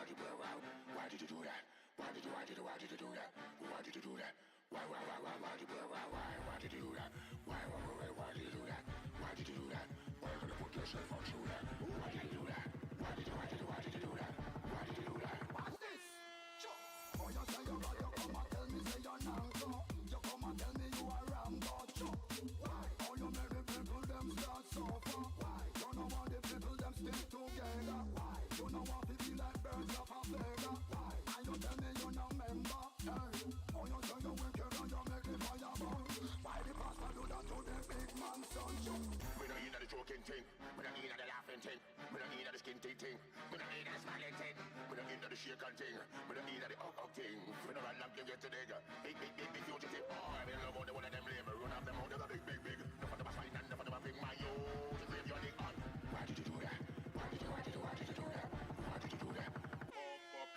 Why did you do that? Why did you do that? Why did you do that? Why did you do that? Why did you do that? Why did you do that? Why did you do that? Why gonna put yourself on through that? Why did you do that? Why did you do that? Why did you do that? What's this? Oh, you say you got, you come and tell me say you're not so. You come and tell me you are Rambo. Why? Oh, you made the people them start so far. Why? You know why the people them stick together. Why? You know why we be like birds of a feather. Why? And you tell me you no member. Hey. Oh, you say you wicked and you make the fire burn. Why the pastor do that to the big man son? We don't need the joking thing. We don't need the laughing thing. We don't need the skin thing. We don't need the smiling thing. We don't need the shaking thing. We don't need the hug thing. We don't run up you get to dig. Big fugitive. Oh, I love all the one of them live. Run up them out. There's a big. No for them a fight and no for them a bring my yo. To grave your leg on. Why did you do that? Why did you do that? Why did you do that? Oh, fuck,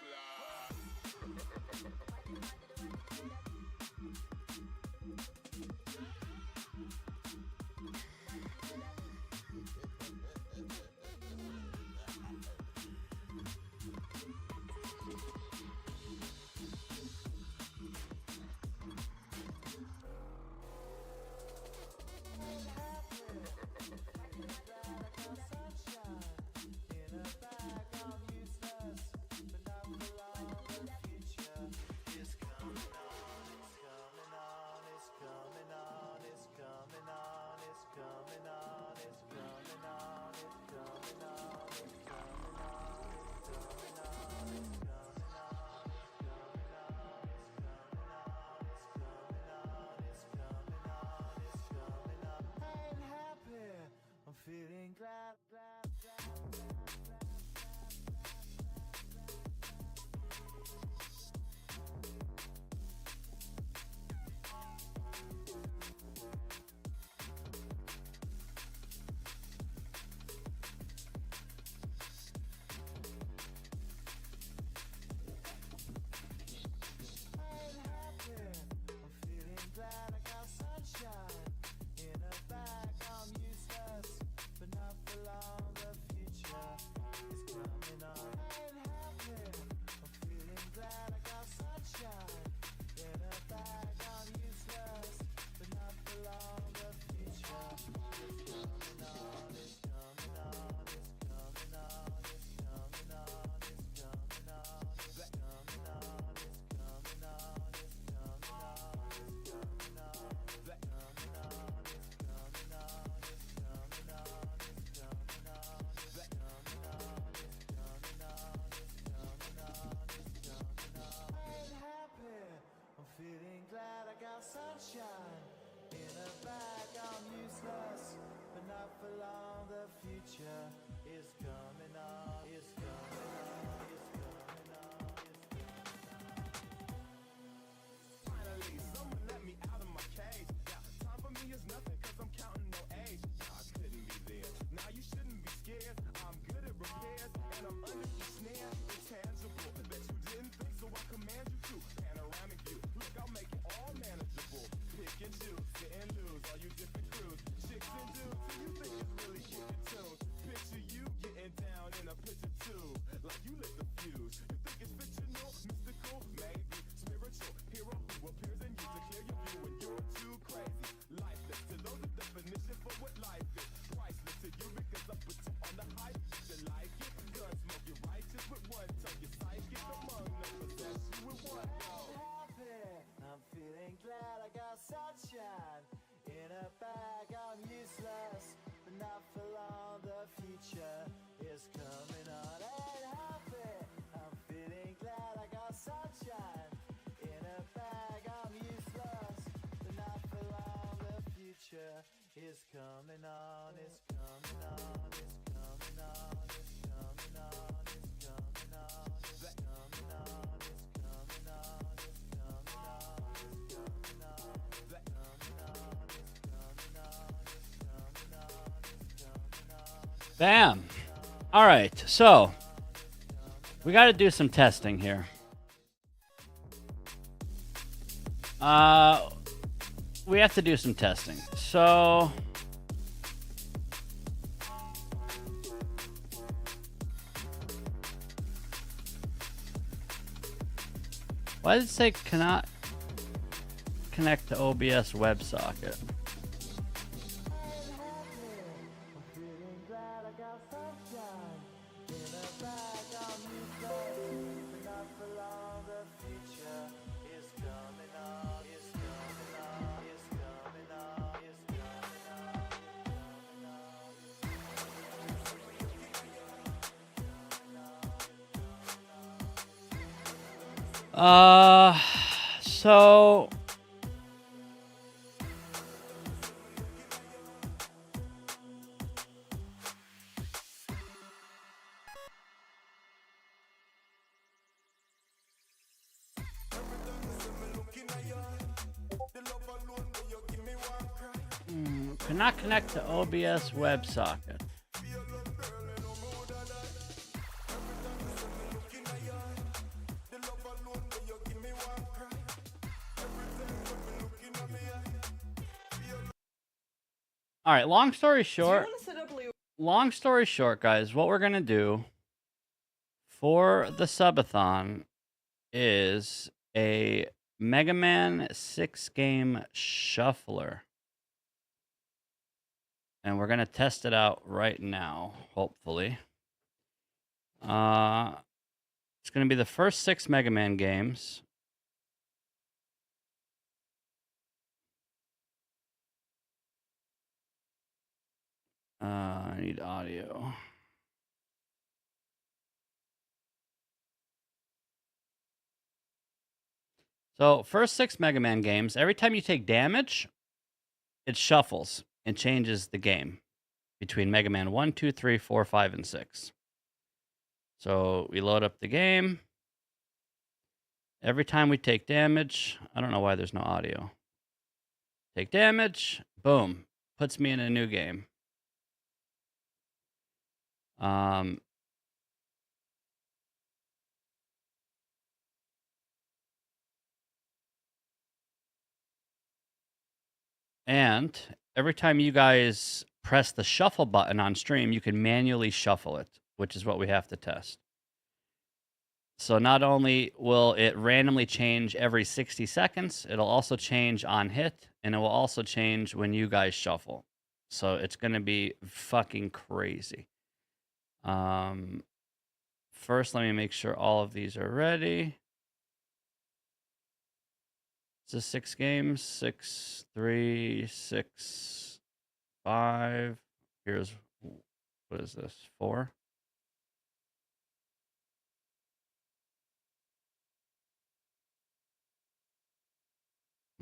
feeling glad. Sunshine in a bag, I'm useless, but not for long. The future is coming on, is coming on, is coming on, is coming on. Finally, someone let me out of my cage. Now, time for me is nothing, cause I'm counting no age. I couldn't be there. Now you shouldn't be scared. I'm good at repairs, and I'm under the snare. It's tangible that you didn't think, so I command you to. Panoramic view, look, I'll make it all manageable. Pick and choose, sit and lose, all you different crews. Chicks and dudes, who you think is really kicking tunes. Picture you getting down in a picture too, like you lit the fuse. You think it's fictional, mystical, maybe spiritual. Hero who appears in you to clear your view when you're too crazy. Lifeless, to know the definition for what life is. Priceless to you because I put you on the hype. You like it, gun smoke, you're righteous with one tongue. You're psychic among them, possess you with one go. I'm feeling glad I got sunshine in a bag. I'm useless, but not for long. The future is coming on. Ain't happy. I'm feeling glad I got sunshine in a bag. I'm useless, but not for long. The future is coming on. It's coming on. It's coming on. It's coming on. It's coming on. It's coming on. It's coming on. Bam. All right, so we got to do some testing here. We have to do some testing. So Why does it say cannot connect to OBS WebSocket? So cannot connect to OBS WebSocket. All right, long story short, guys, what we're going to do for the subathon is a Mega Man 6 game shuffler. And we're going to test it out right now, hopefully. It's going to be the first 6 Mega Man games. I need audio. So, first 6 Mega Man games, every time you take damage, it shuffles and changes the game between Mega Man 1, 2, 3, 4, 5, and 6. So, we load up the game. Every time we take damage, I don't know why there's no audio. Take damage, boom, puts me in a new game. And every time you guys press the shuffle button on stream, you can manually shuffle it, which is what we have to test. So not only will it randomly change every 60 seconds, it'll also change on hit, and it will also change when you guys shuffle. So it's going to be fucking crazy. First, let me make sure all of these are ready. Is this 6 games? 6, 3, 6, 5. Here's, what is this? 4?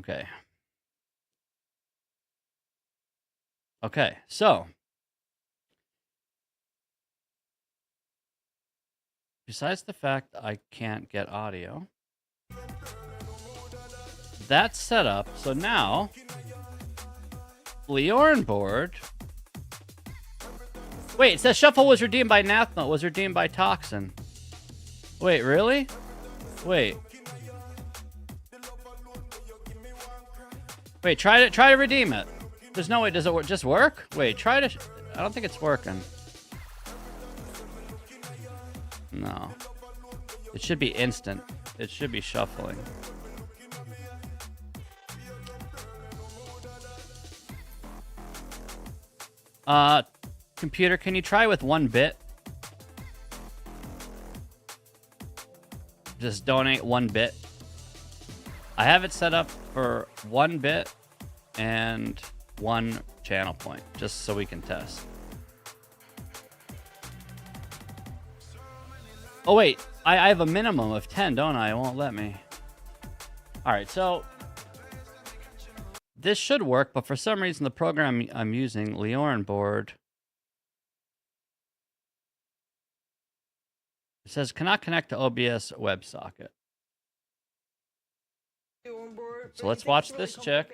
Okay. Okay, so besides the fact I can't get audio, that's set up. So now, Leorn board. Wait, it says shuffle was redeemed by Nathma, was redeemed by Toxin. Wait, really? Wait. Wait, try to redeem it. There's no way. Does it just work? Wait, try to. I don't think it's working. No. It should be instant. It should be shuffling. Computer, can you try with 1 bit? Just donate 1 bit. I have it set up for 1 bit and 1 channel point, just so we can test. Oh wait, I have a minimum of 10, don't I? It won't let me. Alright, so this should work, but for some reason the program I'm using, Leorn board, it says cannot connect to OBS WebSocket. So let's watch this check.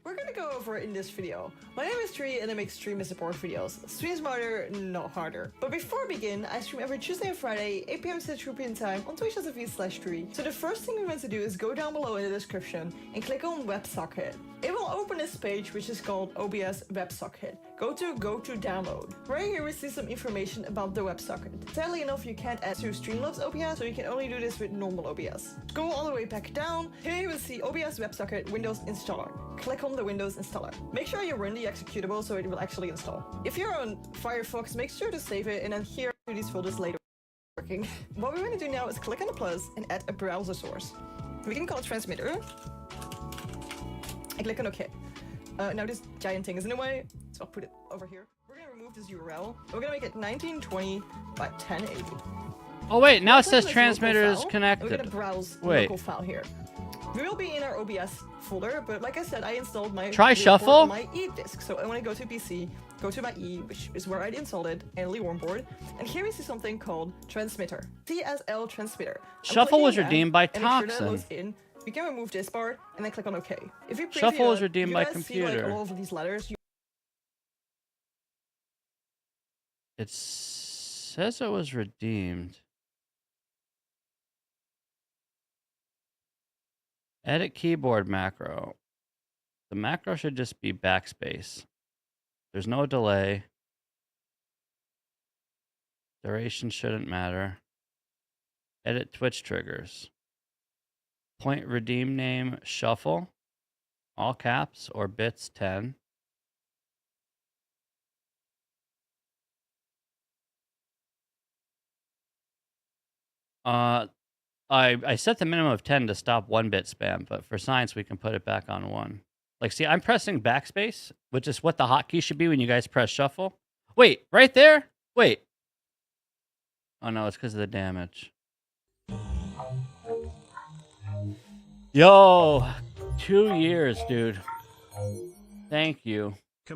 We're gonna go over it in this video. My name is Tree and I make stream and support videos. Stream smarter, not harder. But before I begin, I stream every Tuesday and Friday, 8 PM Central European Time on twitch.tv/Tree. So the first thing we want to do is go down below in the description and click on WebSocket. It will open this page which is called OBS WebSocket. go to download. Right here we see some information about the WebSocket. Sadly enough, you can't add to Streamlabs OBS, so you can only do this with normal OBS. Go all the way back down. Here you will see OBS WebSocket Windows Installer. Click on the Windows Installer. Make sure you run the executable so it will actually install. If you're on Firefox, make sure to save it and then here to these folders later. Working. What we want to do now is click on the plus and add a browser source. We can call it transmitter. And click on OK. Now this giant thing is in the way, so I'll put it over here. We're gonna remove this URL. We're gonna make it 1920 by 1080. Oh wait, now it Click on says this transmitter local is file, connected. and we're gonna browse the Wait. local file here. We will be in our OBS folder, but like I said, I installed my Try Leon shuffle? board on my E disk. So I want to go to PC, go to my E, which is where I installed it, and Leon board. And here we see something called transmitter. CSL transmitter. I'm Shuffle was clicking that, redeemed by and make sure that Toxin. loads in. We can remove this part and then click on OK. If you preview Shuffle was that, redeemed you by guys see, like, computer. all of these letters. It says it was redeemed. Edit keyboard macro. The macro should just be backspace. There's no delay. Duration shouldn't matter. Edit Twitch triggers. Point redeem name shuffle. All caps or bits 10. I set the minimum of 10 to stop 1-bit spam, but for science we can put it back on 1. Like, see, I'm pressing backspace, which is what the hotkey should be when you guys press shuffle. Wait, right there? Wait. Oh no, it's because of the damage. Yo, 2 years, dude. Thank you. We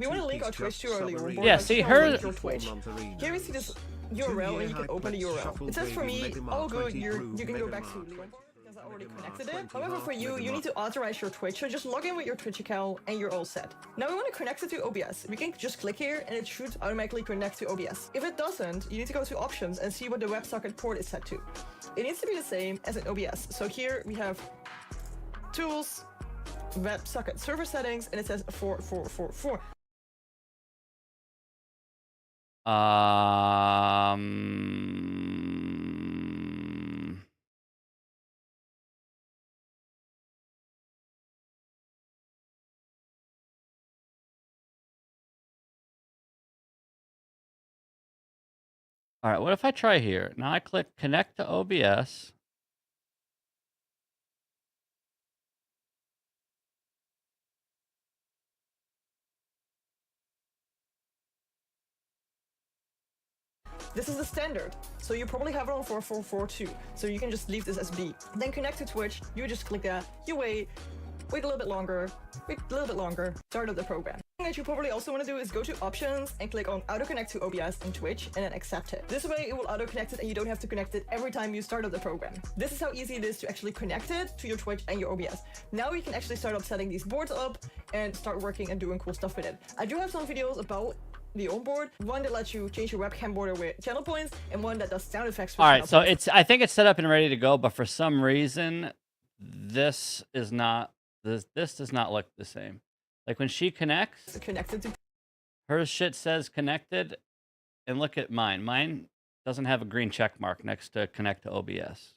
want to link our Twitch to our Leon board. Yeah, by see, clicking on her- link your Twitch. Here we see this URL and you can open the URL. It says for me, oh good, you can go back to Leon board because I already connected it. However, for you, you need to authorize your Twitch, so just log in with your Twitch account and you're all set. Now we want to connect it to OBS. We can just click here and it should automatically connect to OBS. If it doesn't, you need to go to options and see what the WebSocket port is set to. It needs to be the same as in OBS. So here we have tools, WebSocket server settings, and it says 4444. All right, what if I try here? Now I click connect to OBS. This is the standard, so you probably have it on 4442, so you can just leave this as B. Then connect to Twitch, you just click that, you wait a little bit longer, start up the program. The thing that you probably also want to do is go to options and click on auto connect to OBS and Twitch and then accept it. This way it will auto connect it and you don't have to connect it every time you start up the program. This is how easy it is to actually connect it to your Twitch and your OBS. Now we can actually start up setting these boards up and start working and doing cool stuff with it. I do have some videos about the onboard, one that lets you change your webcam border with channel points, and one that does sound effects. All right, so I think it's set up and ready to go, but for some reason, this does not look the same. Like when she connects, connected to. her shit says connected, and look at mine. Mine doesn't have a green check mark next to connect to OBS.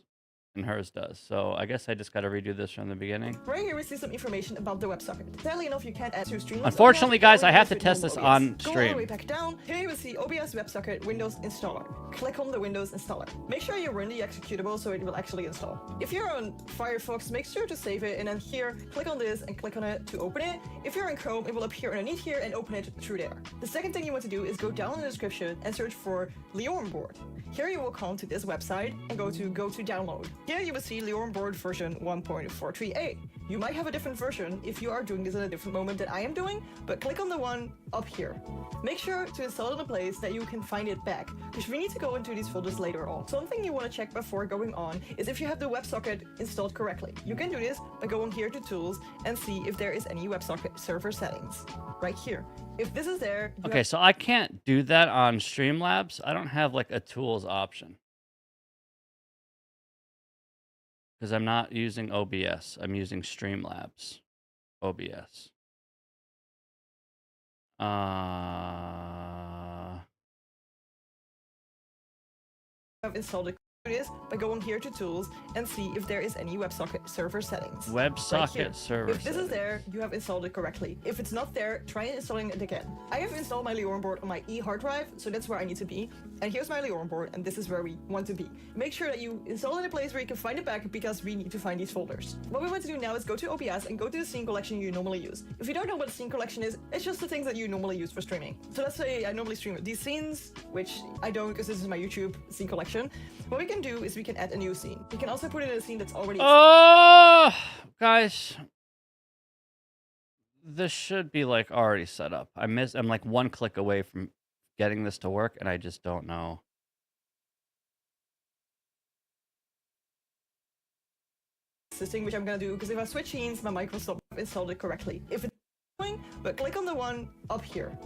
And hers does. So I guess I just got to redo this from the beginning. Right here we see some information about the WebSocket. Sadly enough, you can't add to Streamlabs. Unfortunately, guys, I have to with test normal this OBS. on Go all the way stream. back down. Here you will see OBS WebSocket Windows Installer. Click on the Windows Installer. Make sure you run the executable so it will actually install. If you're on Firefox, make sure to save it and then here, click on this and click on it to open it. If you're in Chrome, it will appear underneath here and open it through there. The second thing you want to do is go down in the description and search for Leon board. Here you will come to this website and go to download. Here you will see Leon board version 1.438. You might have a different version if you are doing this at a different moment than I am doing, but click on the one up here. Make sure to install it in a place that you can find it back, because we need to go into these folders later on. Something you want to check before going on is if you have the WebSocket installed correctly. You can do this by going here to tools and see if there is any WebSocket server settings right here. If this is there, Okay, so I can't do that on Streamlabs. I don't have like a tools option. Because I'm not using OBS. I'm using Streamlabs OBS. Have installed it. Do this by going here to Tools and see if there is any WebSocket server settings. Right here. WebSocket server If this is settings. there, you have installed it correctly. If it's not there, try installing it again. I have installed my Leorin board on my E hard drive, so that's where I need to be. And here's my Leorin board, and this is where we want to be. Make sure that you install it in a place where you can find it back, because we need to find these folders. What we want to do now is go to OBS and go to the scene collection you normally use. If you don't know what a scene collection is, it's just the things that you normally use for streaming. So let's say I normally stream these scenes, which I don't because this is my YouTube scene collection. What we can do is we can add a new scene. We can also put in a scene that's already Oh, guys, this should be like already set up. I'm like one click away from getting this to work, and I just don't know. existing, which I'm gonna do because if I switch scenes, my mic will stop installed it correctly. If it's going, but click on the one up here,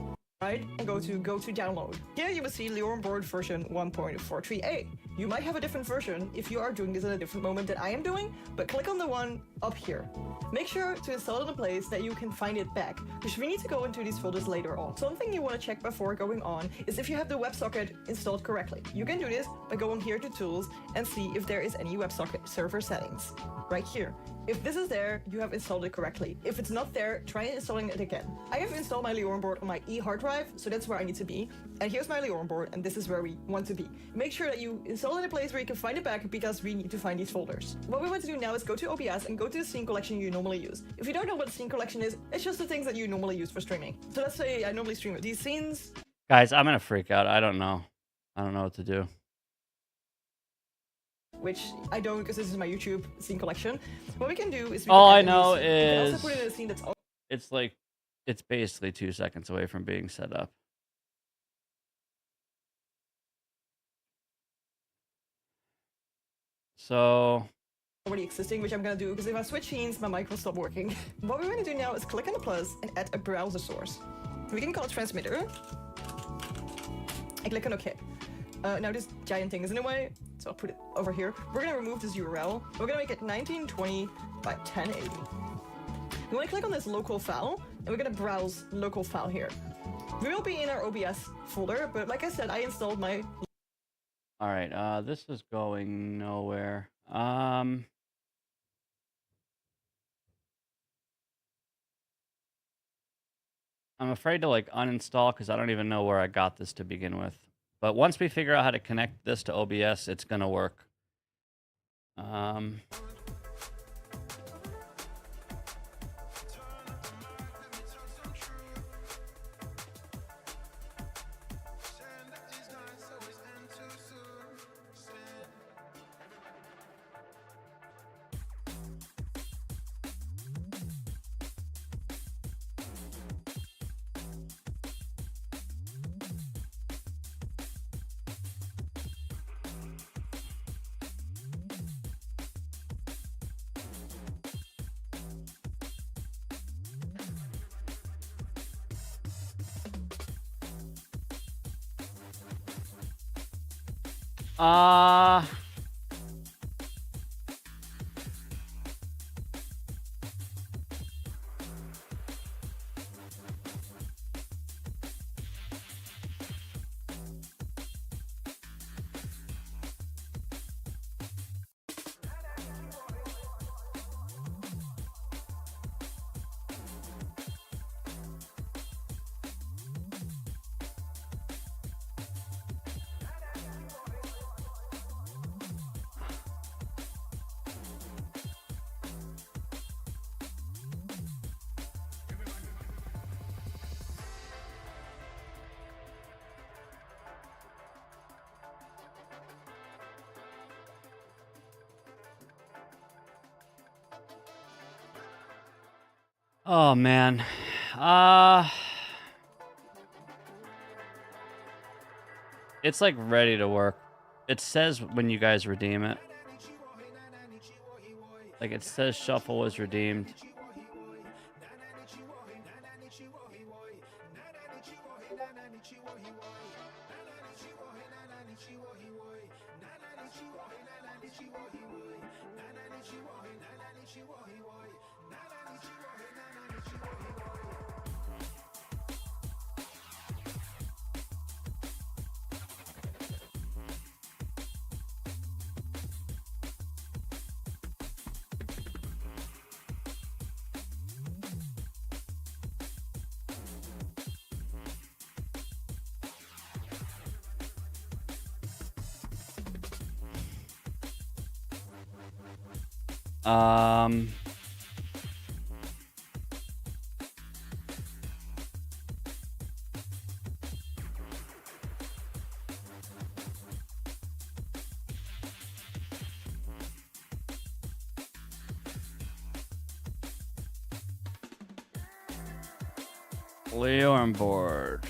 right, and go to download. Here you will see Leorin board version 1.43a. You might have a different version if you are doing this at a different moment than I am doing, but click on the one up here. Make sure to install it in a place that you can find it back, because we need to go into these folders later on. Something you want to check before going on is if you have the WebSocket installed correctly. You can do this by going here to Tools and see if there is any WebSocket server settings. Right here. If this is there, you have installed it correctly. If it's not there, try installing it again. I have installed my Leorin board on my E hard drive, so that's where I need to be. And here's my Leorin board, and this is where we want to be. Make sure that you install it in a place where you can find it back, because we need to find these folders. What we want to do now is go to OBS and go to the scene collection you normally use. If you don't know what a scene collection is, it's just the things that you normally use for streaming. So let's say I normally stream these scenes. Guys, I'm gonna freak out. I don't know. I don't know what to do. Which I don't because this is my YouTube scene collection. What we can do is we All can I add a new know scene. We can is also put it in a scene that's it's like it's basically 2 seconds away from being set up. So already existing, which I'm gonna do because if I switch scenes, my mic will stop working. What we're gonna do now is click on the plus and add a browser source. We can call it transmitter. And click on OK. Now this giant thing is in the way, so I'll put it over here. We're gonna remove this URL. We're gonna make it 1920 by 1080. We want to click on this local file, and we're gonna browse local file here. We will be in our OBS folder, but like I said, I installed my. all right, this is going nowhere. I'm afraid to like uninstall because I don't even know where I got this to begin with. But once we figure out how to connect this to OBS, it's gonna work. Oh man. It's like ready to work. It says when you guys redeem it. Like it says shuffle was redeemed. Leo on board.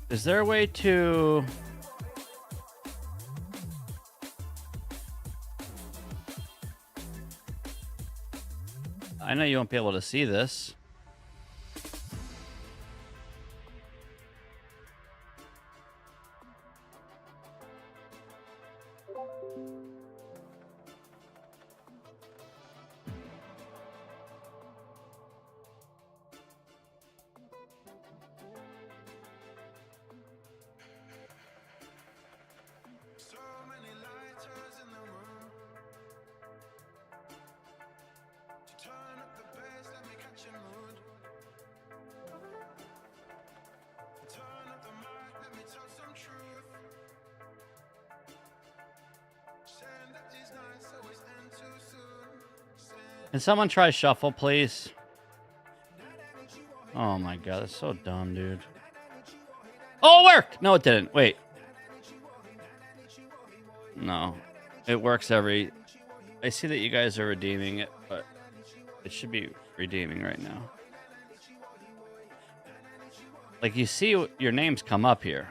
Is there a way to... I know you won't be able to see this. So many lighters in the room. To turn up the bass, let me catch your mood. Turn up the mic, let me tell some truth. Saying that these nights always end too soon. Can someone try shuffle, please? Oh my god, that's so dumb, dude. Oh, it worked! No, it didn't. Wait. No. It works every... I see that you guys are redeeming it, but it should be redeeming right now. Like, you see your names come up here.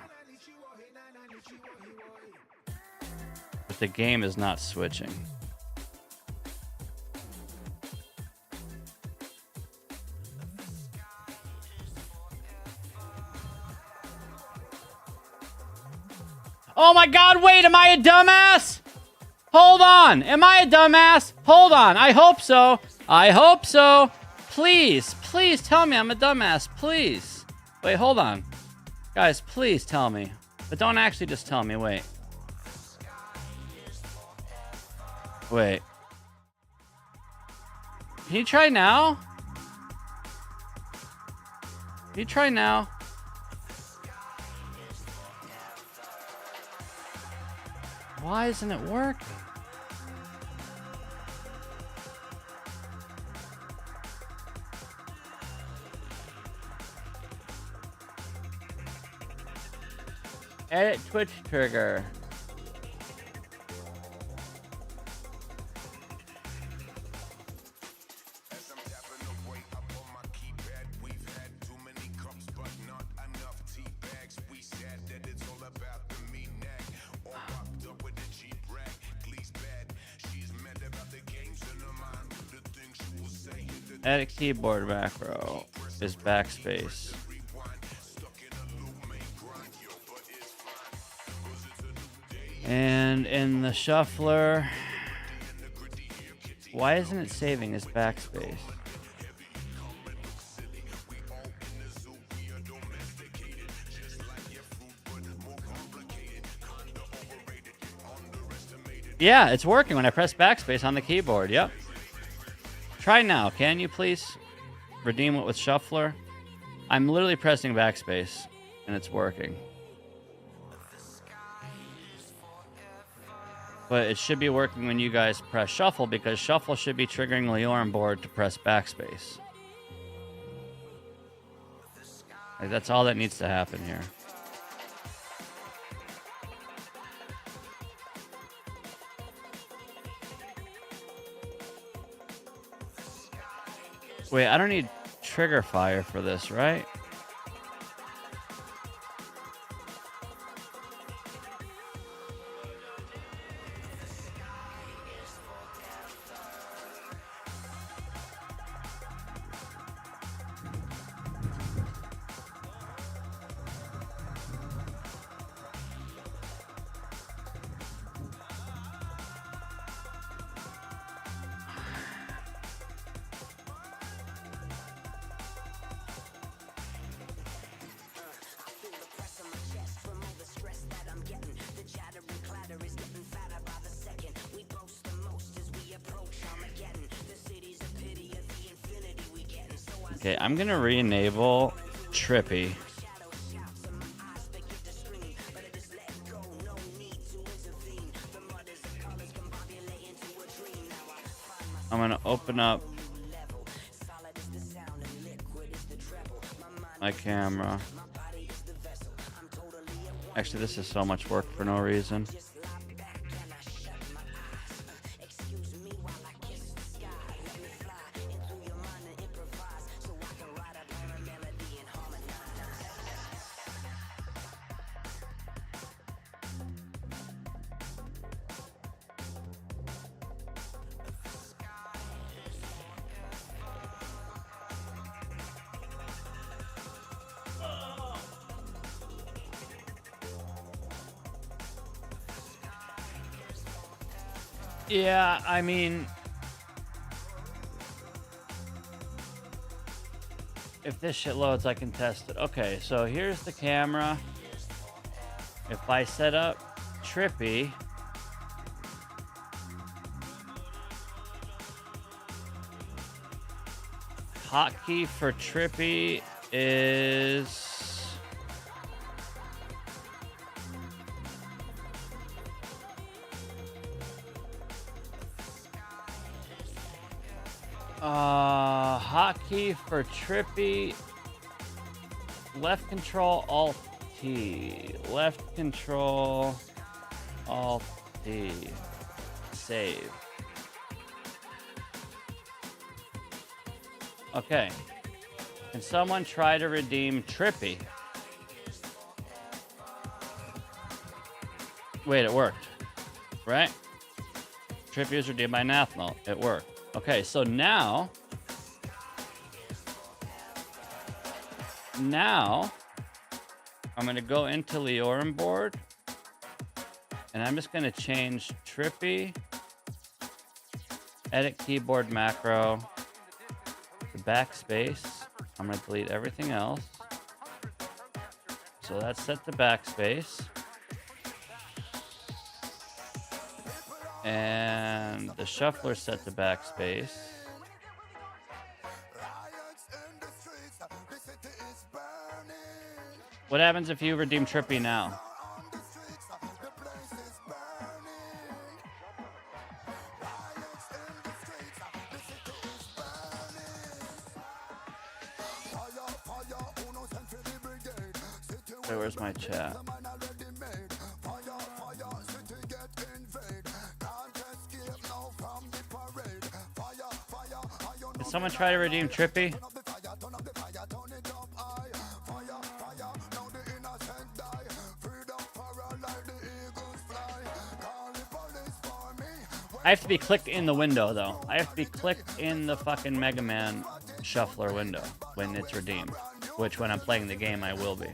But the game is not switching. Oh my god, wait, am I a dumbass? Hold on, am I a dumbass? Hold on, I hope so. I hope so. Please, please tell me I'm a dumbass, please. Wait, hold on. Guys, please tell me. But don't actually just tell me, wait. Wait. Can you try now? Can you try now? Why isn't it working? Edit Twitch trigger. As I'm tapping away up on my keypad, we've had too many cups, but not enough tea bags. We said that it's all about the me neck. All wrapped up with a cheap rag. Glee's bad. She's mad about the games in her mind. The things she will say. Edit keyboard macro is backspace. And in the shuffler, why isn't it saving as backspace? Yeah, it's working when I press backspace on the keyboard. Yep. Try now, can you please? Redeem it with shuffler. I'm literally pressing backspace and it's working. But it should be working when you guys press shuffle, because shuffle should be triggering Leorin board to press backspace. Like, that's all that needs to happen here. Wait, I don't need trigger fire for this, right? Okay, I'm gonna re-enable Trippy. I'm gonna open up my camera. Actually, this is so much work for no reason. Yeah, I mean, if this shit loads, I can test it. Okay, so here's the camera. If I set up Trippy, hotkey for Trippy is hotkey for Trippy, left control alt T, left control alt T, save. Okay, can someone try to redeem Trippy? Wait, it worked, right? Trippy is redeemed by Nathmel. It worked. Okay, so now I'm gonna go into Leorin board and I'm just gonna change Trippy, edit keyboard macro, the backspace. I'm gonna delete everything else. So that's set to backspace. And the shuffler set to backspace. What happens if you redeem Trippy now? Wait, where's my chat? Did someone try to redeem Trippy? I have to be clicked in the window, though. I have to be clicked in the fucking Mega Man shuffler window when it's redeemed. Which, when I'm playing the game, I will be.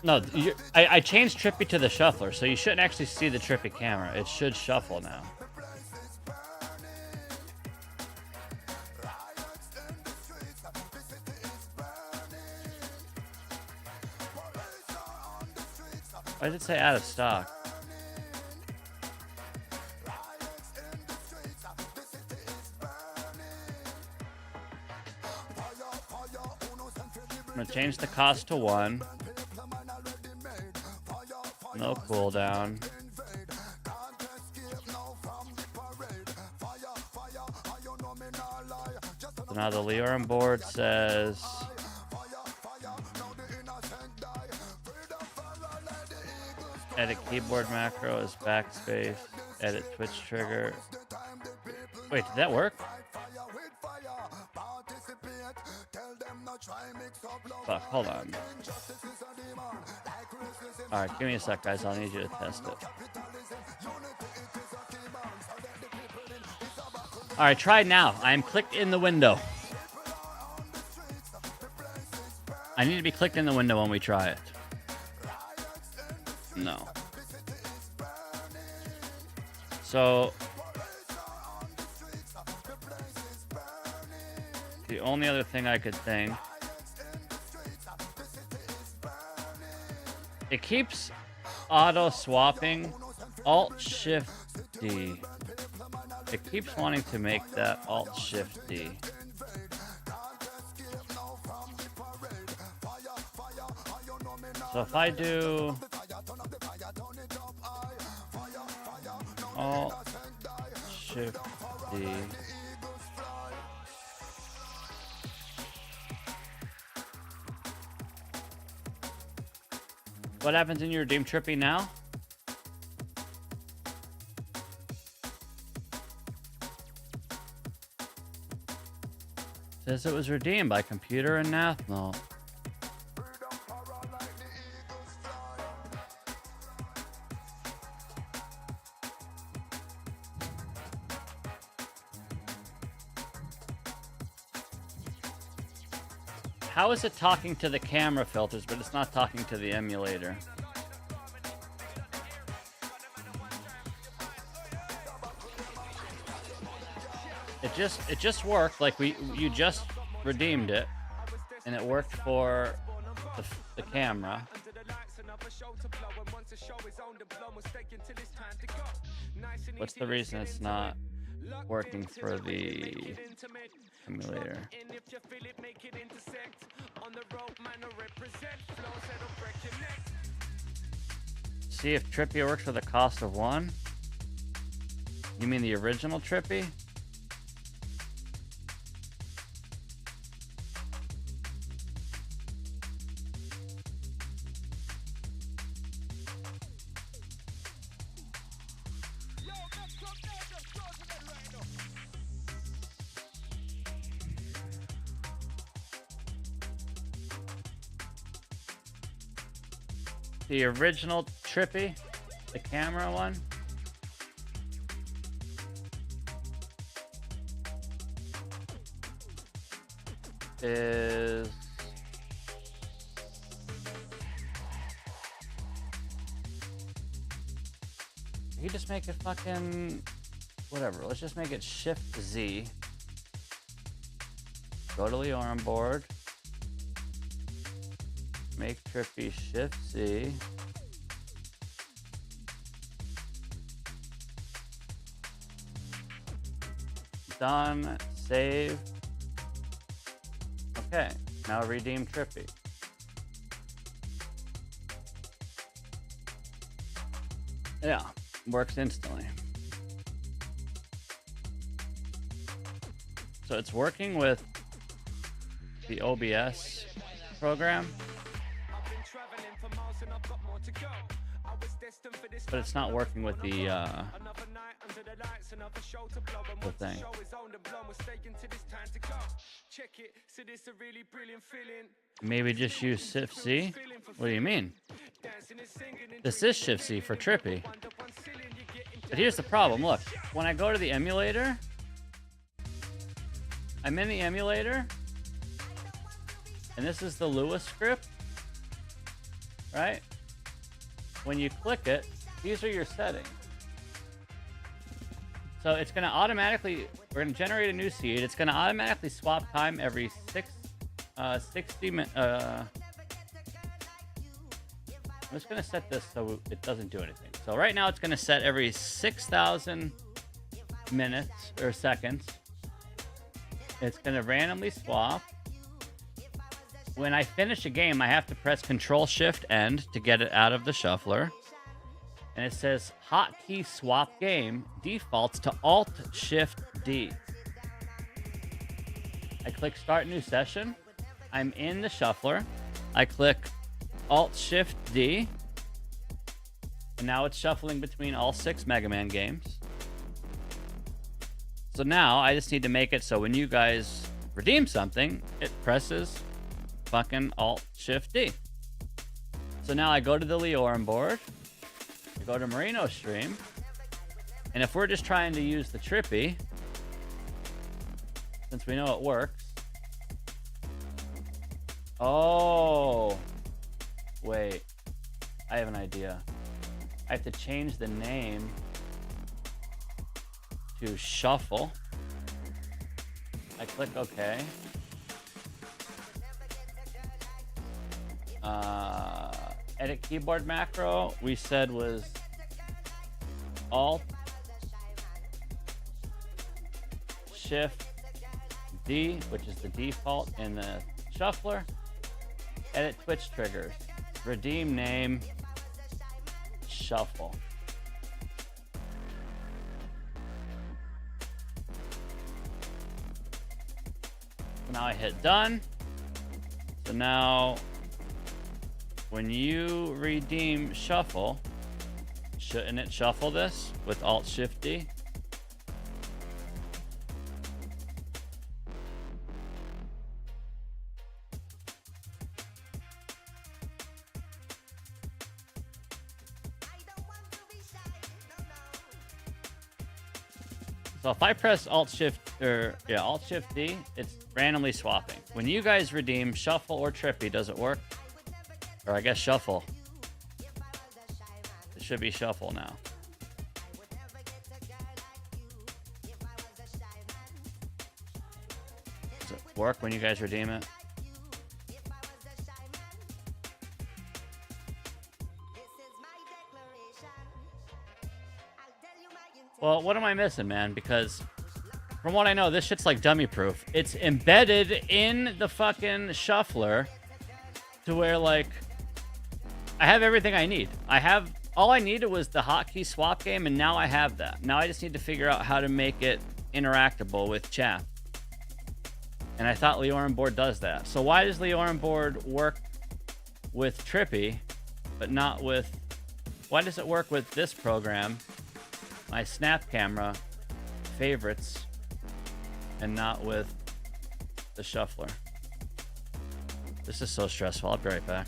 No, I changed Trippy to the shuffler, so you shouldn't actually see the Trippy camera. It should shuffle now. Why did it say out of stock? I'm gonna change the cost to 1. No cooldown. So now the Leorin board says edit keyboard macro is backspace, edit Twitch trigger. Wait, did that work? Fuck, hold on. Alright, give me a sec, guys. I'll need you to test it. Alright, try it now. I am clicked in the window. I need to be clicked in the window when we try it. No. So the only other thing I could think, it keeps auto swapping Alt Shift D. It keeps wanting to make that Alt Shift D. So if I do Alt Shift D, what happens in your redeem trippy now? Says it was redeemed by computer and Nathno. How is it talking to the camera filters, but it's not talking to the emulator? It just worked. Like you just redeemed it, and it worked for the camera. What's the reason it's not working for the emulator? See if Trippy works for the cost of one. You mean the original Trippy? The original Trippy, the camera one. Is you just make it fucking whatever. Let's just make it Shift Z. Go to Leorin board. Make Trippy Shift Z. Done. Save. Okay. Now redeem Trippy. Yeah. Works instantly. So it's working with the OBS program, but it's not working with the thing. Maybe just use Shift C? What do you mean? This is Shift C for Trippy. But here's the problem. Look, when I go to the emulator, I'm in the emulator, and this is the Lua script, right? When you click it, these are your settings. So it's going to automatically, we're going to generate a new seed. It's going to automatically swap time every 60 minutes. I'm just going to set this so it doesn't do anything. So right now it's going to set every 6,000 minutes or seconds. It's going to randomly swap. When I finish a game, I have to press Control-Shift-End to get it out of the shuffler. And it says hotkey swap game defaults to Alt-Shift-D. I click Start New Session. I'm in the shuffler. I click Alt-Shift-D. And now it's shuffling between all 6 Mega Man games. So now I just need to make it so when you guys redeem something, it presses fucking Alt-Shift-D. So now I go to the Leorin board. I go to Marino Stream. And if we're just trying to use the Trippy, since we know it works. Oh. Wait. I have an idea. I have to change the name to Shuffle. I click OK. Edit keyboard macro we said was Alt Shift D, which is the default in the shuffler. Edit Twitch triggers. redeem name, shuffle. Now I hit done. So now when you redeem shuffle, shouldn't it shuffle this with Alt-Shift-D? So if I press Alt-Shift-D, it's randomly swapping. When you guys redeem shuffle or trippy, does it work? Or I guess shuffle. It should be shuffle now. Does it work when you guys redeem it? Well, what am I missing, man? Because from what I know, this shit's like dummy proof. It's embedded in the fucking shuffler to where, like, I have everything I need. All I needed was the hotkey swap game, and now I have that. Now I just need to figure out how to make it interactable with chat. And I thought Leorin Board does that. So why does Leorin Board work with Trippy, but not with... Why does it work with this program, my Snap Camera, favorites, and not with the shuffler? This is so stressful. I'll be right back.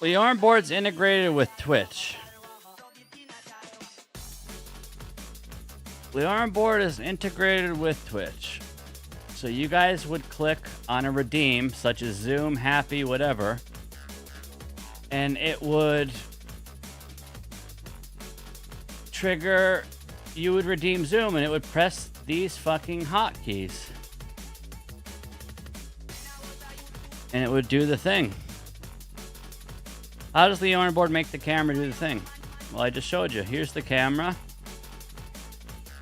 Leorin Board's integrated with Twitch. Leorin Board is integrated with Twitch. So you guys would click on a redeem, such as Zoom, Happy, whatever, and it would trigger, you would redeem Zoom, and it would press these fucking hotkeys. And it would do the thing. How does Leorin Board make the camera do the thing? Well, I just showed you. Here's the camera.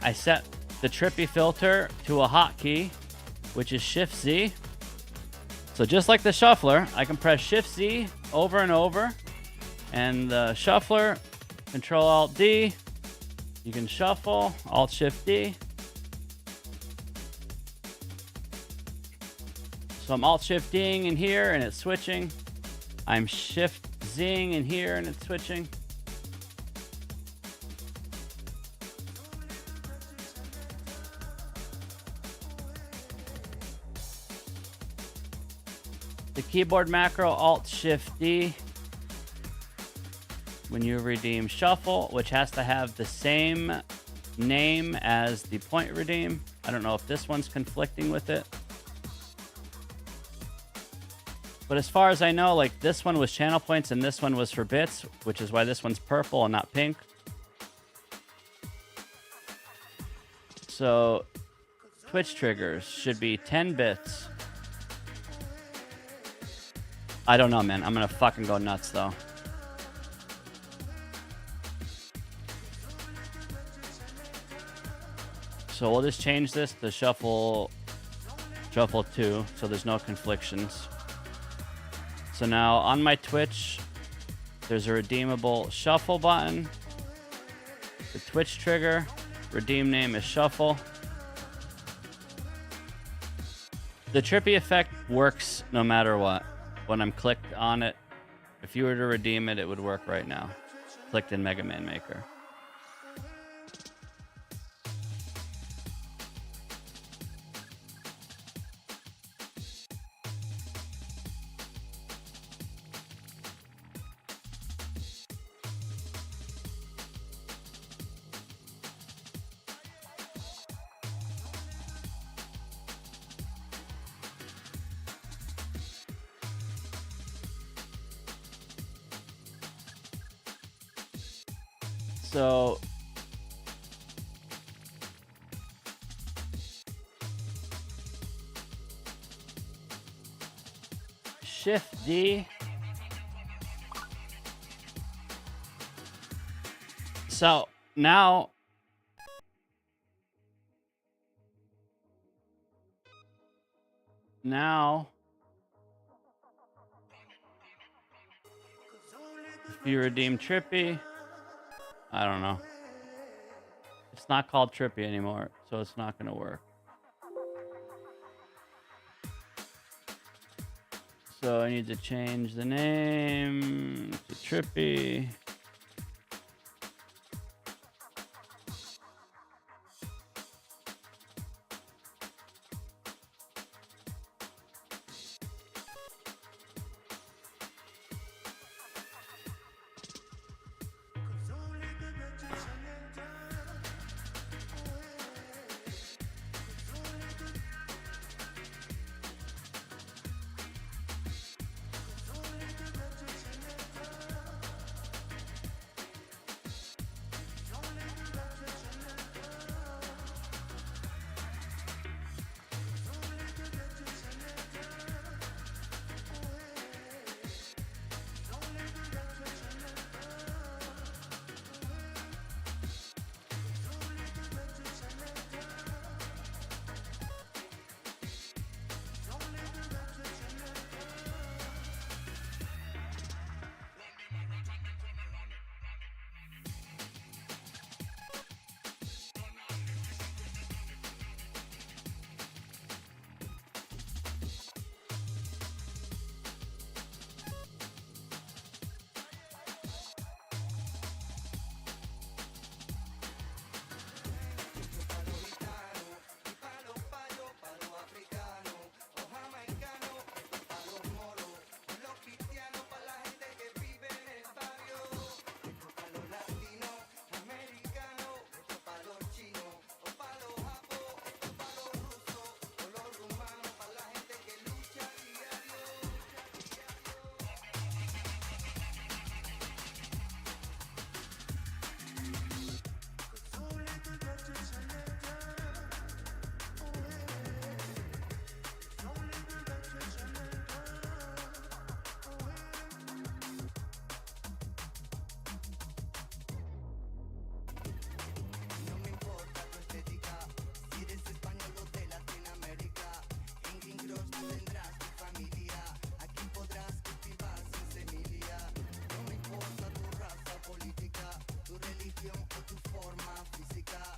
I set the trippy filter to a hotkey, which is Shift Z. So just like the shuffler, I can press Shift Z over and over, and the shuffler, Control Alt D, you can shuffle, Alt Shift D. So I'm Alt Shift D'ing in here and it's switching. I'm Shift Zing in here and it's switching. The keyboard macro, Alt Shift D. When you redeem shuffle, which has to have the same name as the point redeem. I don't know if this one's conflicting with it. But as far as I know, like this one was channel points and this one was for bits, which is why this one's purple and not pink. So Twitch triggers should be 10 bits. I don't know, man. I'm gonna fucking go nuts though. So we'll just change this to shuffle 2 so there's no conflictions. So now on my Twitch, there's a redeemable shuffle button. The Twitch trigger, redeem name is shuffle. The trippy effect works no matter what. When I'm clicked on it, if you were to redeem it, it would work right now. Clicked in Mega Man Maker. So Shift D. So now if you redeem Trippy, I don't know. It's not called Trippy anymore, so it's not going to work. So I need to change the name to Trippy.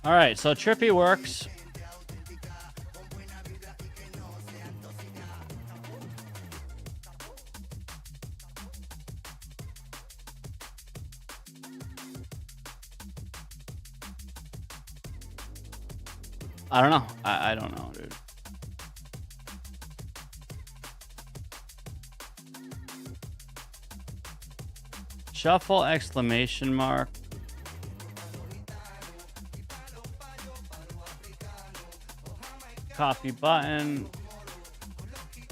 All right, so Trippy works. I don't know. I don't know, dude. Shuffle exclamation mark. Copy button.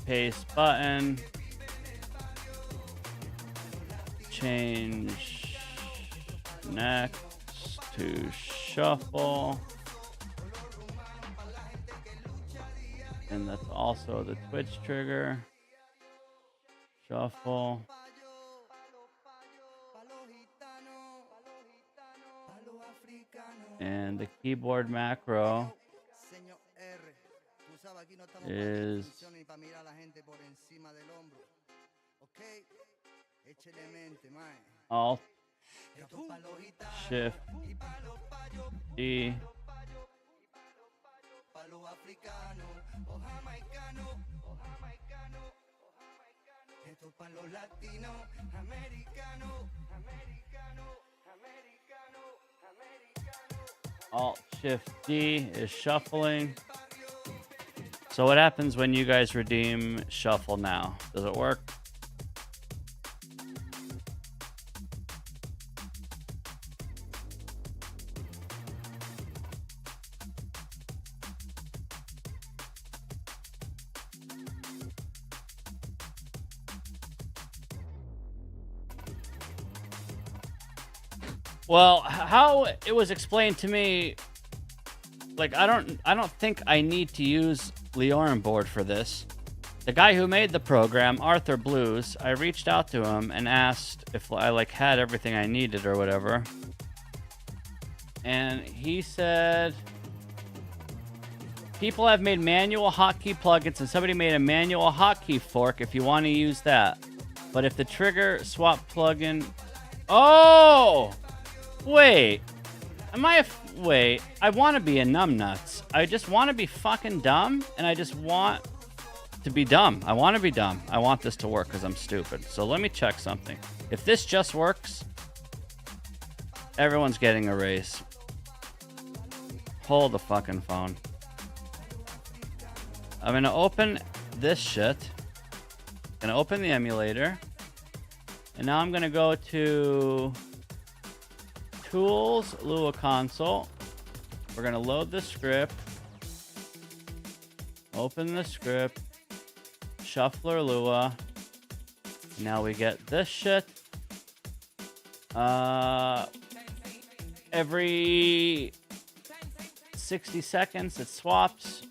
Paste button. Change next to shuffle. And that's also the Twitch trigger. Shuffle. And the keyboard macro is Alt Shift D. Alt Shift D is shuffling. So what happens when you guys redeem shuffle now? Does it work? Well, how it was explained to me, like I don't think I need to use Leorin board for this. The guy who made the program, Arthur Blues, I reached out to him and asked if I like had everything I needed or whatever. And he said people have made manual hotkey plugins and somebody made a manual hotkey fork if you want to use that. But if the trigger swap plugin... Oh! Wait. Wait. I want to be a numbnuts. I just want to be fucking dumb, and I just want to be dumb. I want to be dumb. I want this to work because I'm stupid. So let me check something. If this just works, everyone's getting a raise. Hold the fucking phone. I'm going to open this shit. Going to open the emulator. And now I'm going to go to Tools, Lua Console. We're going to load the script. Open the script. Shuffler Lua. Now we get this shit. Every 60 seconds it swaps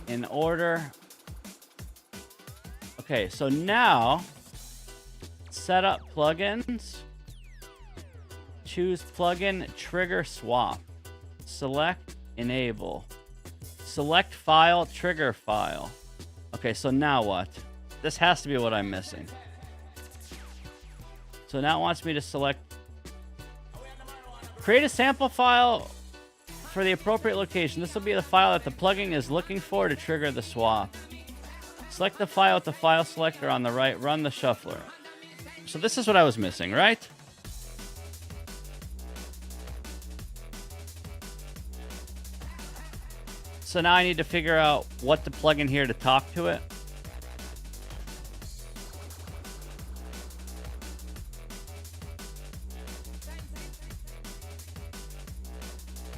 in order. Okay, so now set up plugins. Choose plugin trigger swap. Select enable. Select file trigger file. Okay, so now what? This has to be what I'm missing. So now it wants me to select. Create a sample file for the appropriate location. This will be the file that the plugin is looking for to trigger the swap. Select the file with the file selector on the right. Run the shuffler. So this is what I was missing, right? So now I need to figure out what to plug in here to talk to it.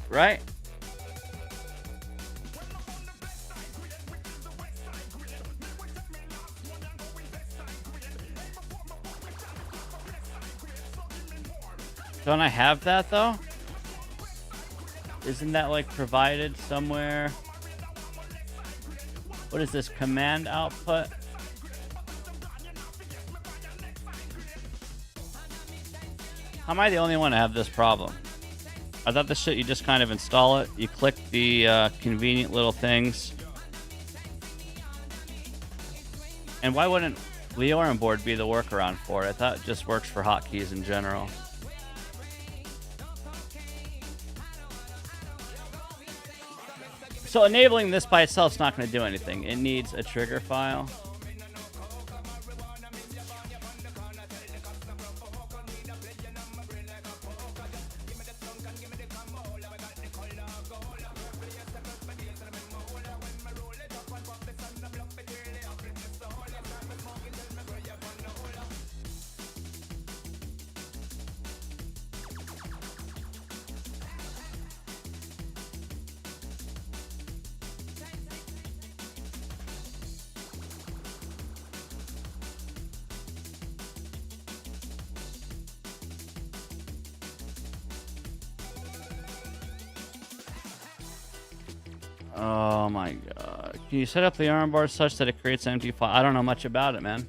Right? Don't I have that though? Isn't that like provided somewhere? What is this? Command output? How am I the only one to have this problem? I thought this shit, you just kind of install it. You click the convenient little things. And why wouldn't Leorin board be the workaround for it? I thought it just works for hotkeys in general. So enabling this by itself is not going to do anything. It needs a trigger file. Oh my god. Can you set up the armbar such that it creates an empty file? I don't know much about it, man.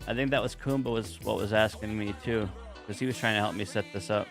I think that was Kumba was what was asking me too, because he was trying to help me set this up.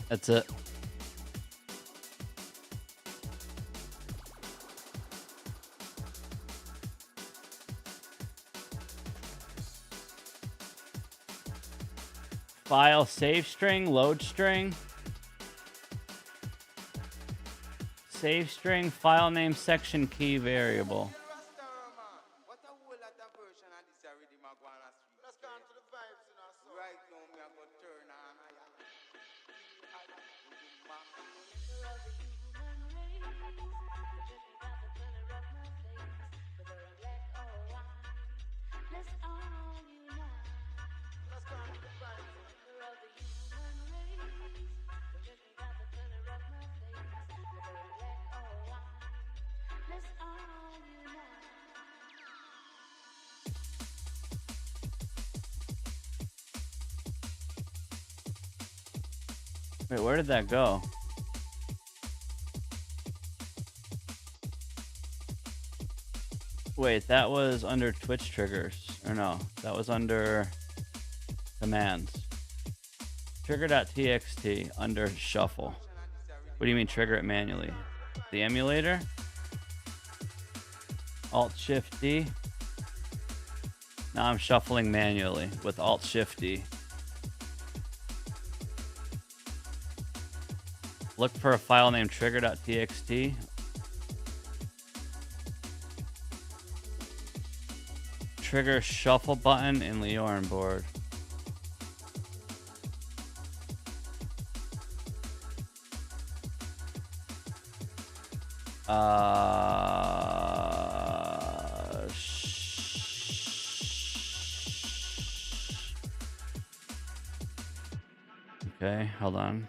That's it. File save string, load string. Save string, file name, section key variable. Wait, where did that go? Wait, that was under Twitch triggers. Or no, that was under commands. Trigger.txt under shuffle. What do you mean trigger it manually? The emulator? Alt-Shift-D? Now I'm shuffling manually with Alt-Shift-D. Look for a file named trigger.txt. Trigger shuffle button in Leorin board. Okay, hold on.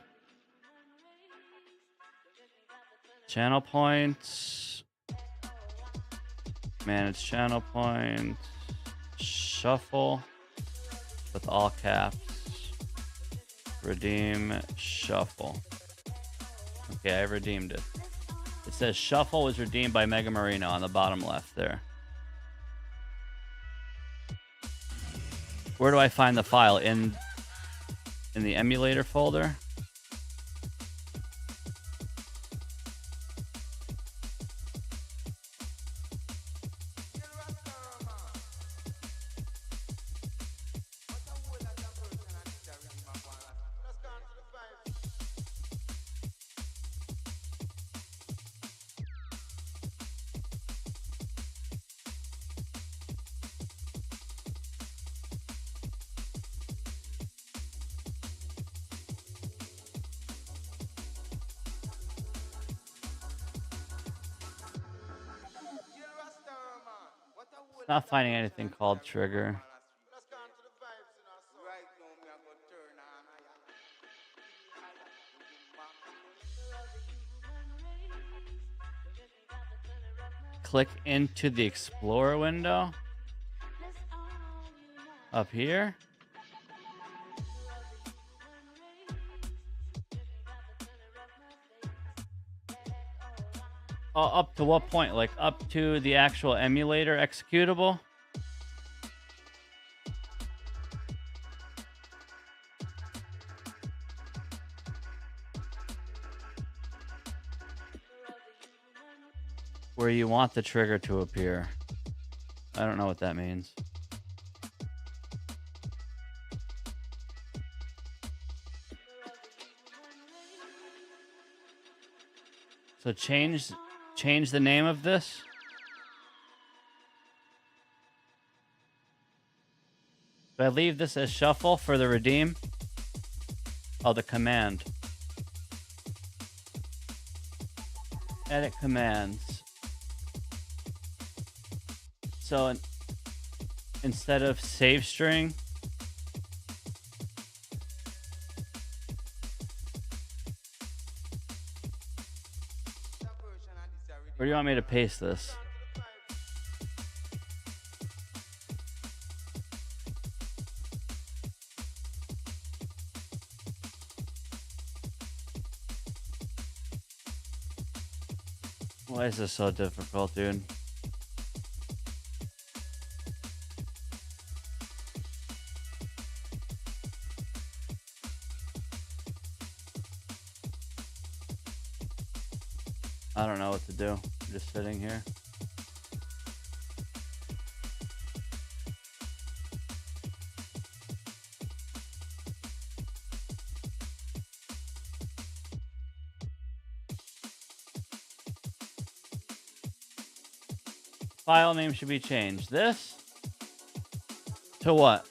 Channel points. Manage channel points. Shuffle with all caps. Redeem shuffle. Okay, I redeemed it. It says shuffle was redeemed by Mega Marino on the bottom left there. Where do I find the file? In the emulator folder? Not finding anything called trigger. Click into the Explorer window. Up here. Oh, up to what point? Like up to the actual emulator executable? Where you want the trigger to appear. I don't know what that means. So change the name of this. Do I leave this as shuffle for the redeem? Oh, the command. Edit commands. So instead of save string, where do you want me to paste this? Why is this so difficult, dude? I don't know what to do. I'm just sitting here. File name should be changed. This to what?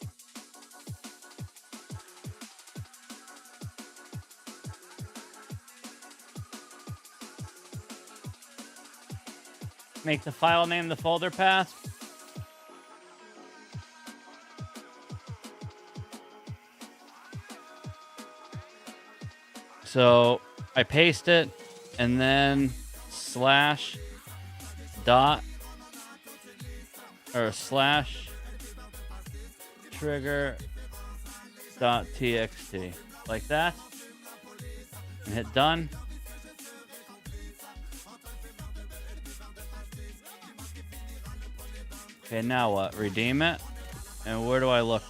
Make the file name the folder path. So I paste it and then slash dot or slash trigger dot txt like that and hit done. Okay, now what? Redeem it. And where do I look?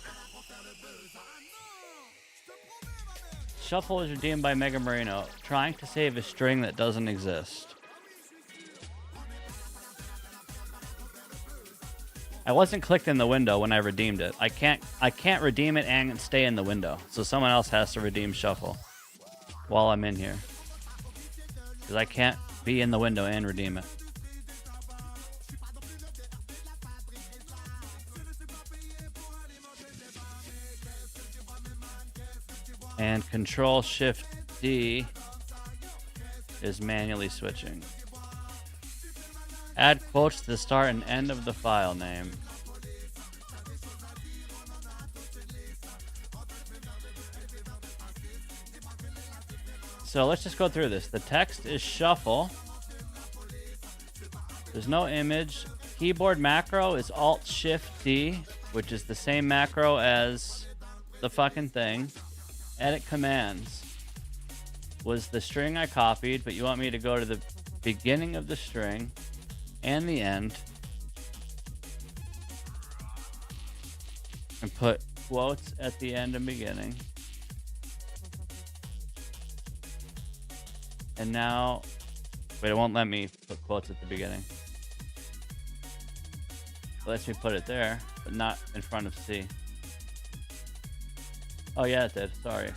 Shuffle is redeemed by Mega Marino, trying to save a string that doesn't exist. I wasn't clicked in the window when I redeemed it. I can't redeem it and stay in the window. So someone else has to redeem shuffle while I'm in here. Because I can't be in the window and redeem it. And Control-Shift-D is manually switching. Add quotes to the start and end of the file name. So let's just go through this. The text is shuffle. There's no image. Keyboard macro is Alt-Shift-D, which is the same macro as the fucking thing. Edit commands was the string I copied, but you want me to go to the beginning of the string and the end and put quotes at the end and beginning. And now, wait, it won't let me put quotes at the beginning. It lets me put it there, but not in front of C. Oh yeah, it did. Sorry.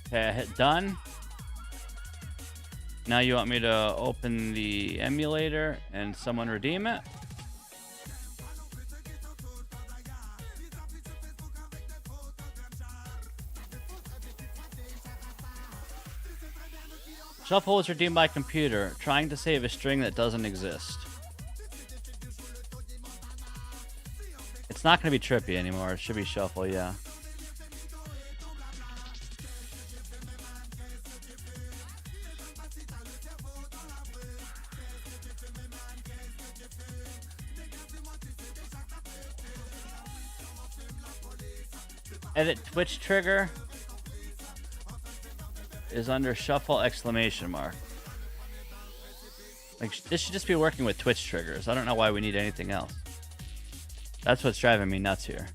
Okay, I hit done. Now you want me to open the emulator and someone redeem it? Shuffle was redeemed by computer, trying to save a string that doesn't exist. It's not going to be trippy anymore. It should be shuffle, yeah. Edit Twitch trigger is under shuffle exclamation mark. Like, this should just be working with Twitch triggers. I don't know why we need anything else. That's what's driving me nuts here.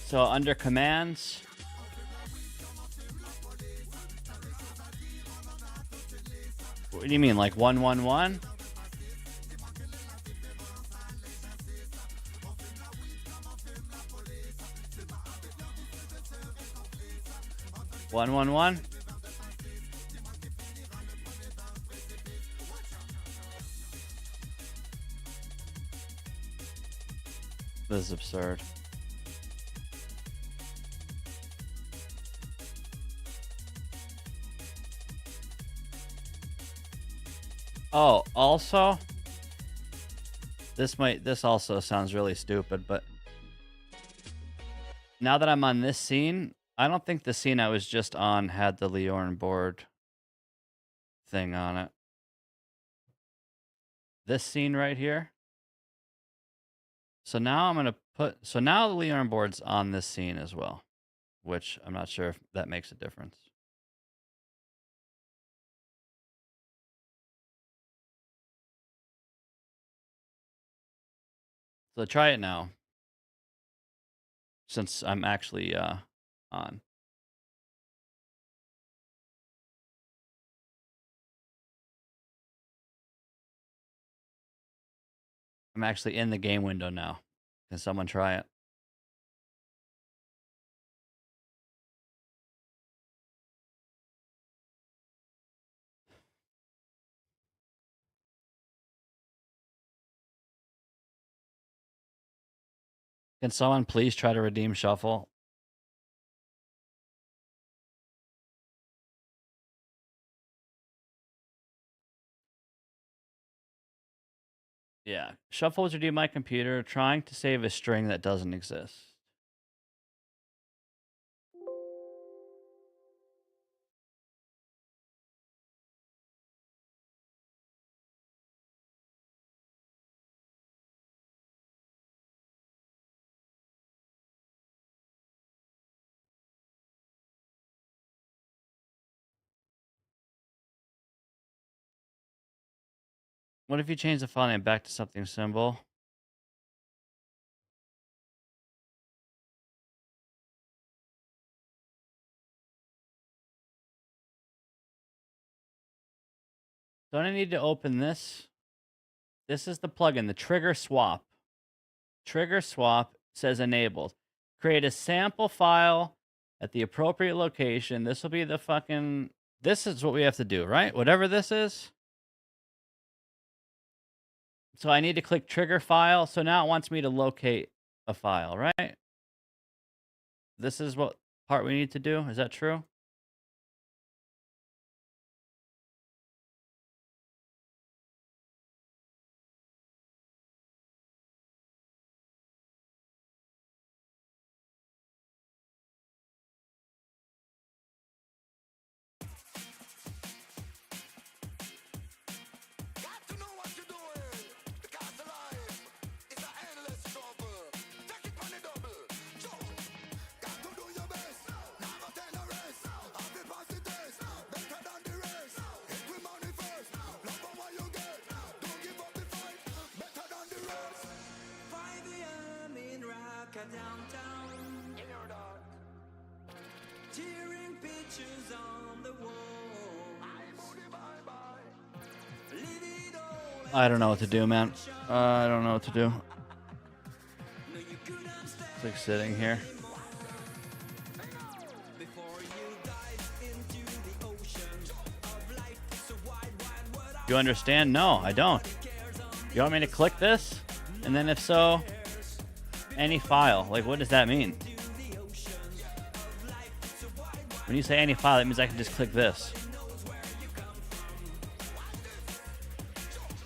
So under commands, what do you mean, like 111? One, one, one. This is absurd. Oh, also, this also sounds really stupid, but now that I'm on this scene, I don't think the scene I was just on had the Leorn board thing on it. This scene right here. So now I'm going to so now the Leorn board's on this scene as well, which I'm not sure if that makes a difference. So try it now, since I'm actually on. I'm actually in the game window now. Can someone try it? Can someone please try to redeem shuffle? Yeah. Shuffle was redeemed by computer, trying to save a string that doesn't exist. What if you change the file name back to something simple? Don't I need to open this? This is the plugin, the trigger swap. Trigger swap says enabled. Create a sample file at the appropriate location. This will be the fucking... This is what we have to do, right? Whatever this is. So I need to click trigger file. So now it wants me to locate a file, right? This is what part we need to do. Is that true? I don't know what to do, man. I don't know what to do. It's like sitting here. You understand? No, I don't. You want me to click this? And then if so, any file. Like, what does that mean? When you say any file, that means I can just click this.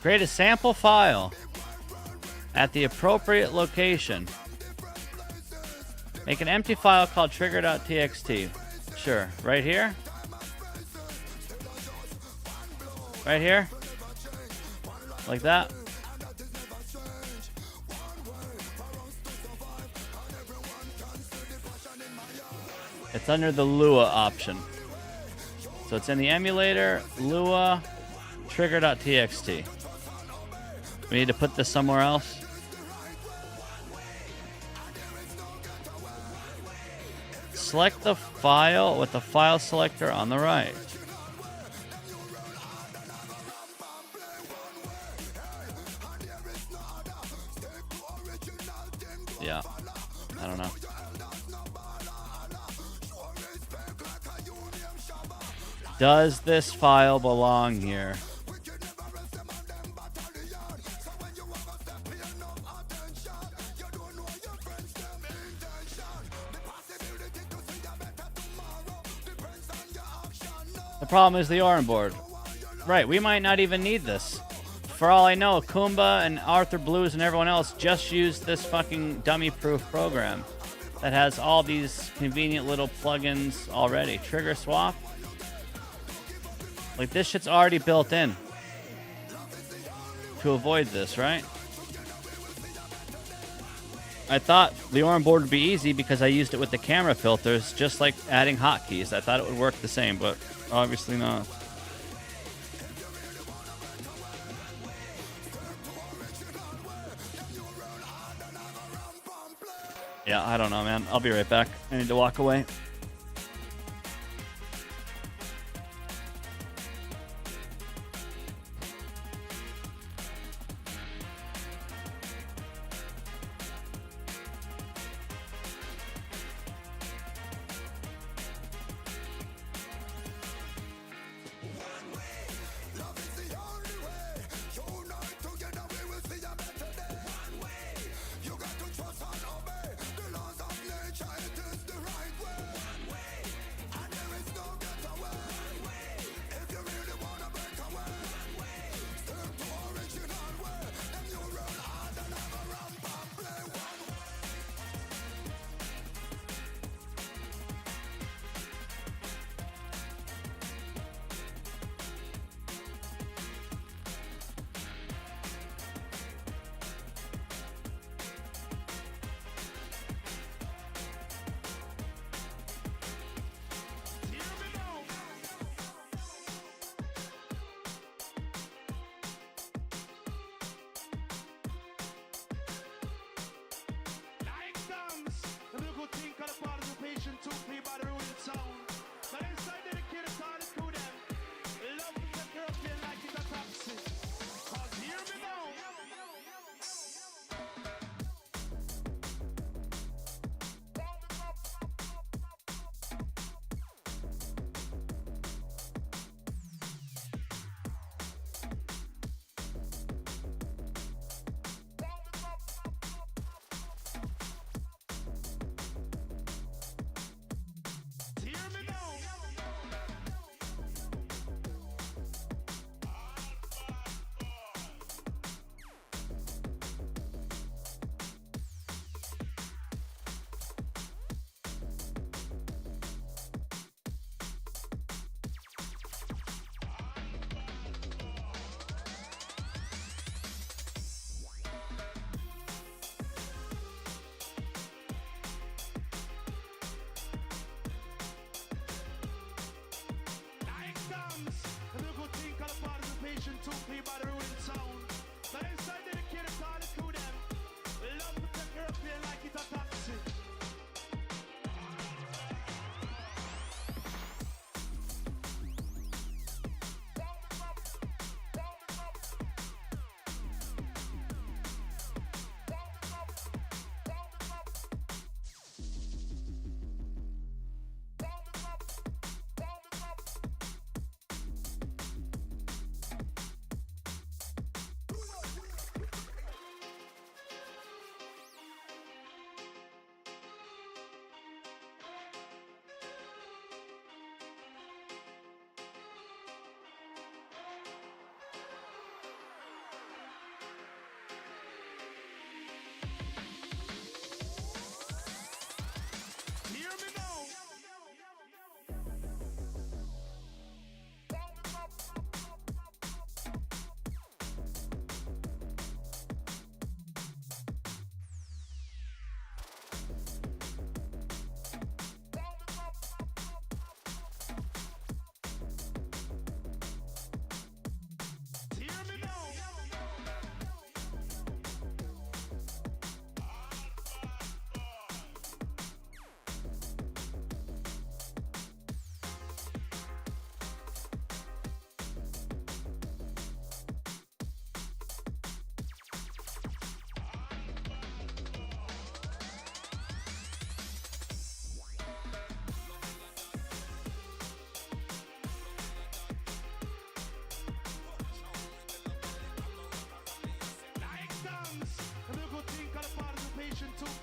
Create a sample file at the appropriate location. Make an empty file called trigger.txt. Sure. Right here? Right here? Like that? It's under the Lua option. So it's in the emulator, Lua, trigger.txt. We need to put this somewhere else. Select the file with the file selector on the right. Yeah, I don't know. Does this file belong here? The problem is the ORM board. Right, we might not even need this. For all I know, Kumba and Arthur Blues and everyone else just used this fucking dummy-proof program that has all these convenient little plugins already. Trigger swap. Like, this shit's already built in to avoid this, right? I thought the ORM board would be easy because I used it with the camera filters, just like adding hotkeys. I thought it would work the same, but obviously not. Yeah, I don't know, man. I'll be right back. I need to walk away.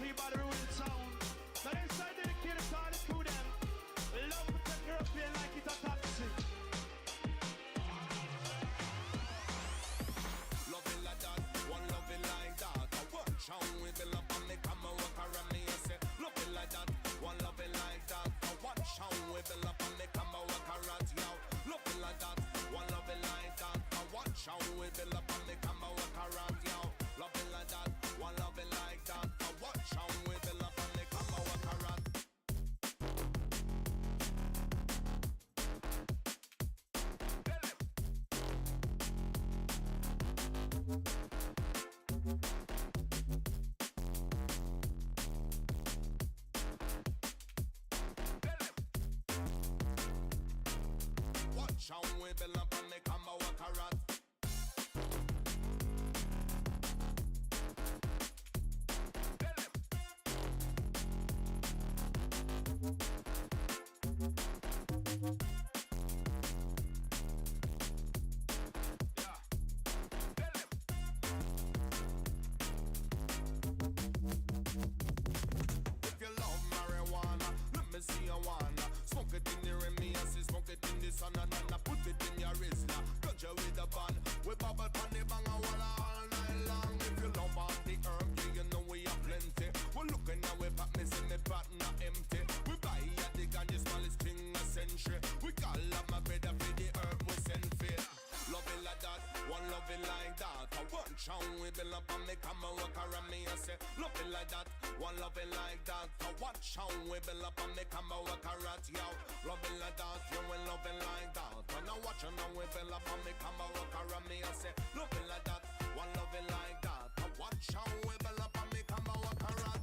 Free by the ruling sound. Now them side dedicated to all the crew them. Love to take your pain like it's a taxi. Love it like that, one love it like that. I watch how we build up and me come and walk around me and say, love it like that, one love it like that. I watch how we build up and me come and walk around yo. Love it like that, one love it like that. I watch how we build up and me come and walk around yo. Love it like that, one love it like that. I watch how we build up and me come and walk around. Watch how we build up and me come and walk around. If you love marijuana, let me see you wanna smoke it in your me and see smoke it in the sun and put it in your wrist now. Got you with the band, we bubble pan the bang and walla all night long. If you love all the herb, yeah, you know we have plenty. We're looking now, we back, me see me pot not empty. We buy at the gun, the smallest thing a century. We call up my brother for the herb we send for. Love it like that, one love it like that. I watch how we build up and me come and walk around me and say, love it like that, one love it like that. I watch how we build up and me come and walk around yo. Love it like that, you will love it like that. When I watch how we build up and me come and walk around me and say, love it like that, one love it like that. I watch how we build up and me come and walk around.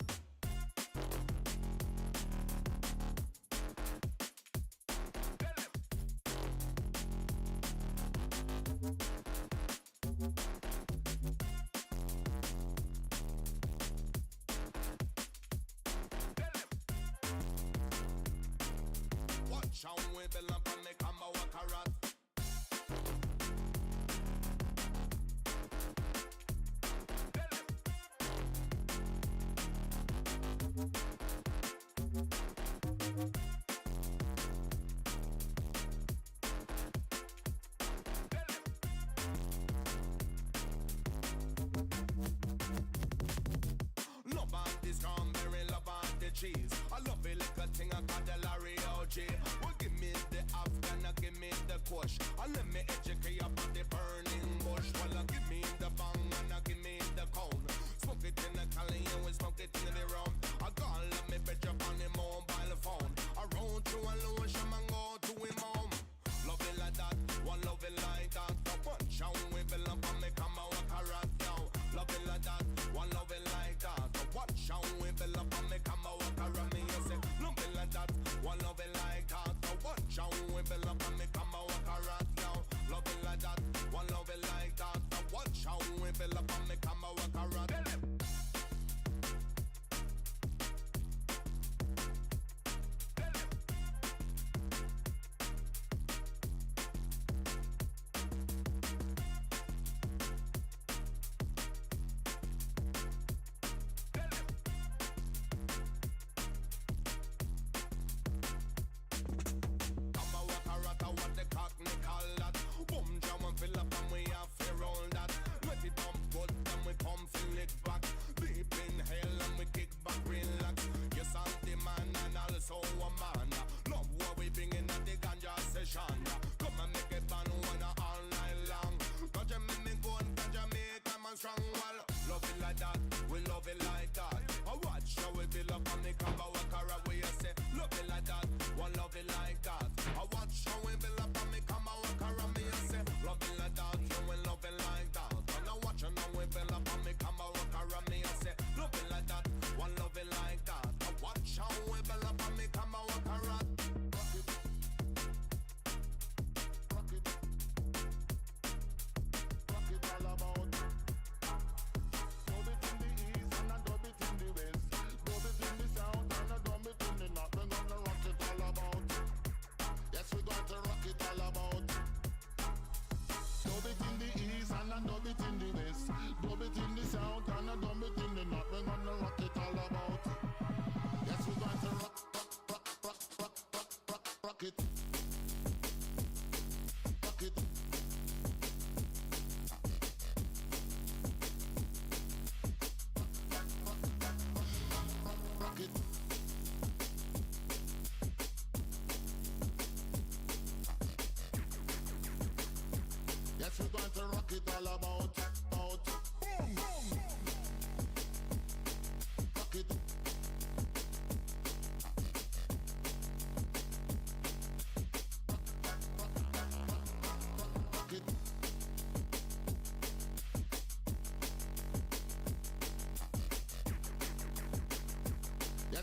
Watch how we build up and me come and walk around. Love on the strawberry, love on the cheese. I love it like a thing I call the Larry OG. Well, give me the Afghan, give me the kush. Let me educate you about the burning bush. Well, give me the bang and give me the cone. Smoke it in the Cali and we smoke it in the rum. I call up me bitch up on the mobile phone. I roll through a lotion and go to him home. Love it like that, one love it like that. The punch how we build up and me come and walk around yo. Love it like that, one love it like that. The watch how we build up and me come and walk around me and say, love it like that, one love it like that. The watch how we build up and me come and walk around yo. Love it like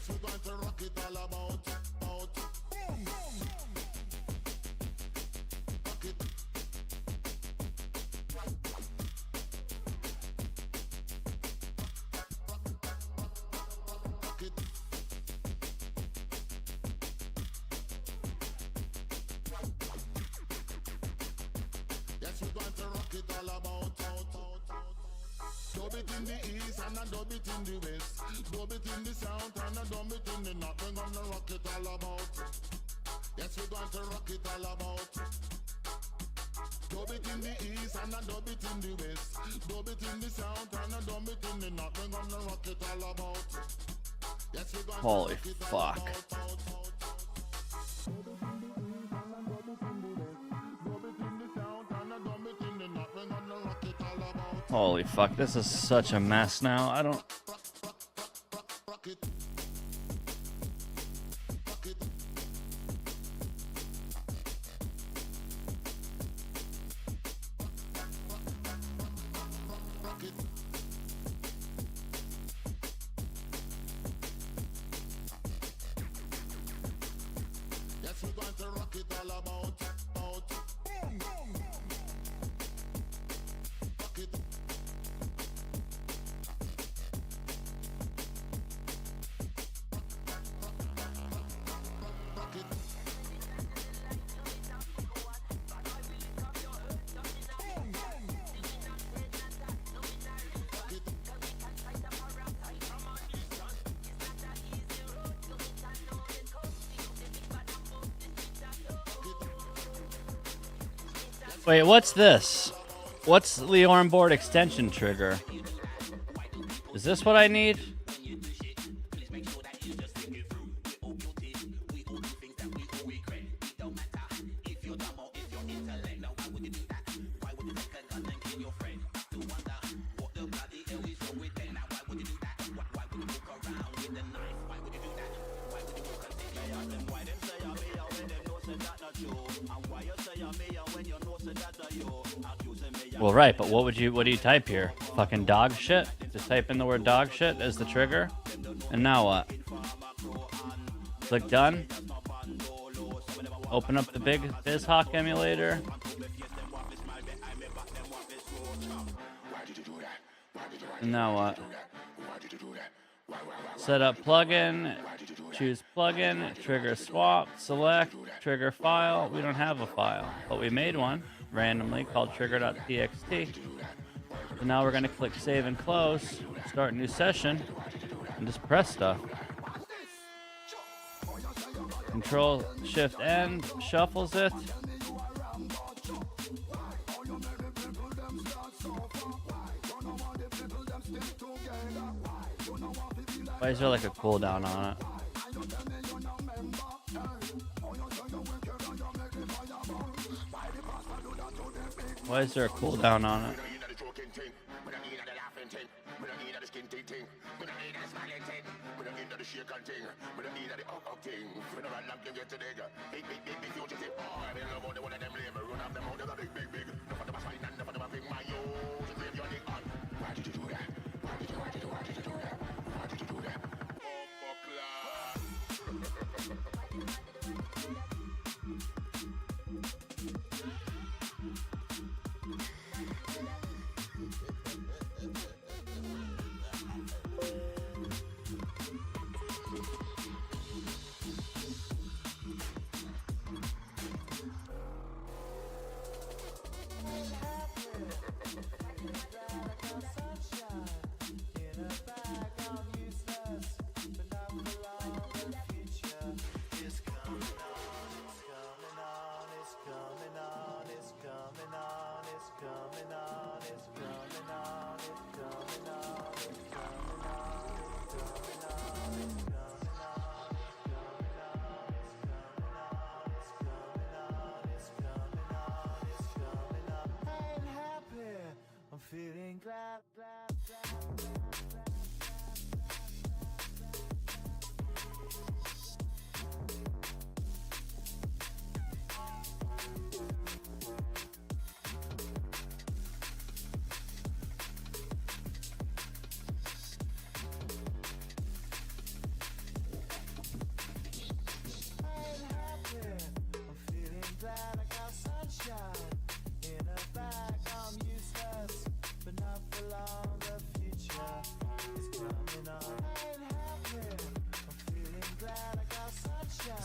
Yes, we're going to rock it all about. Boom, boom. Rock it. Rock it. Yes, we're going to rock it all about. Dub it in the east and a dub it in the west. Dub it in the south and a dub it in the north. We're gonna rock it all about. Yes, we're going to rock it all about. Dub it in the east and a dub it in the west. Dub it in the south and a dub it in the north. We're gonna rock it all about. Yes, we're going Holy to rock it all fuck. about. Holy fuck, this is such a mess now. I don't. Rock it. Rock it. Rock it. Yes, we're going to rock it all about. Boom, boom. Rock it. Rock it. Boom, boom. Rock it. Wait, what's this? What's the onboard extension trigger? Is this what I need? Well, right, but what do you type here? Fucking dog shit? Just type in the word dog shit as the trigger? And now what? Click done. Open up the big BizHawk emulator. And now what? Set up plugin. Choose plugin. Trigger swap. Select. Trigger file. We don't have a file, but we made one randomly called trigger.txt. So now we're going to click save and close, start a new session, and just press stuff. Control Shift N shuffles it. Why is there like a cooldown on it? Why is there a cooldown on it? Feeling glad.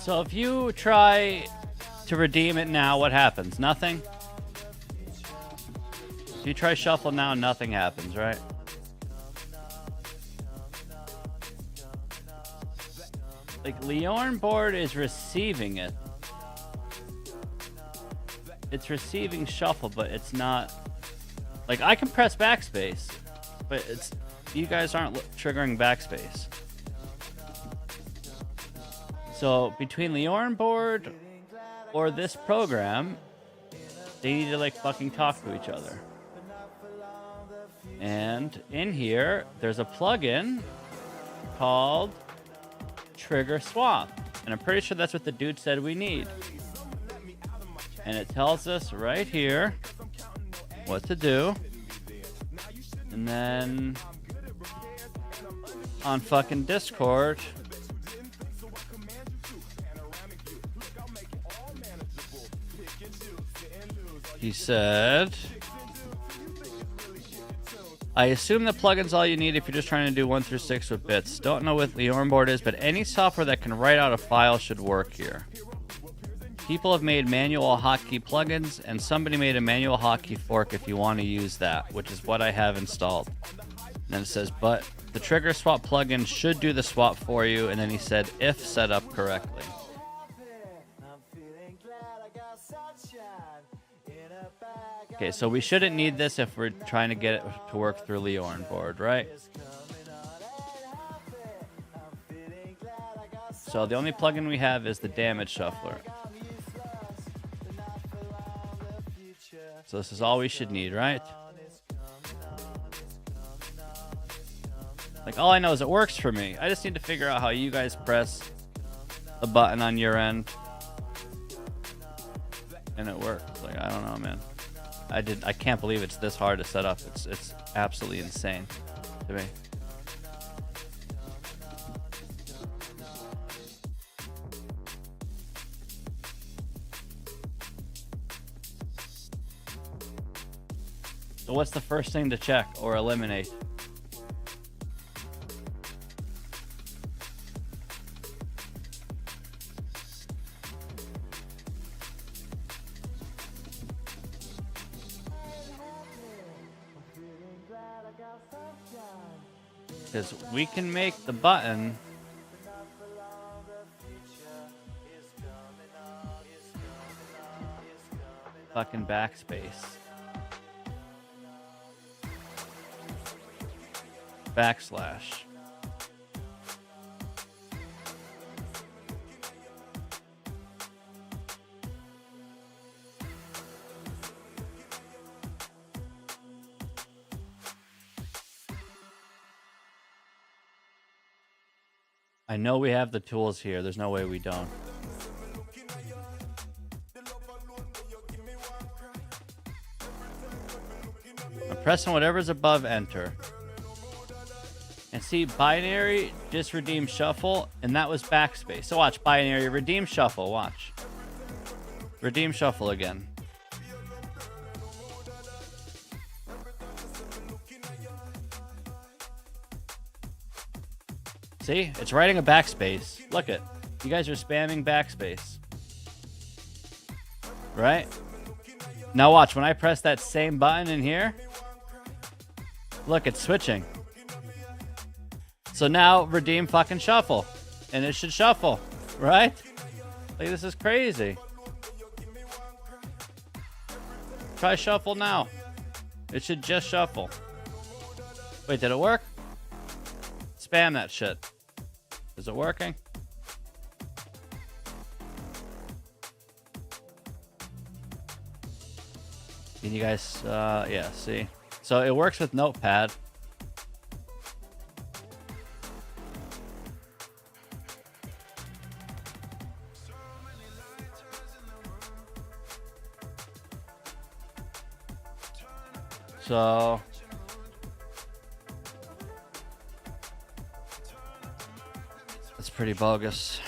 So if you try to redeem it now, what happens? Nothing? If you try shuffle now, nothing happens, right? Like, Leorn board is receiving it. It's receiving shuffle, but it's not... Like, I can press backspace, but it's... You guys aren't triggering backspace. So, between Leorn board or this program, they need to, like, fucking talk to each other. And in here, there's a plugin called Trigger Swap. And I'm pretty sure that's what the dude said we need. And it tells us right here what to do. And then on fucking Discord, he said, I assume the plugin's all you need if you're just trying to do 1 through 6 with bits. Don't know what Leorn board is, but any software that can write out a file should work here. People have made manual hotkey plugins, and somebody made a manual hotkey fork if you want to use that, which is what I have installed. And then it says, but the Trigger Swap plugin should do the swap for you, and then he said, if set up correctly. Okay, so we shouldn't need this if we're trying to get it to work through Leorn board, right? So the only plugin we have is the Damage Shuffler. So this is all we should need, right? Like, all I know is it works for me. I just need to figure out how you guys press the button on your end. And it works. Like, I don't know, man. I can't believe it's this hard to set up. It's absolutely insane to me. So what's the first thing to check or eliminate? Because we can make the button fucking backspace. Backslash. I know we have the tools here. There's no way we don't. I'm pressing whatever's above enter. And see, binary, just redeem shuffle, and that was backspace. So watch, binary, redeem shuffle, watch. Redeem shuffle again. See, it's writing a backspace. Look it. You guys are spamming backspace. Right? Now watch, when I press that same button in here, look, it's switching. So now redeem fucking shuffle. And it should shuffle, right? Like, this is crazy. Try shuffle now. It should just shuffle. Wait, did it work? Spam that shit. Is it working? Can you guys, yeah, see? So it works with Notepad. So that's pretty bogus.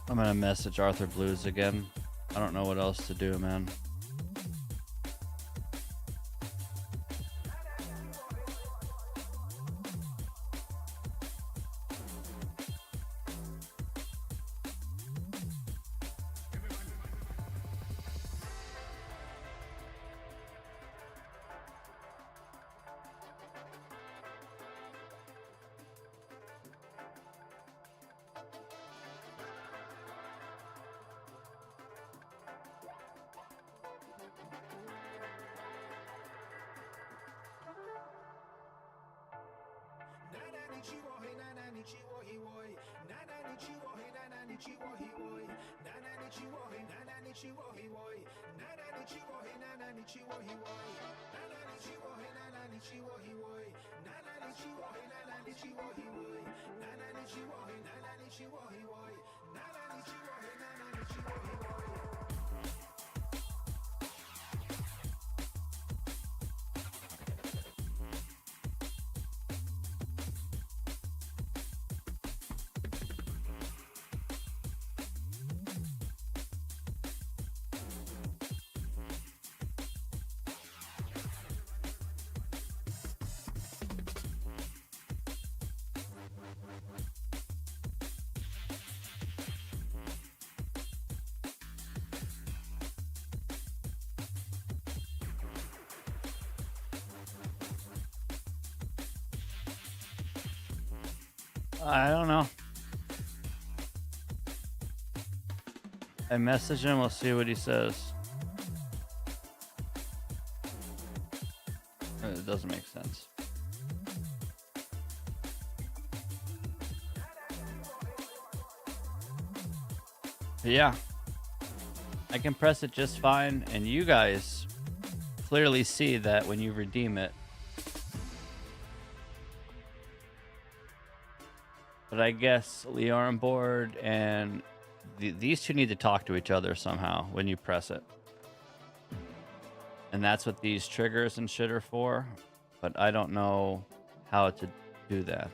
I'm gonna message Arthur Blues again. I don't know what else to do, man. I don't know. I message him. We'll see what he says. It doesn't make sense. But yeah, I can press it just fine, and you guys clearly see that when you redeem it. But I guess Leorin Board and these two need to talk to each other somehow when you press it. And that's what these triggers and shit are for. But I don't know how to do that.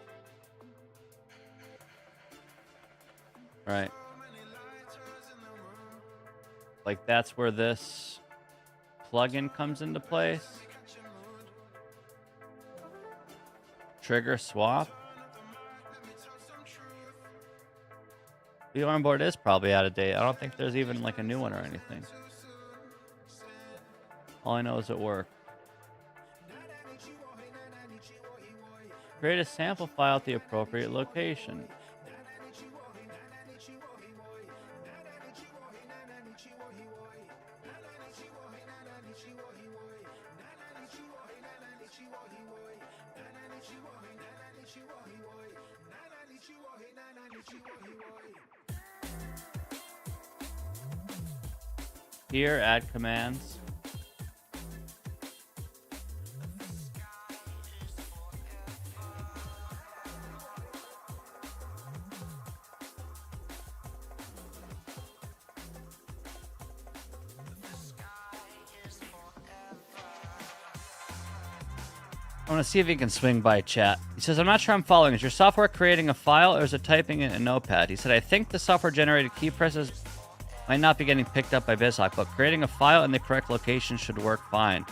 Right. Like that's where this plugin comes into place. Trigger swap. The onboard is probably out of date. I don't think there's even like a new one or anything. All I know is it worked. Create a sample file at the appropriate location. Here, add commands. I want to see if he can swing by chat. He says, I'm not sure I'm following. Is your software creating a file or is it typing in a notepad? He said, I think the software generated key presses might not be getting picked up by BizHawk, but creating a file in the correct location should work fine.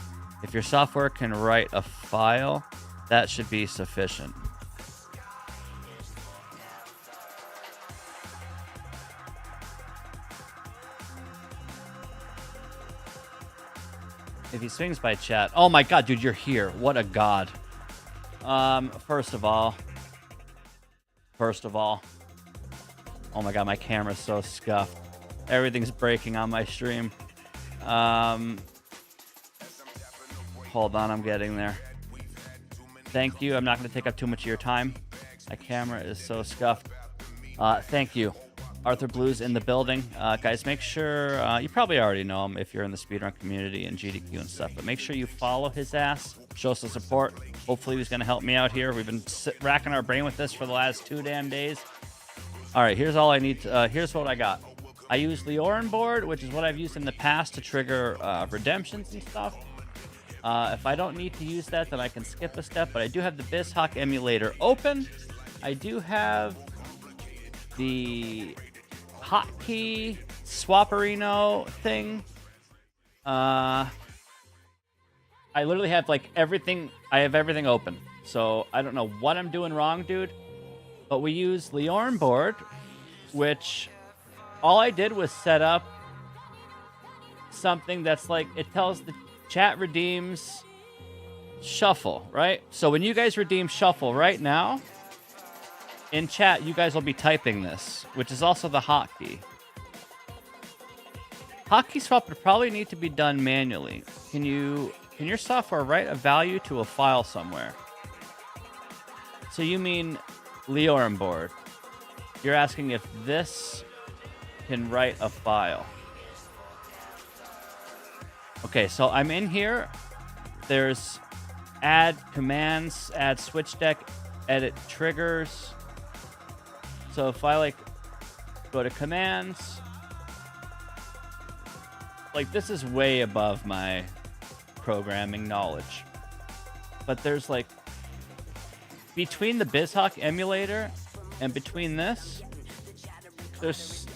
If your software can write a file, that should be sufficient. If he swings by chat. Oh my god, dude, you're here. What a god. First of all. Oh my god, my camera's so scuffed. Everything's breaking on my stream. Hold on, I'm getting there. Thank you. I'm not going to take up too much of your time. My camera is so scuffed. Thank you. Arthur Blues in the building. Guys, make sure, you probably already know him if you're in the speedrun community and GDQ and stuff, but make sure you follow his ass. Show some support. Hopefully he's going to help me out here. We've been racking our brain with this for the last 2 damn days. All right, here's all I need. Here's what I got. I use Leorin Board, which is what I've used in the past to trigger redemptions and stuff. If I don't need to use that, then I can skip a step, but I do have the BizHawk emulator open. I do have the hotkey swaparino thing. I literally have like everything. I have everything open. So I don't know what I'm doing wrong, dude. But we use Leorn board, which all I did was set up something that's like, it tells the chat redeems shuffle, right? So when you guys redeem shuffle right now, in chat, you guys will be typing this, which is also the hotkey. Hotkey swap would probably need to be done manually. Can your software write a value to a file somewhere? So you mean Leorn board. You're asking if this can write a file. Okay, so I'm in here. There's add commands, add switch deck, edit triggers. So if I like go to commands, like this is way above my programming knowledge. But there's like, between the BizHawk emulator and between this, there's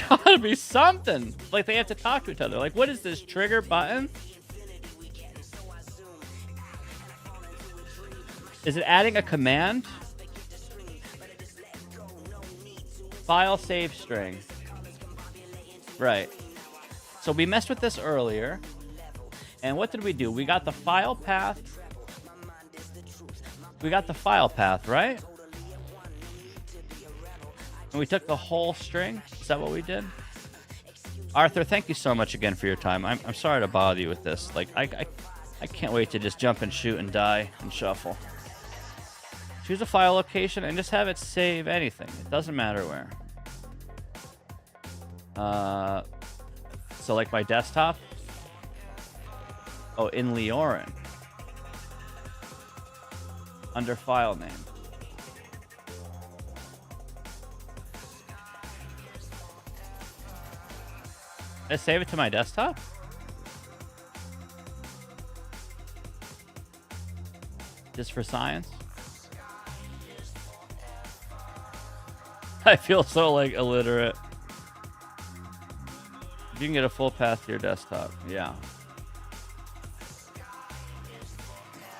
gotta be something. Like they have to talk to each other. Like, what is this trigger button? Is it adding a command? File save string. Right. So we messed with this earlier. And what did we do? We got the file path. We got the file path, right? And we took the whole string. Is that what we did? Arthur, thank you so much again for your time. I'm sorry to bother you with this. Like, I can't wait to just jump and shoot and die and shuffle. Choose a file location and just have it save anything. It doesn't matter where. So like my desktop. Oh, in Leorn. Under file name. Did I save it to my desktop? Just for science? I feel so like illiterate. You can get a full path to your desktop. Yeah.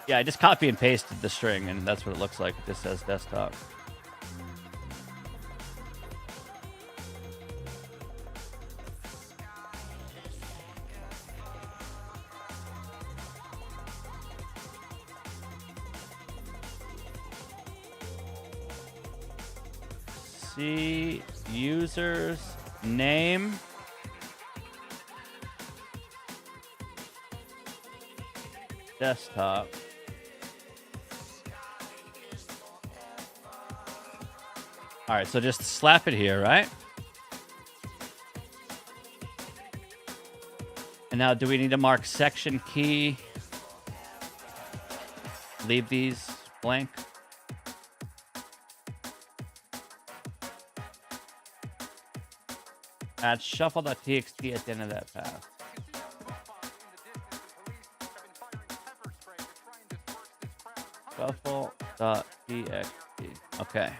Yeah, I just copy and pasted the string, and that's what it looks like. It just says desktop. See users name. Desktop. All right, so just slap it here, right? And now do we need to mark section key? Leave these blank. Add shuffle.txt at the end of that path. Shuffle.txt. Okay.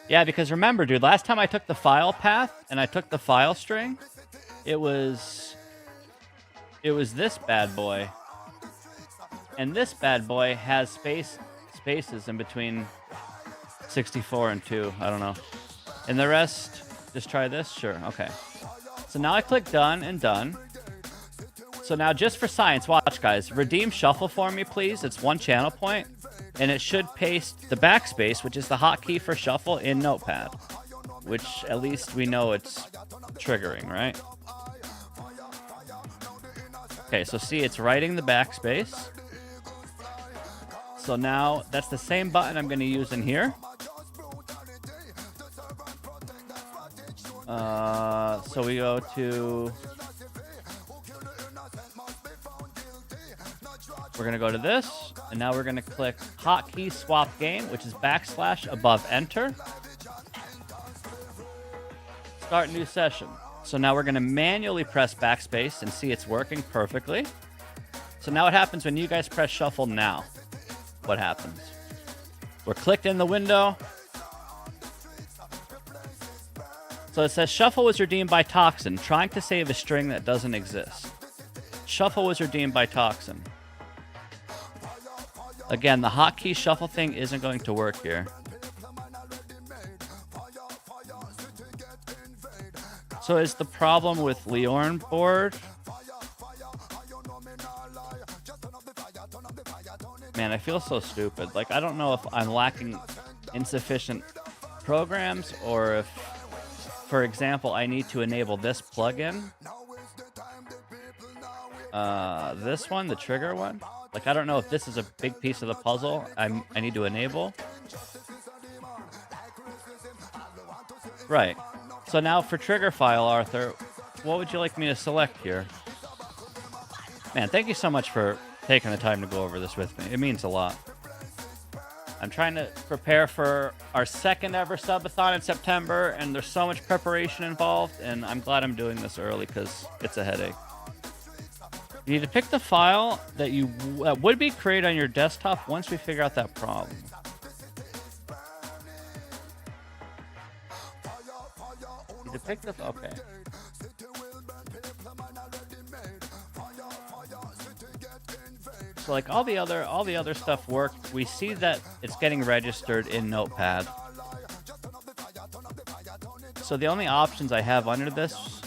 Yeah, because remember, dude, last time I took the file path and I took the file string, it was this bad boy. And this bad boy has spaces in between 64 and 2. I don't know. And the rest, just try this? Sure. Okay. So now I click done and done. So now just for science, watch guys, redeem shuffle for me, please. It's one channel point. And it should paste the backspace, which is the hotkey for shuffle, in Notepad. Which at least we know it's triggering, right? Okay, so see, it's writing the backspace. So now that's the same button I'm going to use in here. So we go to... We're going to go to this, and now we're going to click hotkey swap game, which is / above enter. Start new session. So now we're going to manually press backspace and see it's working perfectly. So now what happens when you guys press shuffle now? what happens. We're clicked in the window. So it says shuffle was redeemed by Toxin, trying to save a string that doesn't exist. Shuffle was redeemed by Toxin. Again, the hotkey shuffle thing isn't going to work here. So is the problem with Leorn board? Man, I feel so stupid. Like, I don't know if I'm lacking insufficient programs or if, for example, I need to enable this plugin. This one, the trigger one. Like, I don't know if this is a big piece of the puzzle I need to enable. Right. So now for trigger file, Arthur, what would you like me to select here? Man, thank you so much for taking the time to go over this with me. It means a lot. I'm trying to prepare for our second ever subathon in September, and there's so much preparation involved, and I'm glad I'm doing this early because it's a headache. You need to pick the file that would be created on your desktop once we figure out that problem. You need to pick the okay. So like all the other stuff worked. We see that it's getting registered in Notepad. So the only options I have under this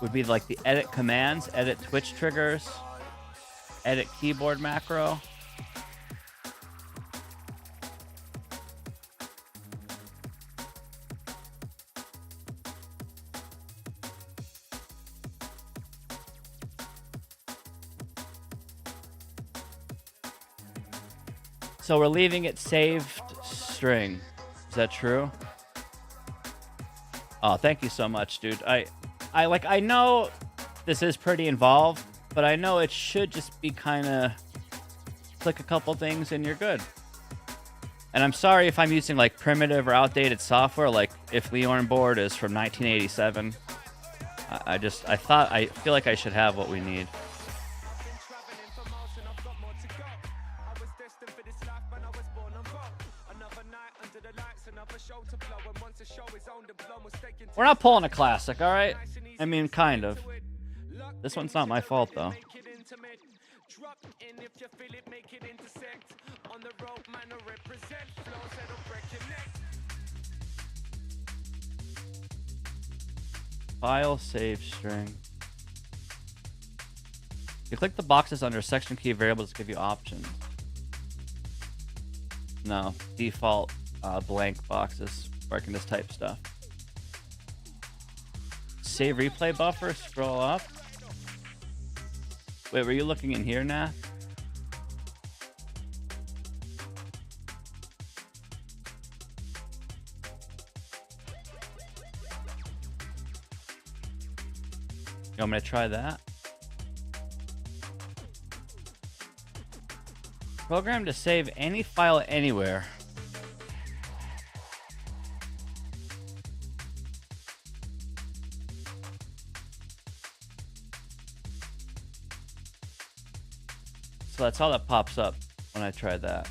would be like the edit commands, edit Twitch triggers, edit keyboard macro. So we're leaving it saved string. Is that true? Oh, thank you so much, dude. I know this is pretty involved, but I know it should just be kind of click a couple things and you're good. And I'm sorry if I'm using like primitive or outdated software, like if Leorn board is from 1987. I feel like I should have what we need. We're not pulling a classic, all right? I mean, kind of. This one's not my fault, though. File save string. You click the boxes under section key variables to give you options. No, default blank boxes where I can just type stuff. Save replay buffer, scroll up. Wait, were you looking in here, Nath? You want me to try that? Program to save any file anywhere. So that's all that pops up when I try that.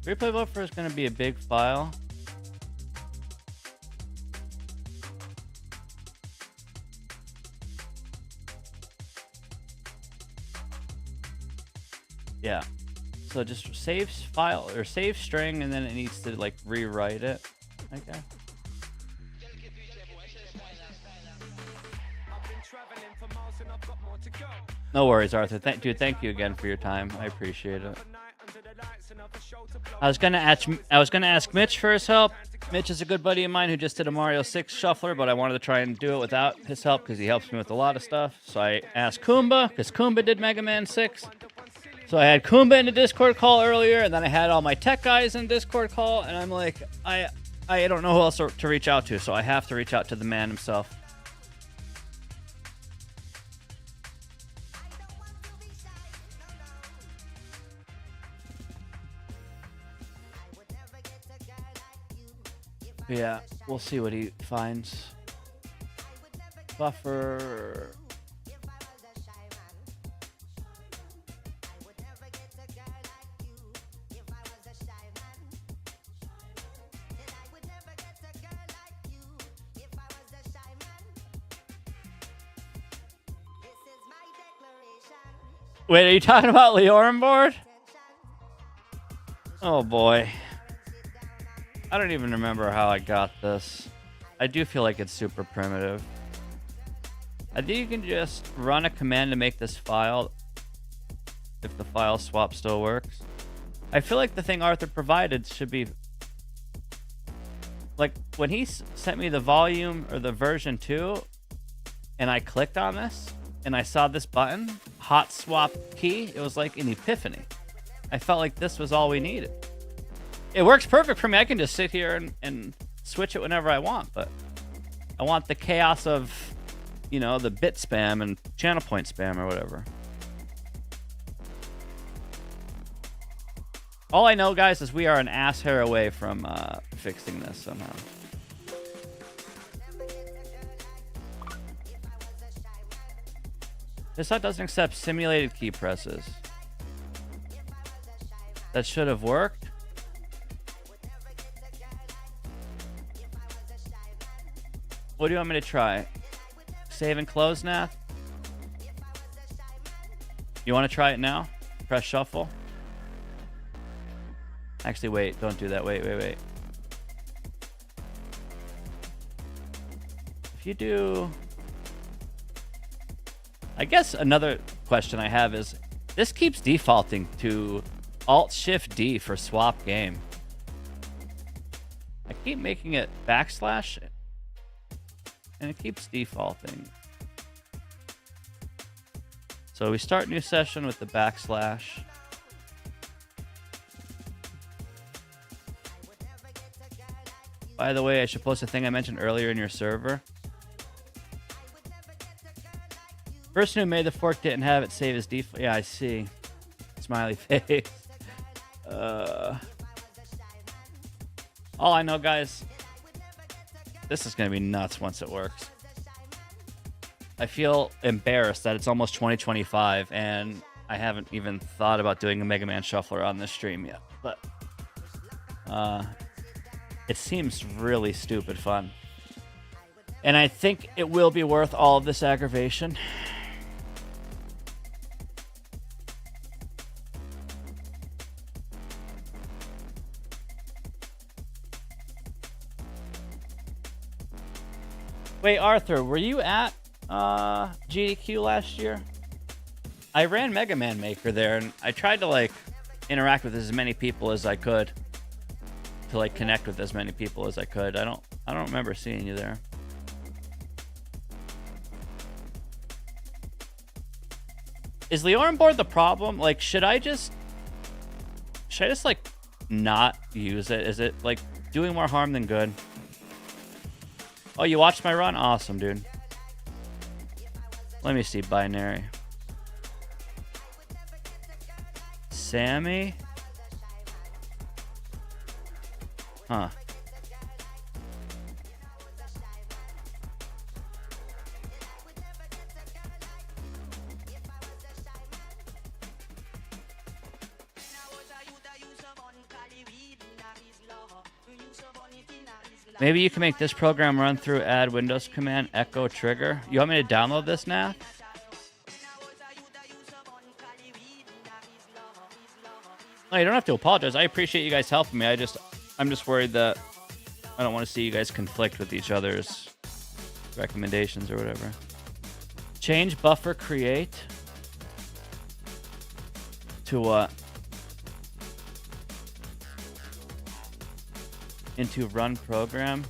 Replay buffer is going to be a big file. Yeah. So just save file or save string, and then it needs to like rewrite it. Okay. No worries, Arthur. Dude, thank you again for your time. I appreciate it. I was gonna ask Mitch for his help. Mitch is a good buddy of mine who just did a Mario 6 shuffler, but I wanted to try and do it without his help because he helps me with a lot of stuff. So I asked Kumba, because Kumba did Mega Man 6. So I had Kumba in the Discord call earlier, and then I had all my tech guys in the Discord call, and I'm like, I don't know who else to reach out to, so I have to reach out to the man himself. Yeah, we'll see what he finds. buffer. Wait, are you talking about Leorin board? Oh boy. I don't even remember how I got this. I do feel like it's super primitive. I think you can just run a command to make this file if the file swap still works. I feel like the thing Arthur provided should be like when he sent me the volume or the version 2 and I clicked on this and I saw this button, hot swap key, it was like an epiphany. I felt like this was all we needed. It works perfect for me. I can just sit here and switch it whenever I want, but I want the chaos of, you know, the bit spam and channel point spam or whatever. All I know, guys, is we are an ass hair away from fixing this somehow. This site doesn't accept simulated key presses. That should have worked. What do you want me to try? Save and close, Nath? You want to try it now? Press shuffle. Actually, wait. Don't do that. Wait. If you do... I guess another question I have is, this keeps defaulting to Alt-Shift-D for swap game. I keep making it backslash, and it keeps defaulting. So we start new session with the backslash. By the way, I should post a thing I mentioned earlier in your server. Person who made the fork didn't have it save as default. Yeah, I see. Smiley face. All I know, guys, this is going to be nuts once it works. I feel embarrassed that it's almost 2025 and I haven't even thought about doing a Mega Man Shuffler on this stream yet. But it seems really stupid fun. And I think it will be worth all of this aggravation. Wait, Arthur, were you at GDQ last year? I ran Mega Man Maker there, and I tried to like interact with as many people as I could, to like connect with as many people as I could. I don't remember seeing you there. Is Leorin board the problem? Like, should I just like not use it? Is it like doing more harm than good? Oh, you watched my run? Awesome, dude. Let me see binary. Sammy? Huh. Maybe you can make this program run through add Windows command echo trigger. You want me to download this now? Oh, you don't have to apologize. I appreciate you guys helping me. I'm just worried that I don't want to see you guys conflict with each other's recommendations or whatever. Change buffer create to what? Into run program.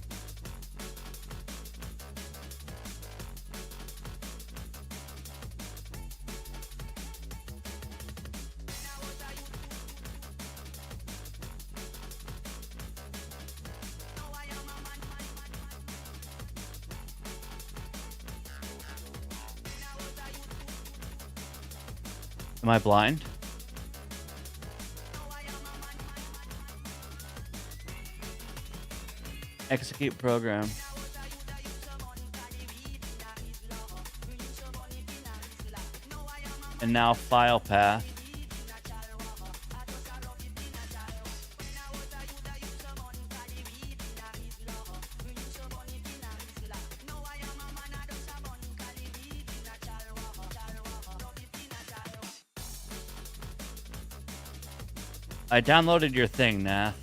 Am I blind? Execute program. And now file path. I downloaded your thing, Nath.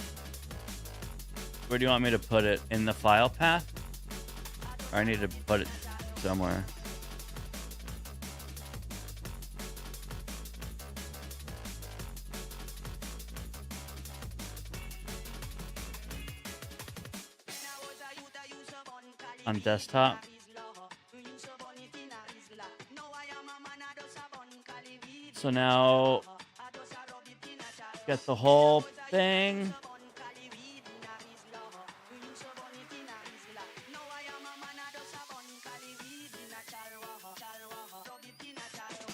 Where do you want me to put it? In the file path? Or I need to put it somewhere. On desktop. So now get the whole thing.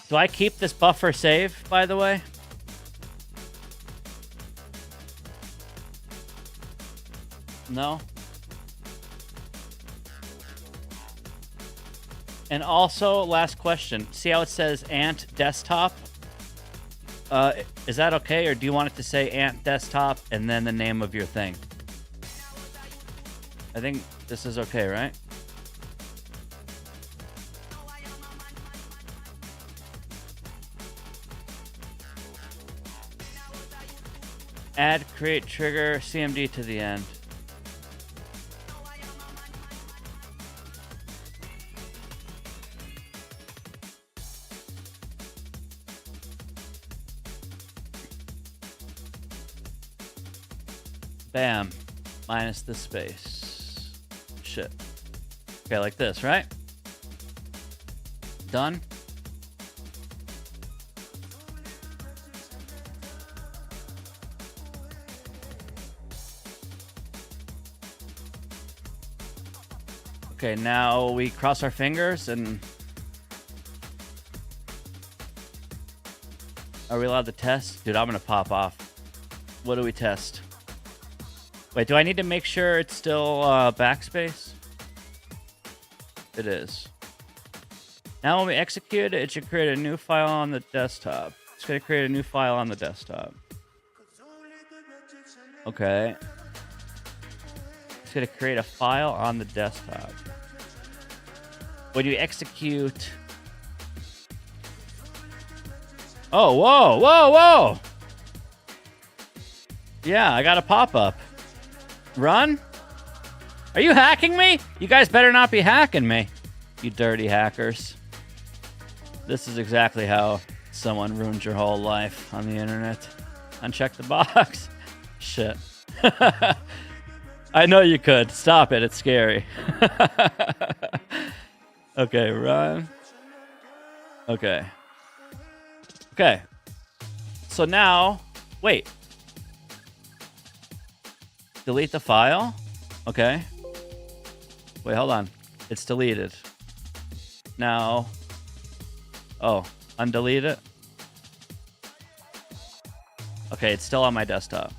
Do I keep this buffer save, by the way? No? And also, last question. See how it says Ant Desktop? Is that okay, or do you want it to say Ant Desktop and then the name of your thing? I think this is okay, right? Add create trigger CMD to the end. Bam. Minus the space. Shit. Okay, like this, right? Done. Okay, now we cross our fingers and... Are we allowed to test? Dude, I'm gonna pop off. What do we test? Wait, do I need to make sure it's still backspace? It is. Now when we execute it, it should create a new file on the desktop. It's gonna create a new file on the desktop. Okay. It's gonna create a file on the desktop. When you execute... Oh, whoa, whoa, whoa! Yeah, I got a pop-up. Run? Are you hacking me? You guys better not be hacking me, you dirty hackers. This is exactly how someone ruins your whole life on the internet. Uncheck the box. Shit. I know you could. Stop it. It's scary. Okay, run. Okay. Okay. So now, wait. Delete the file? Okay. Wait, hold on. It's deleted. Now. Oh, undelete it? Okay, it's still on my desktop.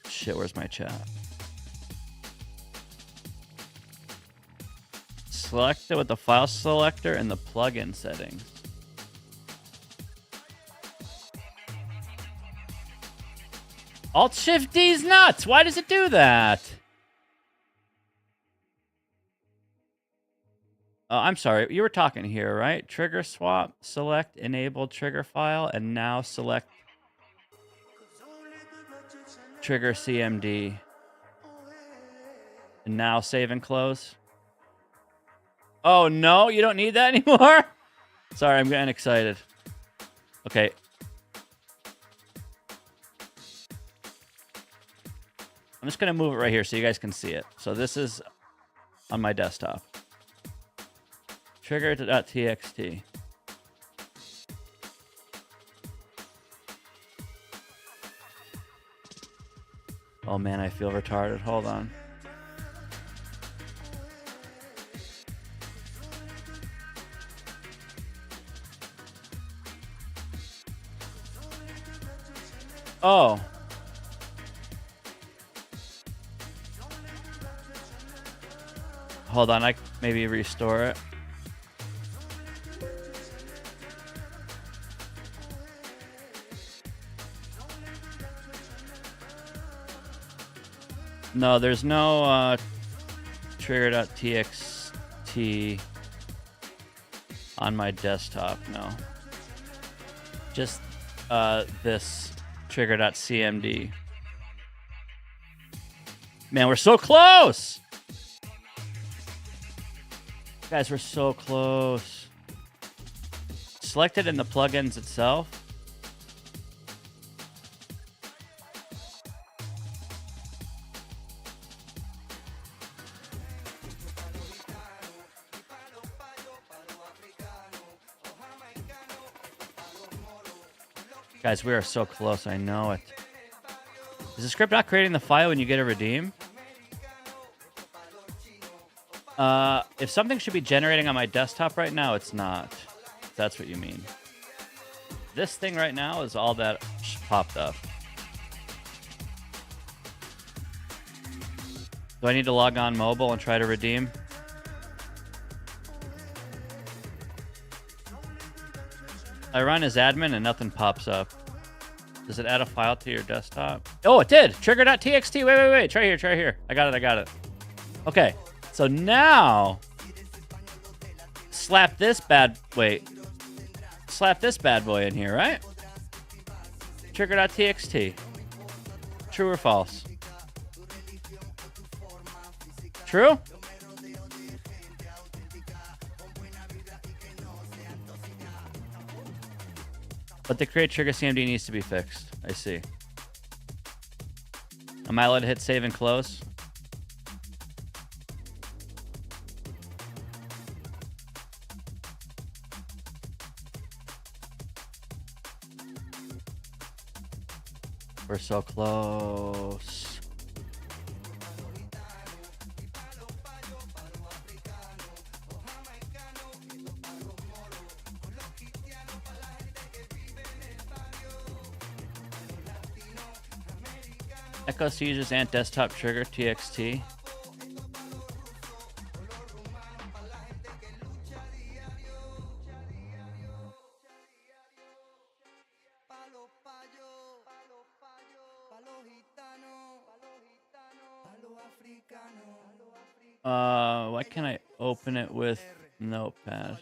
Shit, where's my chat? Select it with the file selector and the plugin settings. Alt-Shift-D's nuts! Why does it do that? Oh, I'm sorry. You were talking here, right? Trigger swap, select enabled trigger file, and now select trigger CMD. And now save and close. Oh, no, you don't need that anymore? Sorry, I'm getting excited. Okay. I'm just going to move it right here so you guys can see it. So this is on my desktop. Trigger.txt. Oh, man, I feel retarded. Hold on. Oh. Hold on, I maybe restore it. No, there's no trigger.txt on my desktop, no. Just this trigger.cmd. Man, we're so close! Guys, we're so close. Select it in the plugins itself. Guys, we are so close. I know it. Is the script not creating the file when you get a redeem? If something should be generating on my desktop right now, it's not. If that's what you mean. This thing right now is all that popped up. Do I need to log on mobile and try to redeem? I run as admin and nothing pops up. Does it add a file to your desktop? Oh, it did! Trigger.txt. Wait. Try here. I got it. Okay. So now slap this bad boy in here, right? Trigger.txt. True or false? True? But the create trigger CMD needs to be fixed. I see. Am I allowed to hit save and close? We're so close. Echo seizures and desktop trigger TXT. Why can't I open it with Notepad?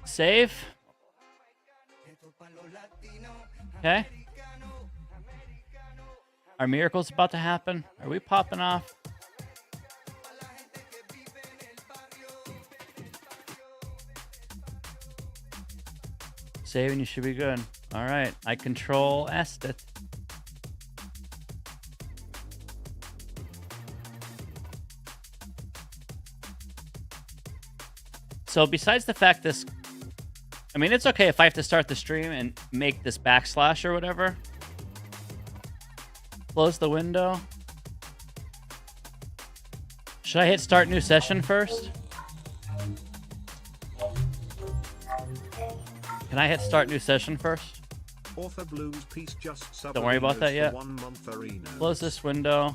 Save. Okay. Are miracles about to happen? Are we popping off? Save and you should be good. All right. I control S it. So besides the fact this, I mean, it's okay if I have to start the stream and make this backslash or whatever. Close the window. Should I hit start new session first? Can I hit start new session first? Author Bloom's piece just Don't worry about that yet. 1 month arena. Close this window.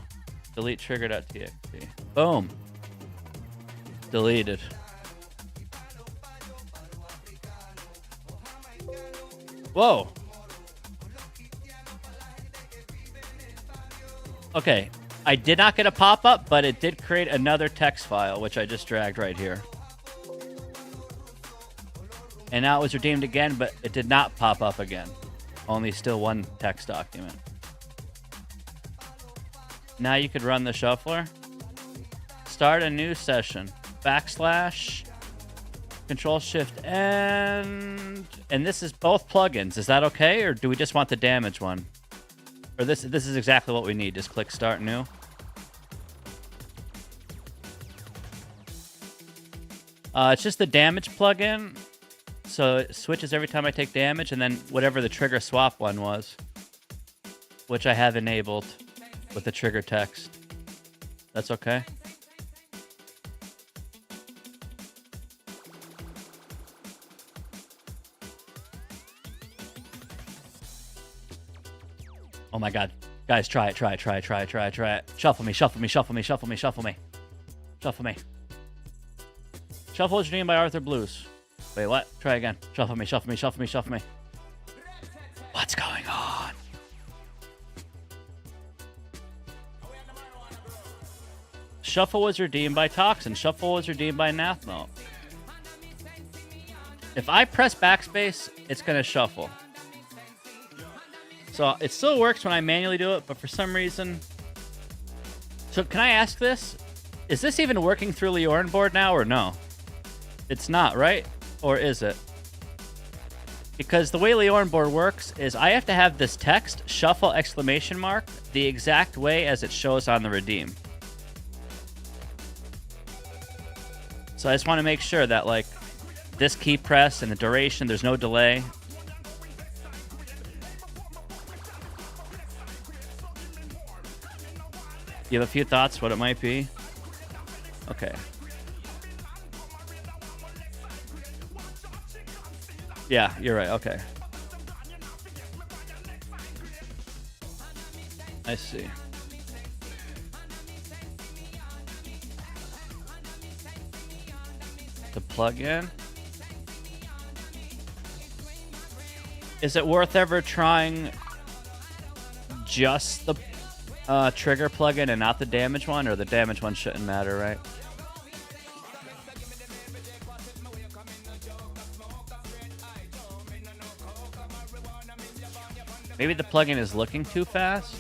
Delete trigger.txt. Boom. Deleted. Whoa. Okay. I did not get a pop-up, but it did create another text file, which I just dragged right here. And now it was redeemed again, but it did not pop up again. Only still one text document. Now you could run the shuffler. Start a new session. Backslash. Control Shift and this is both plugins. Is that okay, or do we just want the damage one? Or this is exactly what we need. Just click Start New. It's just the damage plugin, so it switches every time I take damage, and then whatever the trigger swap one was, which I have enabled with the trigger text. That's okay. Oh my god. Guys, try it. Shuffle me. Shuffle me. Shuffle is Dream by Arthur Blues. Wait, what? Try again. Shuffle me. What's going on? Shuffle was redeemed by Toxin. Shuffle was redeemed by Nathmo. If I press backspace, it's going to shuffle. So it still works when I manually do it, but for some reason... So can I ask this? Is this even working through Leorin board now or no? It's not, right? Or is it? Because the way Leorin board works is I have to have this text, shuffle exclamation mark, the exact way as it shows on the redeem. So I just want to make sure that like this key press and the duration, there's no delay. You have a few thoughts what it might be? Okay. Yeah, you're right. Okay. I see. The plugin. Is it worth ever trying just the trigger plugin and not the damage one, or the damage one shouldn't matter, right? Maybe the plugin is looking too fast.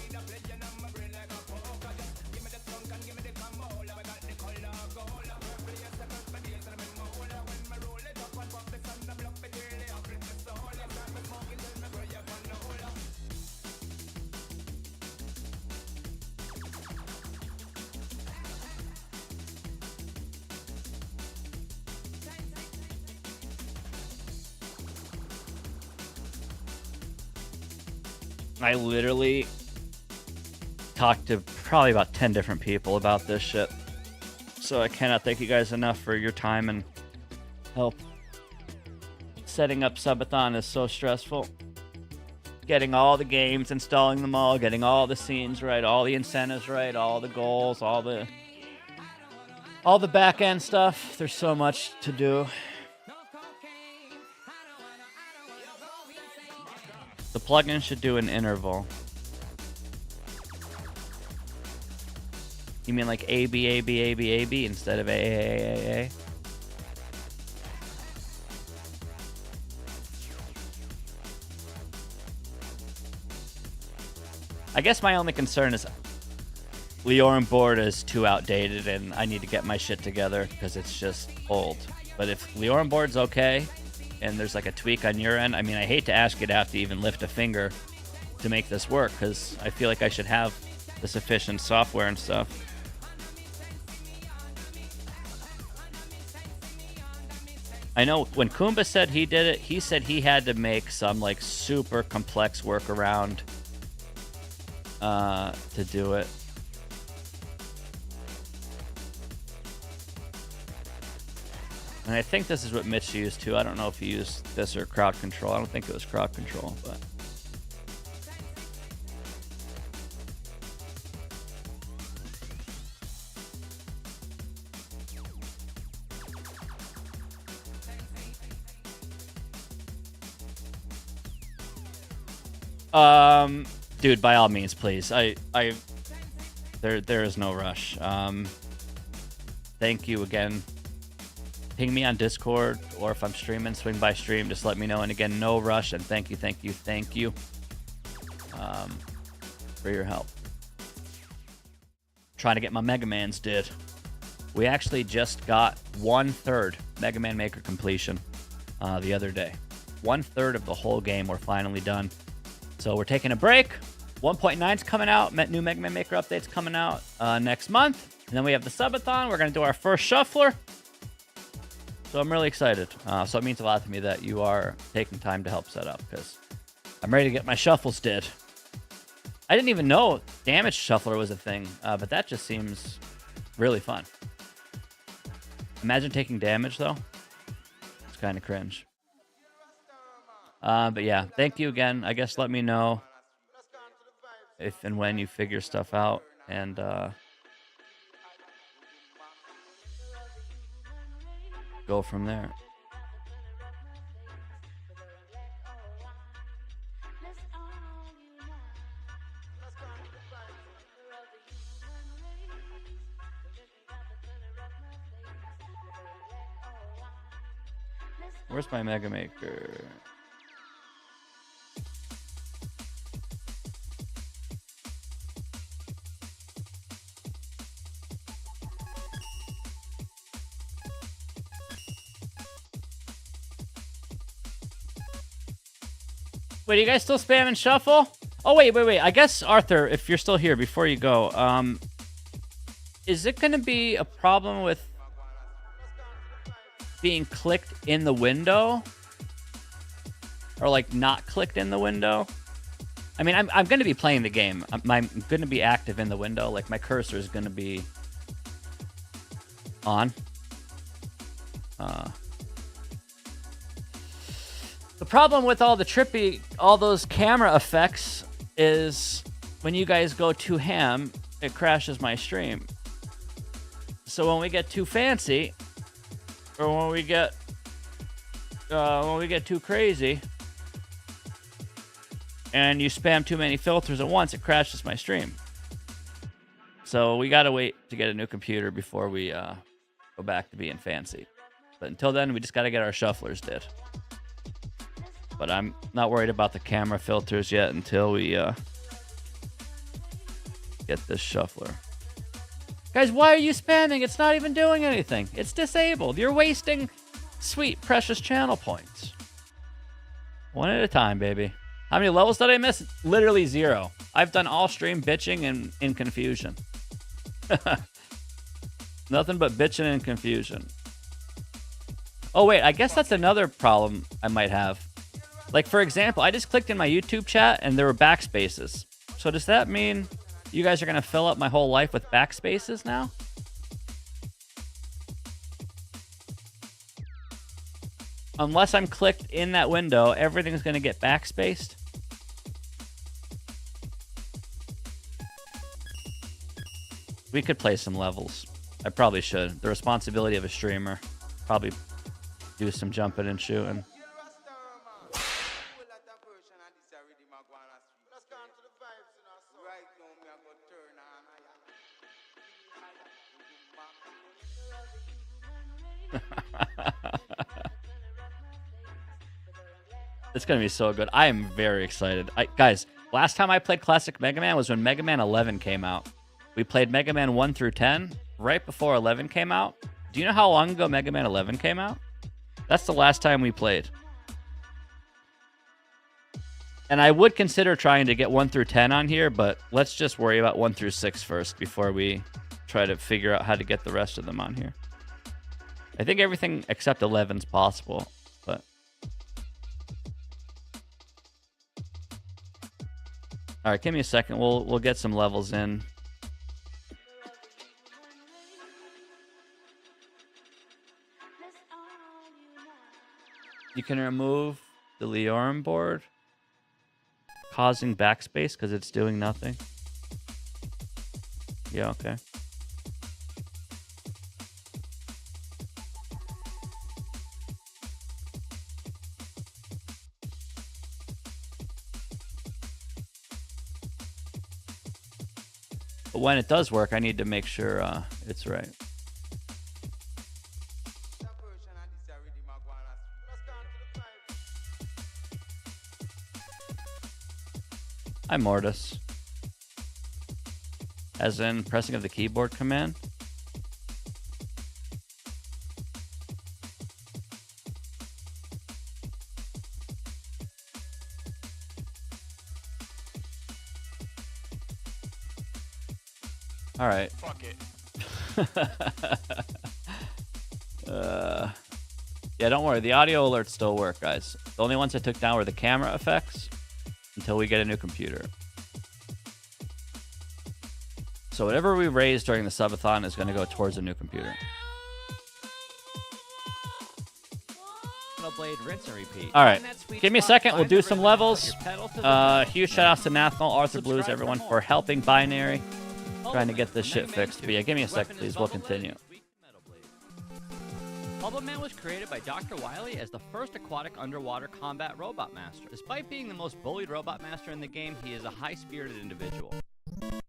I literally talked to probably about 10 different people about this shit. So I cannot thank you guys enough for your time and help. Setting up Subathon is so stressful. Getting all the games, installing them all, getting all the scenes right, all the incentives right, all the goals, all the back end stuff. There's so much to do. The plugin should do an interval. You mean like A, B, A, B, A, B, A, B instead of A, A, A, A, A? I guess my only concern is Leorin board is too outdated and I need to get my shit together because it's just old. But if Leorin board's okay, and there's like a tweak on your end, I mean, I hate to ask you to have to even lift a finger to make this work, because I feel like I should have the sufficient software and stuff. I know when Kumba said he did it, he said he had to make some like super complex workaround to do it. And I think this is what Mitch used too. I don't know if he used this or crowd control. I don't think it was crowd control, but. Dude, by all means, please. There is no rush. Thank you again. Ping me on Discord, or if I'm streaming, swing by stream, just let me know. And again, no rush, and thank you for your help. Trying to get my Mega Mans did. We actually just got 1/3 Mega Man Maker completion the other day. 1/3 of the whole game we're finally done. So we're taking a break. 1.9's coming out. New Mega Man Maker update's coming out next month. And then we have the Subathon. We're going to do our first shuffler. So I'm really excited. So it means a lot to me that you are taking time to help set up, because I'm ready to get my shuffles did. I didn't even know damage shuffler was a thing, but that just seems really fun. Imagine taking damage, though. It's kind of cringe. But yeah, thank you again. I guess let me know if and when you figure stuff out, and go from there. Where's my Mega Maker? Wait, are you guys still spamming shuffle? Oh, wait. I guess, Arthur, if you're still here, before you go, is it going to be a problem with being clicked in the window? Or, like, not clicked in the window? I mean, I'm going to be playing the game. I'm going to be active in the window. Like, my cursor is going to be on. The problem with all those camera effects is when you guys go too ham, it crashes my stream. So when we get too fancy, or when we get too crazy, and you spam too many filters at once, it crashes my stream. So we gotta wait to get a new computer before we go back to being fancy. But until then, we just gotta get our shufflers did. But I'm not worried about the camera filters yet until we get this shuffler. Guys, why are you spamming? It's not even doing anything. It's disabled. You're wasting sweet, precious channel points. One at a time, baby. How many levels did I miss? Literally 0. I've done all stream bitching and in confusion. Nothing but bitching and confusion. Oh, wait. I guess that's another problem I might have. Like, for example, I just clicked in my YouTube chat and there were backspaces. So does that mean you guys are going to fill up my whole life with backspaces now? Unless I'm clicked in that window, everything's going to get backspaced. We could play some levels. I probably should. The responsibility of a streamer. Probably do some jumping and shooting. It's going to be so good. I am very excited. Guys, last time I played Classic Mega Man was when Mega Man 11 came out. We played Mega Man 1 through 10 right before 11 came out. Do you know how long ago Mega Man 11 came out? That's the last time we played. And I would consider trying to get 1 through 10 on here, but let's just worry about 1 through 6 first before we try to figure out how to get the rest of them on here. I think everything except 11's possible, but... All right, give me a second. We'll get some levels in. You can remove the Leorum board, causing backspace because it's doing nothing. Yeah, okay. But when it does work, I need to make sure it's right. Hi, Mortis. As in pressing of the keyboard command. All right. Fuck it. Yeah, don't worry. The audio alerts still work, guys. The only ones I took down were the camera effects until we get a new computer. So whatever we raise during the subathon is going to go towards a new computer. I'm going to Metal Blade, rinse and repeat. All right, Find that sweet give me a spot, second. We'll find do the some rhythm, levels. put your pedal to the metal. Huge shout outs to Nathnal, Arthur Blues, Subscribe everyone for for more. helping Binary. Trying to Bubble get Man this from shit Mega Man fixed. 2. But yeah, give me a His sec, weapon is please. We'll Bubble Blade, continue. weak to Metal Blade. Bubble Man was created by Dr. Wily as the first aquatic underwater combat robot master. Despite being the most bullied robot master in the game, he is a high-spirited individual.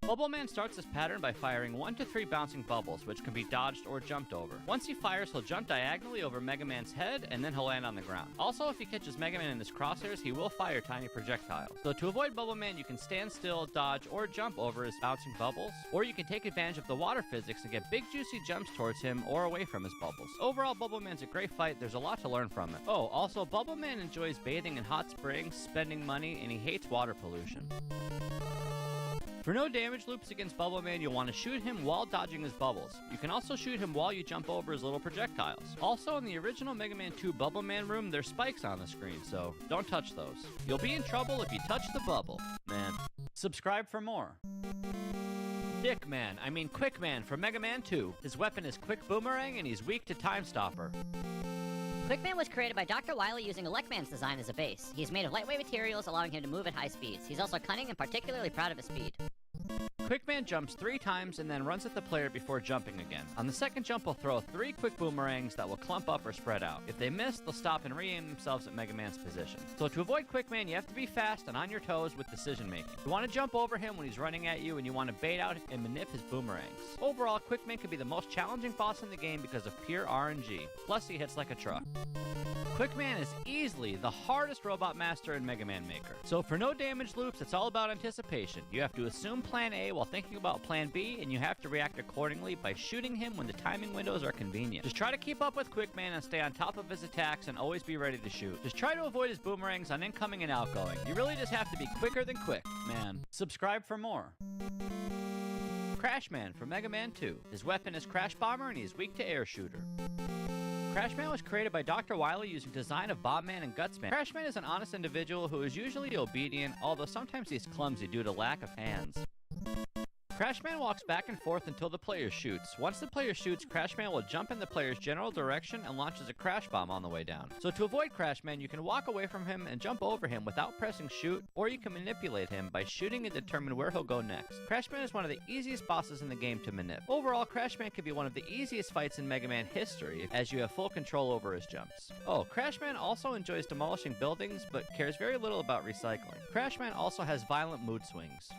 Bubble Man starts this pattern by firing 1 to 3 bouncing bubbles, which can be dodged or jumped over. Once he fires, he'll jump diagonally over Mega Man's head, and then he'll land on the ground. Also, if he catches Mega Man in his crosshairs, he will fire tiny projectiles. So to avoid Bubble Man, you can stand still, dodge, or jump over his bouncing bubbles, or you can take advantage of the water physics and get big juicy jumps towards him or away from his bubbles. Overall, Bubble Man's a great fight. There's a lot to learn from it. Oh, also, Bubble Man enjoys bathing in hot springs, spending money, and he hates water pollution. For no damage loops against Bubble Man, you'll want to shoot him while dodging his bubbles. You can also shoot him while you jump over his little projectiles. Also, in the original Mega Man 2 Bubble Man room, there's spikes on the screen, so don't touch those. You'll be in trouble if you touch the bubble. Man. Subscribe for more. Quick Man from Mega Man 2. His weapon is Quick Boomerang, and he's weak to Time Stopper. Quickman was created by Dr. Wily using Elecman's design as a base. He is made of lightweight materials, allowing him to move at high speeds. He's also cunning and particularly proud of his speed. Quickman jumps 3 times and then runs at the player before jumping again. On the second jump, he'll throw 3 quick boomerangs that will clump up or spread out. If they miss, they'll stop and re-aim themselves at Mega Man's position. So to avoid Quickman, you have to be fast and on your toes with decision making. You want to jump over him when he's running at you, and you want to bait out and manip his boomerangs. Overall, Quickman can be the most challenging boss in the game because of pure RNG. Plus, he hits like a truck. Quickman is easily the hardest robot master in Mega Man Maker. So for no damage loops, it's all about anticipation. You have to assume plan A while thinking about plan B, and you have to react accordingly by shooting him when the timing windows are convenient. Just try to keep up with Quickman and stay on top of his attacks and always be ready to shoot. Just try to avoid his boomerangs on incoming and outgoing. You really just have to be quicker than quick, man. Subscribe for more. Crash Man from Mega Man 2. His weapon is Crash Bomber, and he's weak to Air Shooter. Crash Man was created by Dr. Wily using design of Bob Man and Guts Man. Crash Man is an honest individual who is usually obedient, although sometimes he's clumsy due to lack of hands. Crash Man walks back and forth until the player shoots. Once the player shoots, Crash Man will jump in the player's general direction and launches a crash bomb on the way down. So to avoid Crash Man, you can walk away from him and jump over him without pressing shoot, or you can manipulate him by shooting and determine where he'll go next. Crash Man is one of the easiest bosses in the game to manip. Overall, Crash Man can be one of the easiest fights in Mega Man history, as you have full control over his jumps. Oh, Crash Man also enjoys demolishing buildings, but cares very little about recycling. Crash Man also has violent mood swings.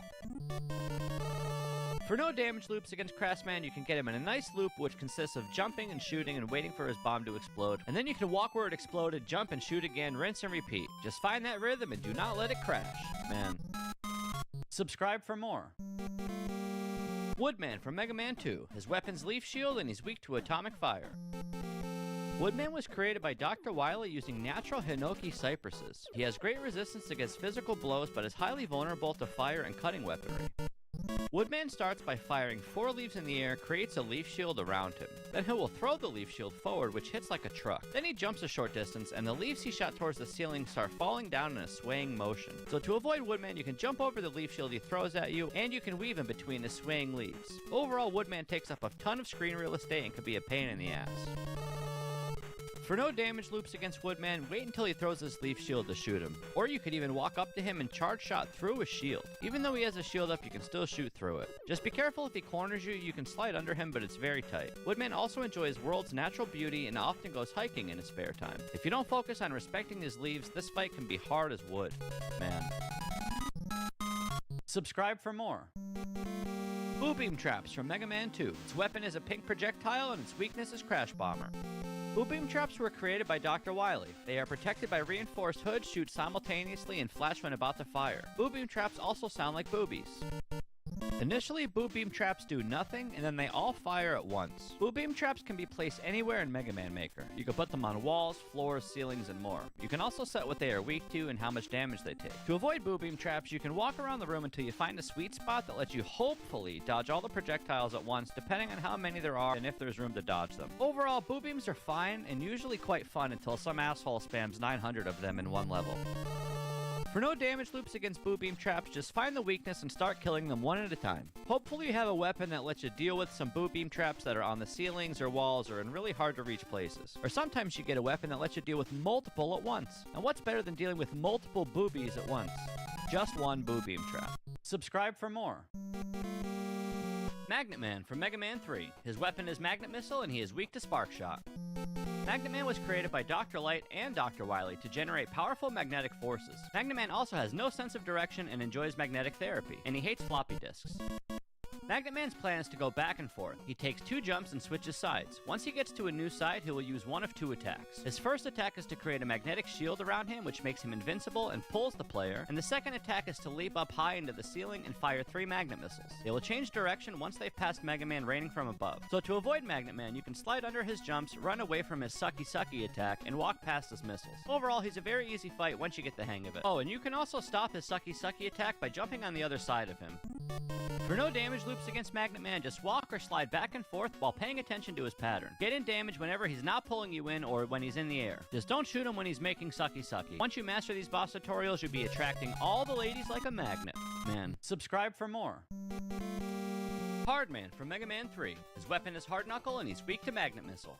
For no damage loops against Crash Man, you can get him in a nice loop which consists of jumping and shooting and waiting for his bomb to explode. And then you can walk where it exploded, jump and shoot again, rinse and repeat. Just find that rhythm and do not let it crash. Man. Subscribe for more. Woodman from Mega Man 2. His weapon's Leaf Shield, and he's weak to atomic fire. Woodman was created by Dr. Wily using natural Hinoki cypresses. He has great resistance against physical blows, but is highly vulnerable to fire and cutting weaponry. Woodman starts by firing 4 leaves in the air, creates a leaf shield around him. Then he will throw the leaf shield forward, which hits like a truck. Then he jumps a short distance, and the leaves he shot towards the ceiling start falling down in a swaying motion. So to avoid Woodman, you can jump over the leaf shield he throws at you, and you can weave in between the swaying leaves. Overall, Woodman takes up a ton of screen real estate and can be a pain in the ass. For no damage loops against Woodman, wait until he throws his leaf shield to shoot him. Or you could even walk up to him and charge shot through his shield. Even though he has a shield up, you can still shoot through it. Just be careful if he corners you, you can slide under him, but it's very tight. Woodman also enjoys world's natural beauty and often goes hiking in his spare time. If you don't focus on respecting his leaves, this fight can be hard as wood. Man. Subscribe for more. Boo Beam Traps from Mega Man 2. Its weapon is a pink projectile and its weakness is Crash Bomber. Boo Beam Traps were created by Dr. Wily. They are protected by reinforced hoods, shoot simultaneously, and flash when about to fire. Boo Beam Traps also sound like boobies. Initially, Boo Beam Traps do nothing, and then they all fire at once. Boo Beam Traps can be placed anywhere in Mega Man Maker. You can put them on walls, floors, ceilings, and more. You can also set what they are weak to and how much damage they take. To avoid Boo Beam Traps, you can walk around the room until you find a sweet spot that lets you hopefully dodge all the projectiles at once, depending on how many there are and if there's room to dodge them. Overall, Boo Beams are fine and usually quite fun until some asshole spams 900 of them in one level. For no damage loops against Boo Beam traps, just find the weakness and start killing them one at a time. Hopefully you have a weapon that lets you deal with some Boo Beam traps that are on the ceilings or walls or in really hard to reach places. Or sometimes you get a weapon that lets you deal with multiple at once. And what's better than dealing with multiple boobies at once? Just one Boo Beam trap. Subscribe for more. Magnet Man from Mega Man 3. His weapon is Magnet Missile and he is weak to Spark Shot. Magnet Man was created by Dr. Light and Dr. Wily to generate powerful magnetic forces. Magnet Man also has no sense of direction and enjoys magnetic therapy, and he hates floppy disks. Magnet Man's plan is to go back and forth. He takes 2 jumps and switches sides. Once he gets to a new side, he will use one of 2 attacks. His first attack is to create a magnetic shield around him, which makes him invincible and pulls the player, and the second attack is to leap up high into the ceiling and fire 3 magnet missiles. They will change direction once they've passed Mega Man raining from above. So to avoid Magnet Man, you can slide under his jumps, run away from his sucky sucky attack, and walk past his missiles. Overall, he's a very easy fight once you get the hang of it. Oh, and you can also stop his sucky sucky attack by jumping on the other side of him. For no damage loops against Magnet Man, just walk or slide back and forth while paying attention to his pattern. Get in damage whenever he's not pulling you in or when he's in the air. Just don't shoot him when he's making sucky sucky. Once you master these boss tutorials, you'll be attracting all the ladies like a magnet. Man. Subscribe for more. Hardman from Mega Man 3. His weapon is Hard Knuckle and he's weak to Magnet Missile.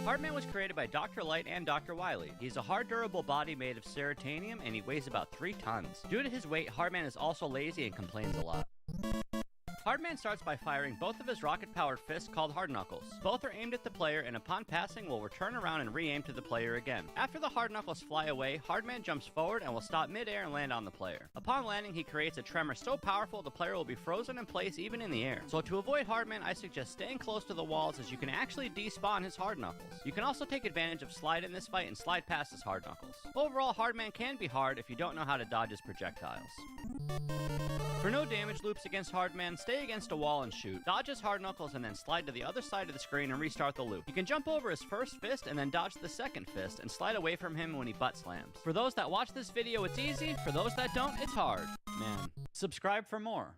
Hardman was created by Dr. Light and Dr. Wily. He's a hard, durable body made of ceratanium, and he weighs about 3 tons. Due to his weight, Hardman is also lazy and complains a lot. Hardman starts by firing both of his rocket-powered fists called Hard Knuckles. Both are aimed at the player, and upon passing will return around and re-aim to the player again. After the Hard Knuckles fly away, Hardman jumps forward and will stop mid-air and land on the player. Upon landing, he creates a tremor so powerful the player will be frozen in place even in the air. So to avoid Hardman, I suggest staying close to the walls as you can actually despawn his Hard Knuckles. You can also take advantage of Slide in this fight and slide past his Hard Knuckles. Overall, Hardman can be hard if you don't know how to dodge his projectiles. For no damage loops against Hardman, stay against a wall and shoot. Dodge his Hard Knuckles and then slide to the other side of the screen and restart the loop. You can jump over his first fist and then dodge the second fist and slide away from him when he butt slams. For those that watch this video, it's easy. For those that don't, it's hard. Man. Subscribe for more.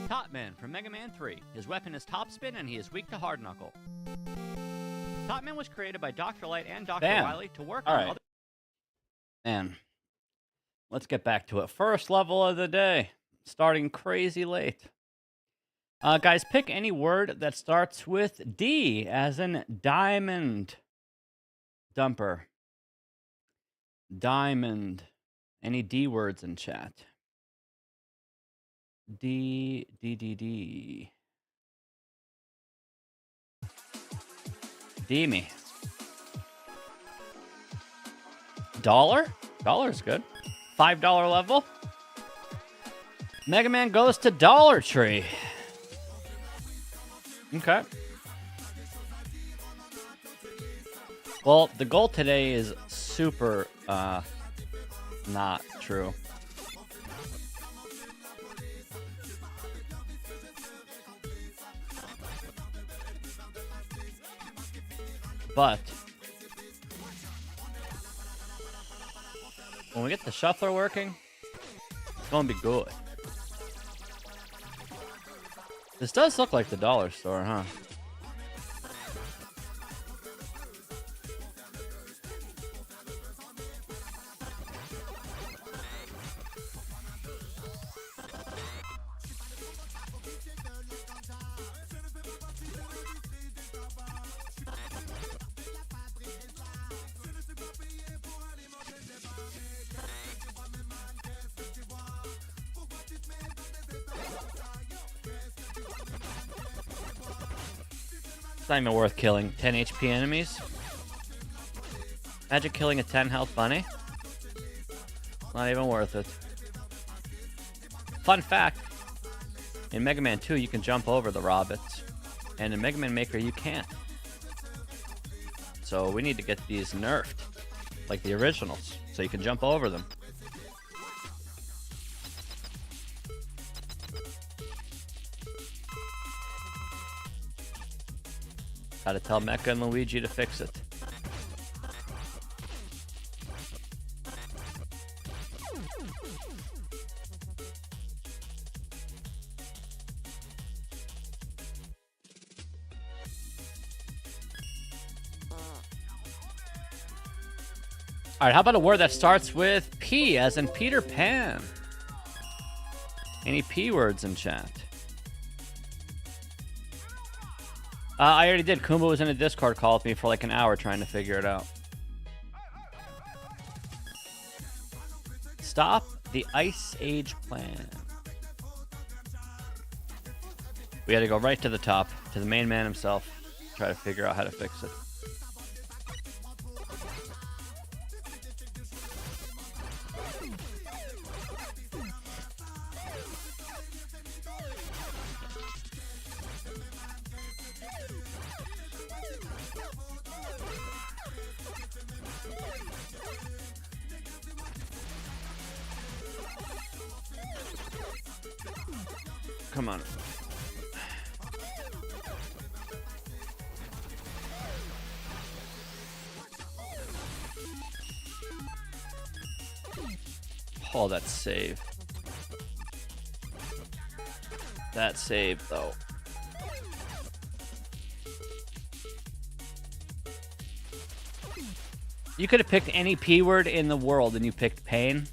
Top Man from Mega Man 3. His weapon is Top Spin and he is weak to Hard Knuckle. Top Man was created by Dr. Light and Dr. Wily to work on other... Man. Let's get back to it. First level of the day. Starting crazy late. Guys, pick any word that starts with D, as in diamond. Dumper. Diamond. Any D words in chat? D. D me. Dollar? Dollar's good. $5 level. Mega Man goes to Dollar Tree. Okay. Well, the goal today is super not true. But when we get the shuffler working, it's gonna be good. This does look like the dollar store, huh? It's not even worth killing 10 HP enemies. Imagine killing a 10 health bunny. Not even worth it. Fun fact, in Mega Man 2 you can jump over the Robots, and in Mega Man Maker you can't. So we need to get these nerfed, like the originals, so you can jump over them. Gotta tell Mecha and Luigi to fix it. All right, how about a word that starts with P, as in Peter Pan? Any P words in chat? I already did. Kumba was in a Discord call with me for like an hour trying to figure it out. Stop the Ice Age plan. We had to go right to the top, to the main man himself, try to figure out how to fix it. Come on. Oh, that save. That save, though. You could have picked any P word in the world and you picked pain.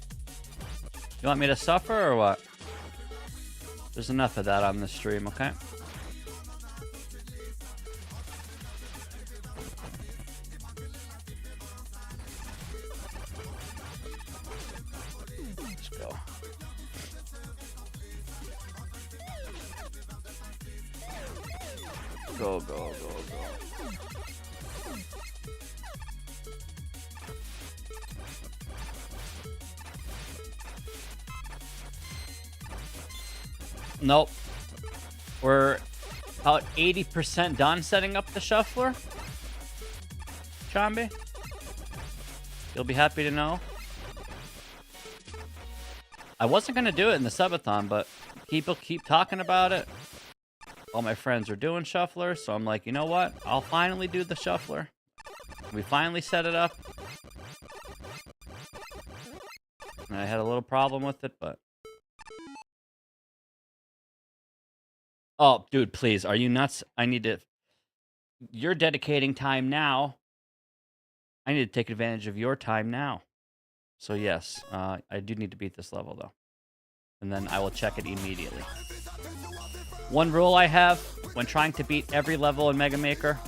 You want me to suffer or what? There's enough of that on the stream, okay? Let's go. Go, go, go, go. Nope. We're about 80% done setting up the shuffler. Chambi, you'll be happy to know. I wasn't going to do it in the subathon, but people keep talking about it. All my friends are doing shuffler, so I'm like, you know what? I'll finally do the shuffler. We finally set it up. And I had a little problem with it, but... Oh, dude, please. Are you nuts? I need to... You're dedicating time now. I need to take advantage of your time now. So, yes, I do need to beat this level, though. And then I will check it immediately. One rule I have when trying to beat every level in Mega Maker.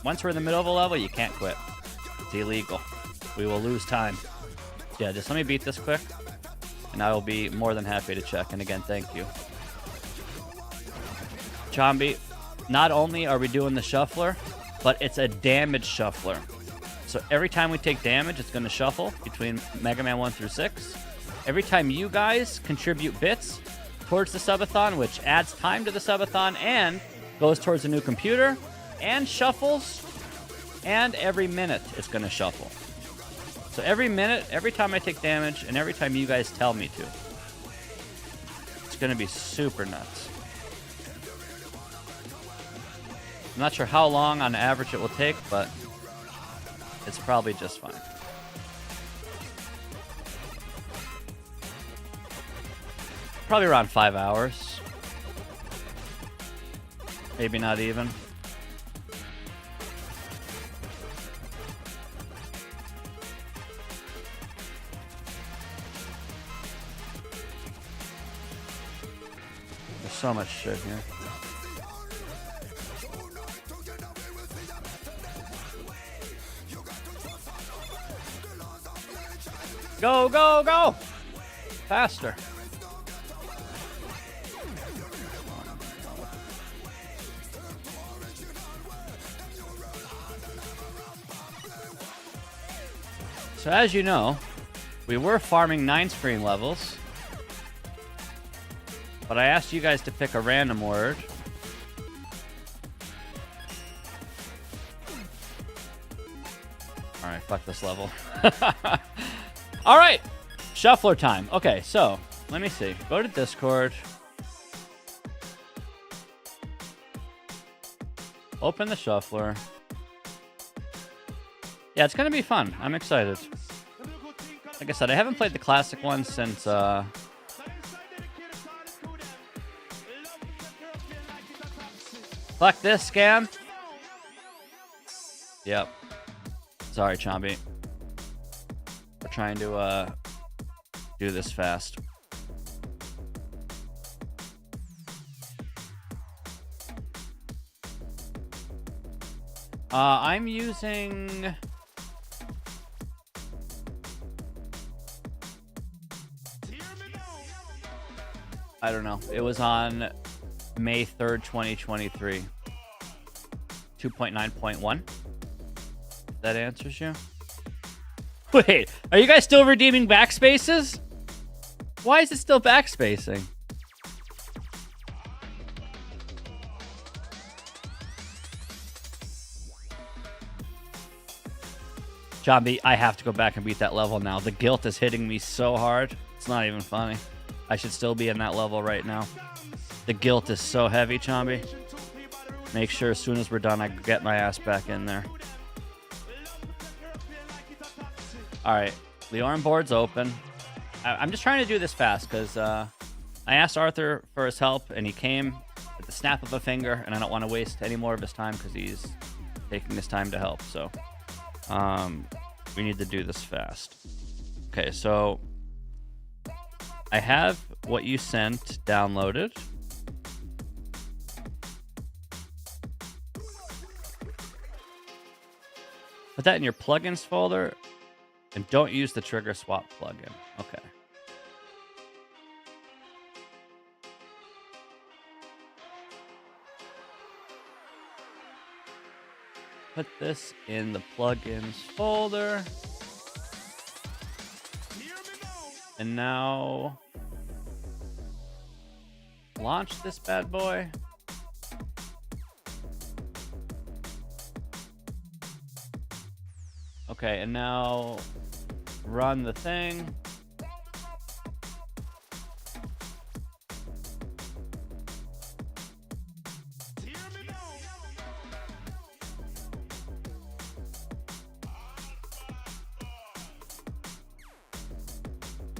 Once we're in the middle of a level, you can't quit. It's illegal. We will lose time. Yeah, just let me beat this quick. And I will be more than happy to check. And again, thank you. Chambi, not only are we doing the shuffler, but it's a damage shuffler. So every time we take damage, it's going to shuffle between Mega Man 1 through 6. Every time you guys contribute bits towards the subathon, which adds time to the subathon and goes towards a new computer and shuffles, and every minute it's going to shuffle. So every minute, every time I take damage, and every time you guys tell me to, it's going to be super nuts. I'm not sure how long on average it will take, but it's probably just fine. Probably around 5 hours. Maybe not even. There's so much shit here. Go, go, go! Faster. So as you know, we were farming 9-screen levels, but I asked you guys to pick a random word. Alright, fuck this level. Alright, shuffler time. Okay, so, let me see. Go to Discord. Open the shuffler. Yeah, it's going to be fun. I'm excited. Like I said, I haven't played the classic one since, Fuck this scam. Yep. Sorry, Chambi. We're trying to do this fast. I'm using... I don't know. It was on May 3rd, 2023. 2.9.1. That answers you. Wait, are you guys still redeeming backspaces? Why is it still backspacing? Zombie, I have to go back and beat that level now. The guilt is hitting me so hard. It's not even funny. I should still be in that level right now. The guilt is so heavy, Chomby. Make sure as soon as we're done, I get my ass back in there. All right, Leorin board's open. I'm just trying to do this fast because I asked Arthur for his help, and he came at the snap of a finger, and I don't want to waste any more of his time because he's taking his time to help. So we need to do this fast. Okay, so I have what you sent downloaded. Put that in your plugins folder, and don't use the trigger swap plugin. Okay. Put this in the plugins folder. And now launch this bad boy. Okay, and now run the thing.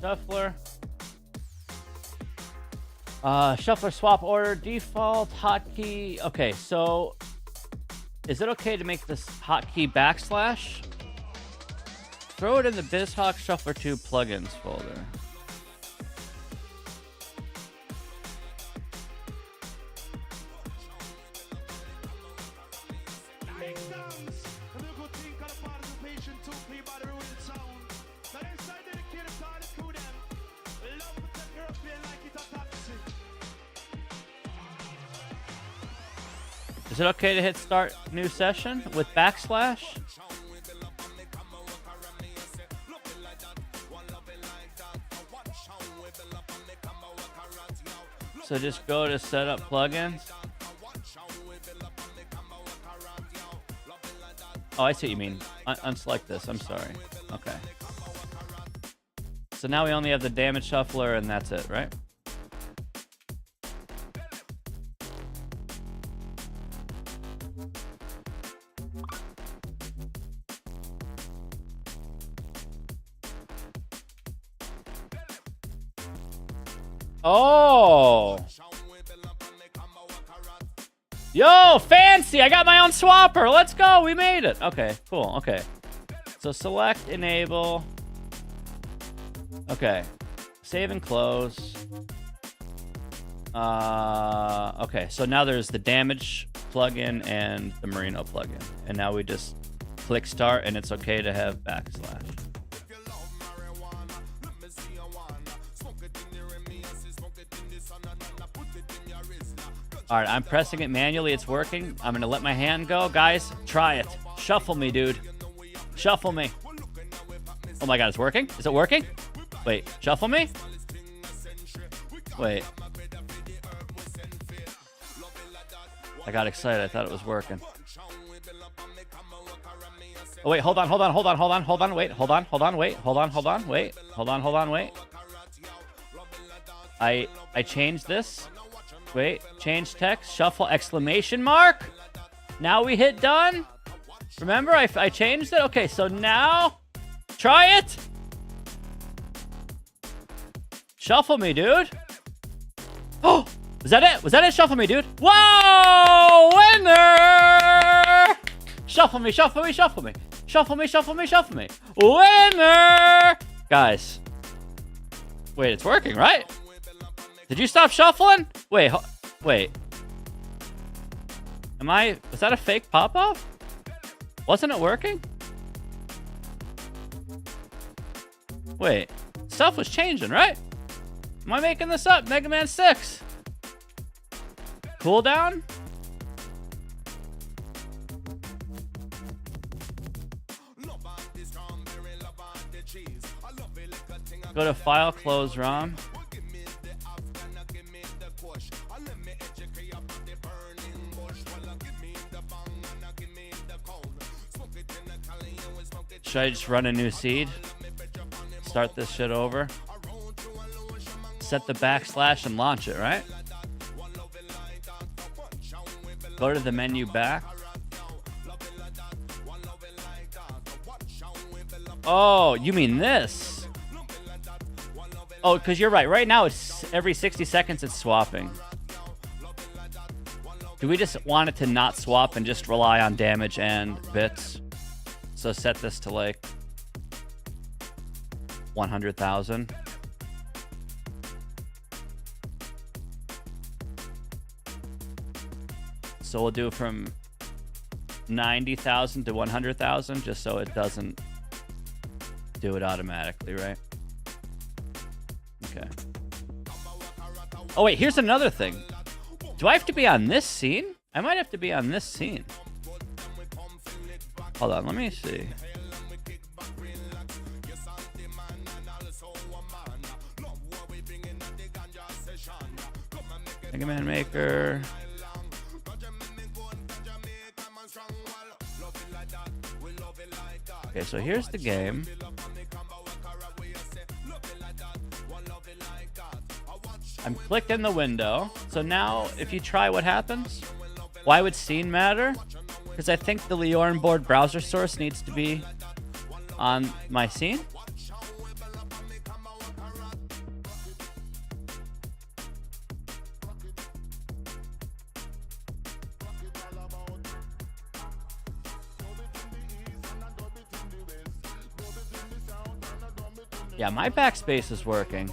Shuffler. Shuffler swap order default hotkey. Okay, so is it okay to make this hotkey /? Throw it in the BizHawk Shuffler 2 plugins folder. Is it okay to hit start new session with /? So just go to setup plugins. Oh, I see what you mean. Unselect this. I'm sorry. Okay. So now we only have the damage shuffler and that's it, right? Oh! Yo, fancy! I got my own swapper! Let's go! We made it! Okay, cool. Okay. So select, enable. Okay. Save and close. Okay, so now there's the damage plugin and the Merino plugin. And now we just click start and it's okay to have /. All right, I'm pressing it manually. It's working. I'm going to let my hand go. Guys, try it. Shuffle me, dude. Shuffle me. Oh my God, it's working? Is it working? Wait, shuffle me? Wait. I got excited. I thought it was working. Oh, wait, hold on. Wait, hold on, wait. I changed this. Wait, change text, shuffle, exclamation mark. Now we hit done. Remember, I changed it? Okay, so now, try it. Shuffle me, dude. Oh, was that it? Was that it? Shuffle me, dude. Whoa, winner! Shuffle me. Shuffle me, shuffle me, shuffle me. Winner! Guys. Wait, it's working, right? Did you stop shuffling? Wait, wait. Was that a fake pop-off? Wasn't it working? Wait, stuff was changing, right? Am I making this up? Mega Man 6. Cooldown? Go to File, Close ROM. Should I just run a new seed? Start this shit over? Set the backslash and launch it, right? Go to the menu back. Oh, you mean this? Oh, because you're right. Right now, it's every 60 seconds it's swapping. Do we just want it to not swap and just rely on damage and bits? So set this to like 100,000. So we'll do from 90,000 to 100,000 just so it doesn't do it automatically, right? Okay. Oh wait, here's another thing. Do I have to be on this scene? I might have to be on this scene. Hold on, let me see. Mega Man Maker. Okay, so here's the game. I'm clicked in the window. So now, if you try, what happens? Why would scene matter? Because I think the Leorn board browser source needs to be on my scene. Yeah, my backspace is working.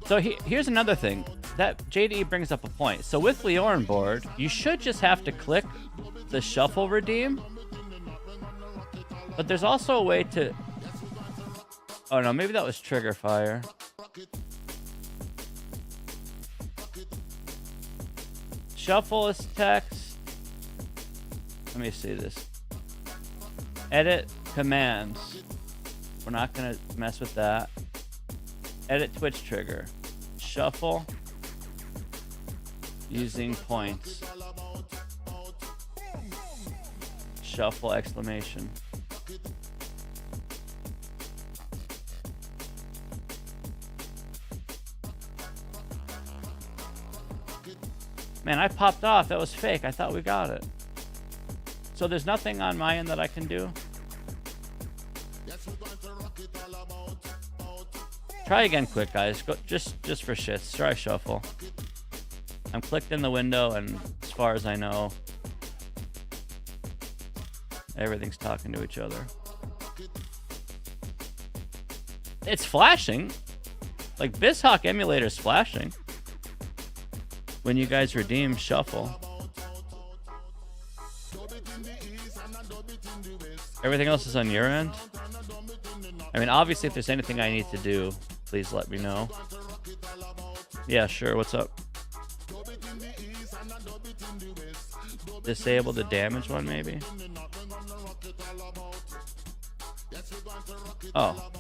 So here's another thing. That JDE brings up a point. So with Leorn board, you should just have to click the shuffle redeem. But there's also a way to... Oh no, maybe that was trigger fire. Shuffle is text. Let me see this. Edit commands. We're not gonna mess with that. Edit Twitch trigger. Shuffle. Using points. Shuffle exclamation. Man, I popped off. That was fake. I thought we got it. So there's nothing on my end that I can do? Try again quick, guys. Go just for shits. Try shuffle. I'm clicked in the window, and as far as I know, everything's talking to each other. It's flashing. Like, BizHawk emulator's flashing. When you guys redeem shuffle. Everything else is on your end? I mean, obviously, if there's anything I need to do, please let me know. Yeah, sure. What's up? Disable the damage one, maybe? Oh.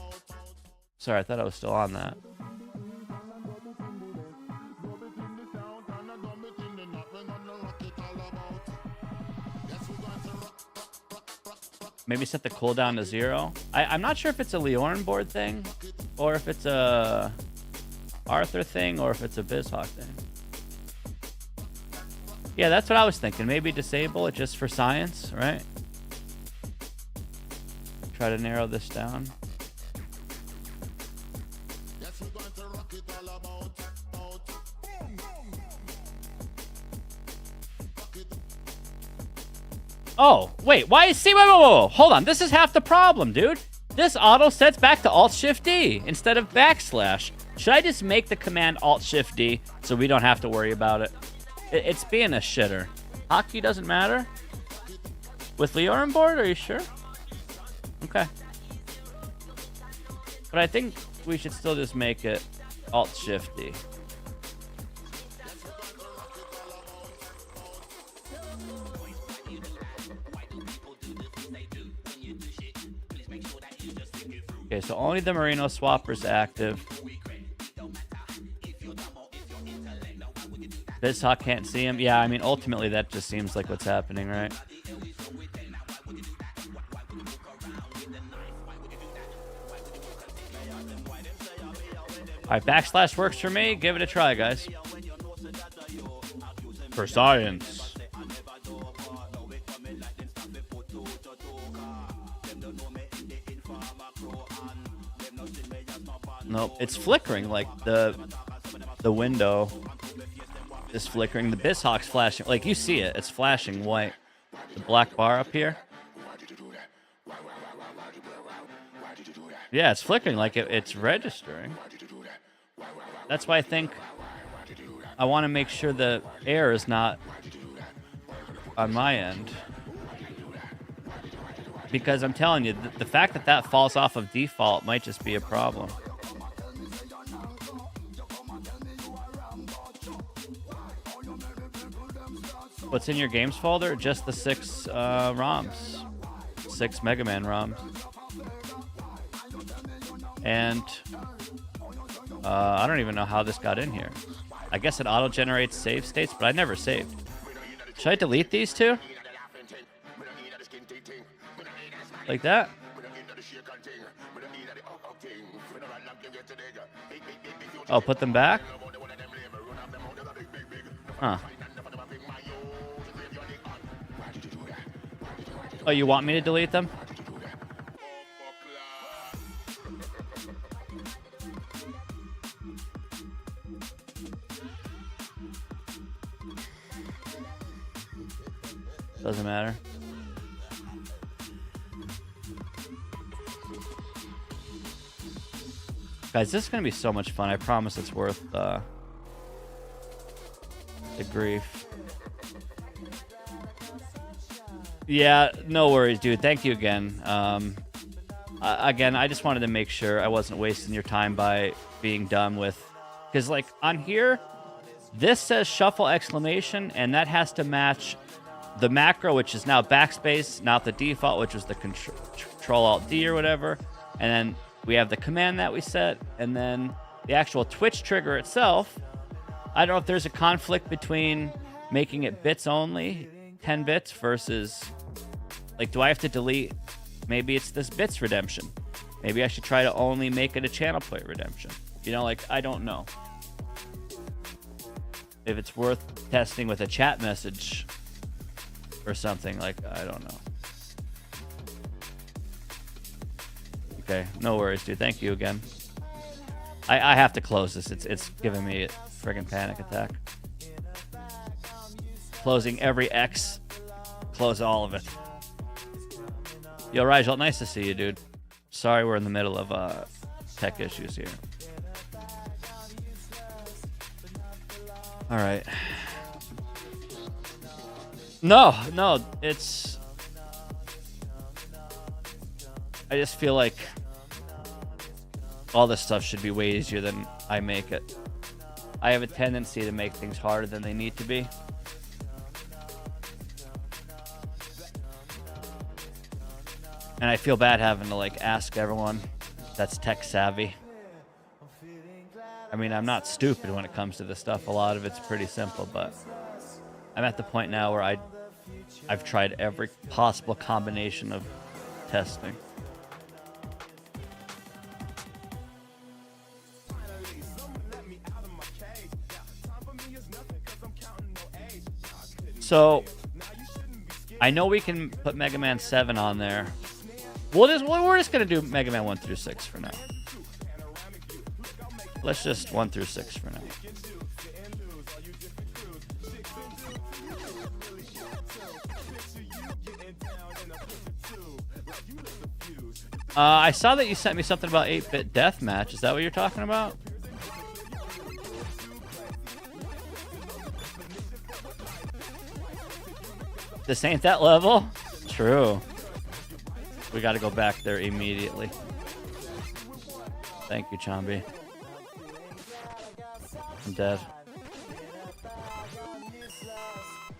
Sorry, I thought I was still on that. Maybe set the cooldown to 0. I'm not sure if it's a Leorn board thing, or if it's a Arthur thing, or if it's a BizHawk thing. Yeah, that's what I was thinking. Maybe disable it just for science, right? Try to narrow this down. Oh, wait, why? See, whoa. Hold on, this is half the problem, dude. This auto sets back to Alt-Shift-D instead of / Should I just make the command Alt-Shift-D so we don't have to worry about it? It's being a shitter. Hotkey doesn't matter? With Leor on board, are you sure? Okay. But I think we should still just make it Alt-Shift-D. Okay, so only the Marino swapper's active. BizHawk can't see him. Yeah, I mean, ultimately that just seems like what's happening, right? All right, / works for me. Give it a try, guys. For science. Nope, it's flickering like the window is flickering. The BizHawk's flashing. Like, you see it. It's flashing white. The black bar up here. Yeah, it's flickering like it's registering. That's why I think I want to make sure the air is not on my end. Because I'm telling you, the fact that that falls off of default might just be a problem. What's in your games folder? Just the 6 ROMs. 6 Mega Man ROMs. And I don't even know how this got in here. I guess it auto-generates save states, but I never saved. Should I delete these two? Like that? Oh, put them back? Huh. Oh, you want me to delete them? Doesn't matter. Guys, this is going to be so much fun. I promise it's worth the grief. Yeah, no worries, dude. Thank you again. Again, I just wanted to make sure I wasn't wasting your time by being done with... Because, like, on here, this says shuffle exclamation, and that has to match the macro, which is now backspace, not the default, which was the Control-Alt-D or whatever. And then we have the command that we set, and then the actual Twitch trigger itself. I don't know if there's a conflict between making it bits only, 10 bits, versus... Like, do I have to delete? Maybe it's this bits redemption. Maybe I should try to only make it a channel plate redemption. You know, like, I don't know. If it's worth testing with a chat message or something, like, I don't know. Okay, no worries, dude. Thank you again. I have to close this. It's giving me a friggin' panic attack. Closing every X. Close all of it. Yo, Rigel, nice to see you, dude. Sorry we're in the middle of tech issues here. All right. No, it's... I just feel like all this stuff should be way easier than I make it. I have a tendency to make things harder than they need to be. And I feel bad having to, like, ask everyone that's tech savvy. I mean, I'm not stupid when it comes to this stuff. A lot of it's pretty simple, but I'm at the point now where I've tried every possible combination of testing. So, I know we can put Mega Man 7 on there. We're just going to do Mega Man 1 through 6 for now. Let's just 1 through 6 for now. I saw that you sent me something about 8-bit deathmatch. Is that what you're talking about? This ain't that level? True. We got to go back there immediately. Thank you, Chambi. I'm dead.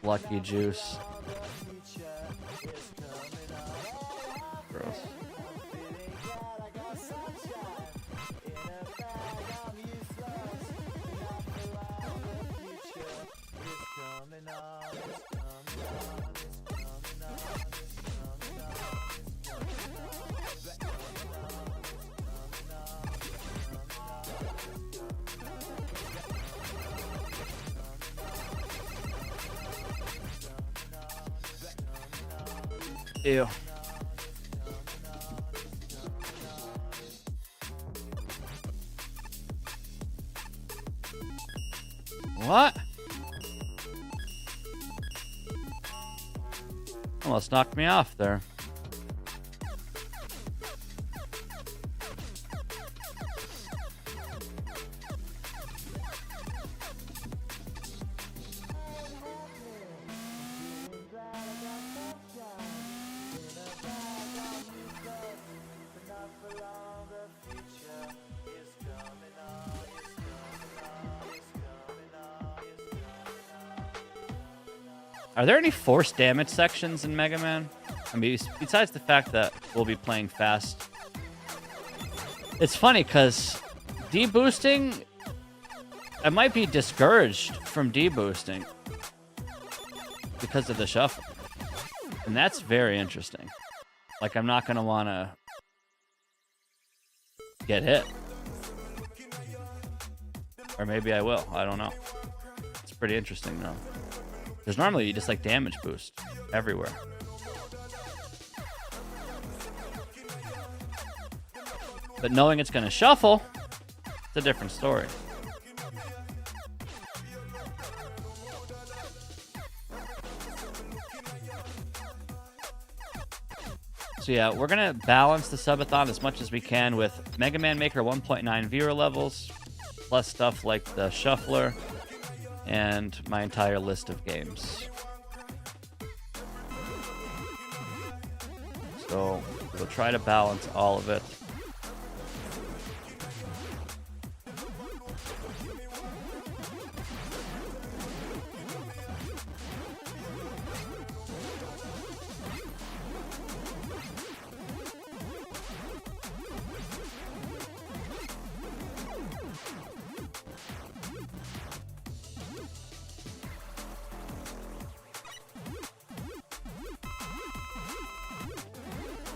Lucky juice. Gross. Ew. What? Almost knocked me off there. Are there any force damage sections in Mega Man? I mean, besides the fact that we'll be playing fast. It's funny because deboosting, I might be discouraged from deboosting because of the shuffle. And that's very interesting. Like, I'm not going to want to get hit. Or maybe I will. I don't know. It's pretty interesting, though. Because normally you just like damage boost everywhere. But knowing it's going to shuffle, it's a different story. So yeah, we're going to balance the subathon as much as we can with Mega Man Maker 1.9 viewer levels, plus stuff like the shuffler, and my entire list of games. So we'll try to balance all of it.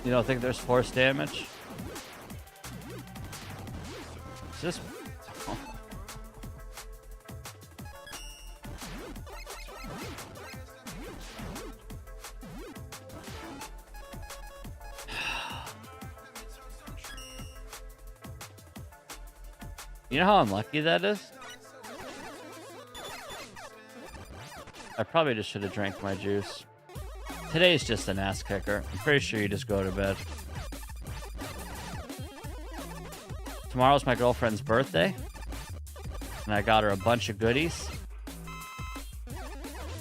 You don't think there's force damage? Is this... Oh. You know how unlucky that is? I probably just should have drank my juice. Today's just an ass kicker. I'm pretty sure you just go to bed. Tomorrow's my girlfriend's birthday. And I got her a bunch of goodies.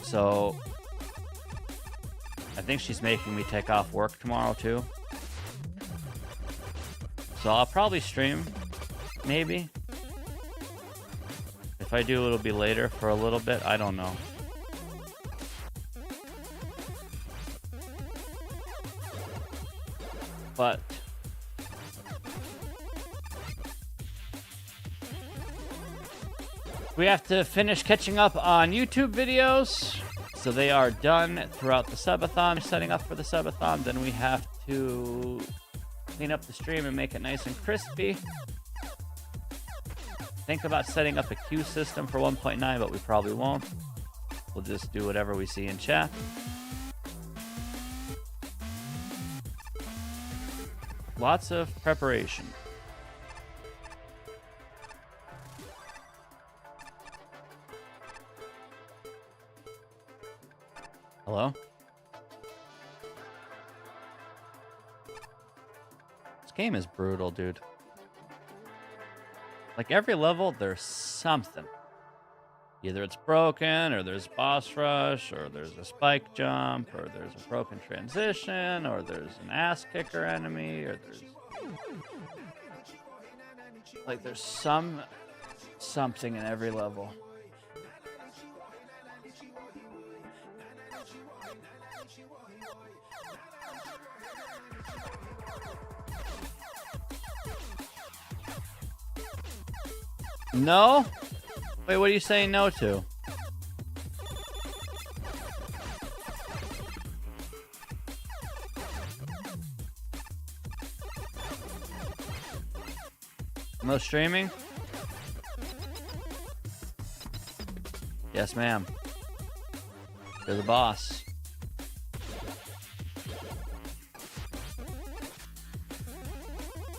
So I think she's making me take off work tomorrow too. So I'll probably stream. Maybe. If I do, it'll be later for a little bit. I don't know. But we have to finish catching up on YouTube videos. So they are done throughout the subathon, setting up for the subathon. Then we have to clean up the stream and make it nice and crispy. Think about setting up a queue system for 1.9, but we probably won't. We'll just do whatever we see in chat. Lots of preparation. Hello? This game is brutal, dude. Like every level, there's something. Either it's broken, or there's boss rush, or there's a spike jump, or there's a broken transition, or there's an ass kicker enemy, or there's like there's something in every level. No? Wait, what are you saying no to? No streaming? Yes, ma'am. You're the boss.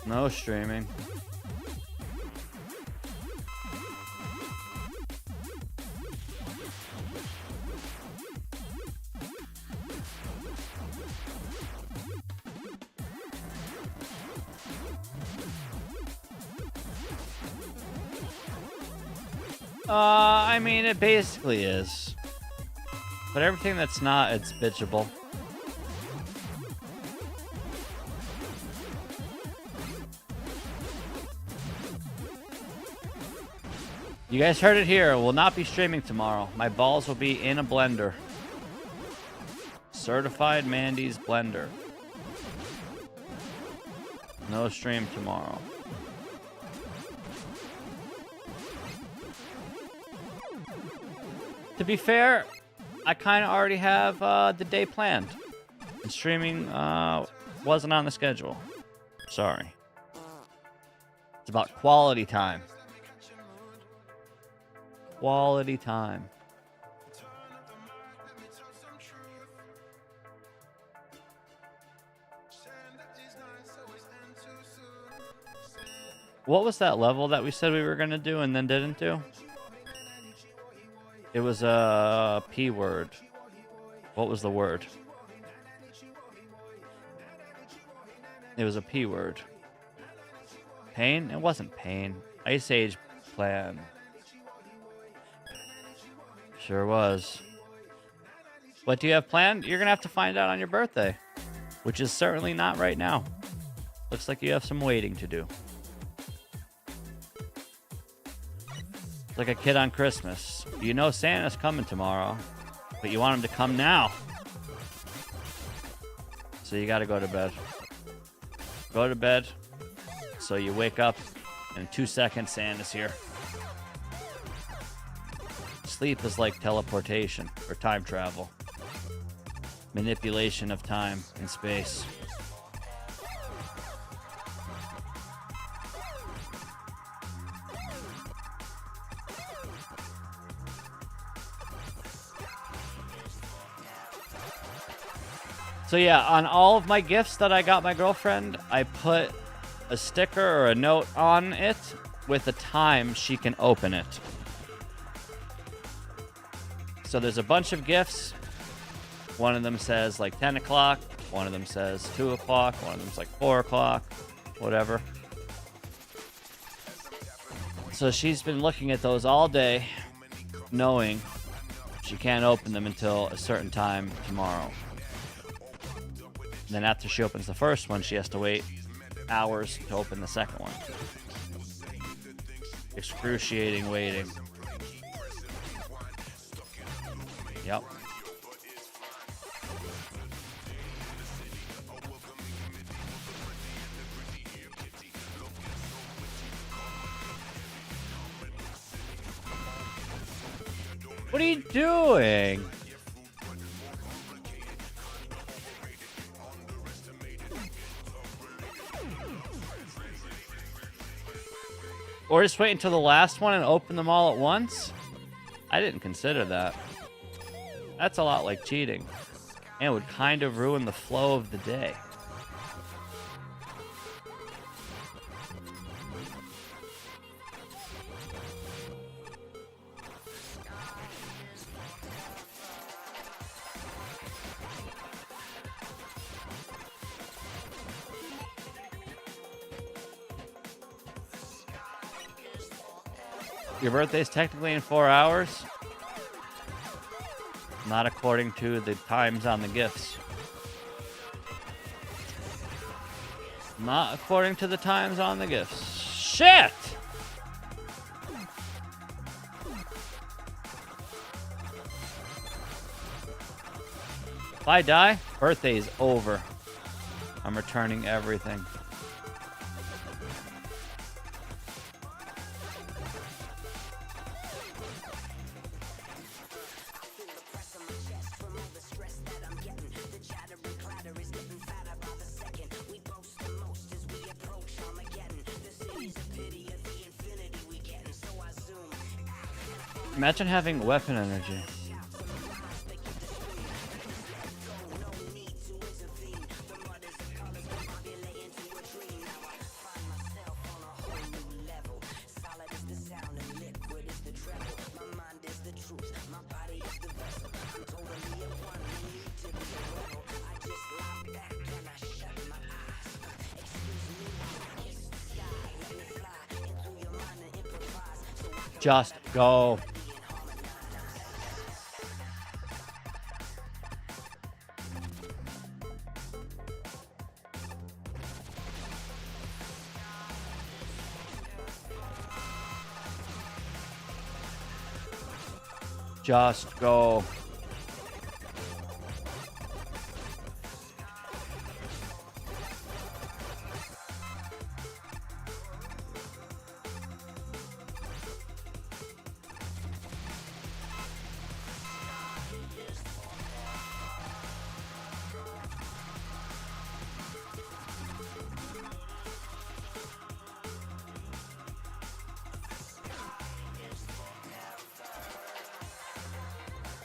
No streaming. I mean, it basically is. But everything that's not, it's bitchable. You guys heard it here. Will not be streaming tomorrow. My balls will be in a blender. Certified Mandy's blender. No stream tomorrow. To be fair, I kind of already have the day planned. And streaming wasn't on the schedule. Sorry. It's about quality time. Quality time. What was that level that we said we were going to do and then didn't do? It was a P word. What was the word? It was a P word. Pain? It wasn't pain. Ice Age plan. Sure was. What do you have planned? You're going to have to find out on your birthday. Which is certainly not right now. Looks like you have some waiting to do. Like a kid on Christmas. You know Santa's coming tomorrow, but you want him to come now. So you gotta go to bed. Go to bed, so you wake up, and in 2 seconds Santa's here. Sleep is like teleportation, or time travel. Manipulation of time and space. So yeah, on all of my gifts that I got my girlfriend, I put a sticker or a note on it with the time she can open it. So there's a bunch of gifts. One of them says like 10 o'clock. One of them says 2 o'clock. One of them's like 4 o'clock. Whatever. So she's been looking at those all day, knowing she can't open them until a certain time tomorrow. And then after she opens the first one, she has to wait hours to open the second one. Excruciating waiting. Yep. What are you doing? Or just wait until the last one and open them all at once? I didn't consider that. That's a lot like cheating. And it would kind of ruin the flow of the day. Your birthday's technically in 4 hours. Not according to the times on the gifts. Not according to the times on the gifts. Shit! If I die, birthday's over. I'm returning everything. Imagine having weapon energy. Just go. Just go.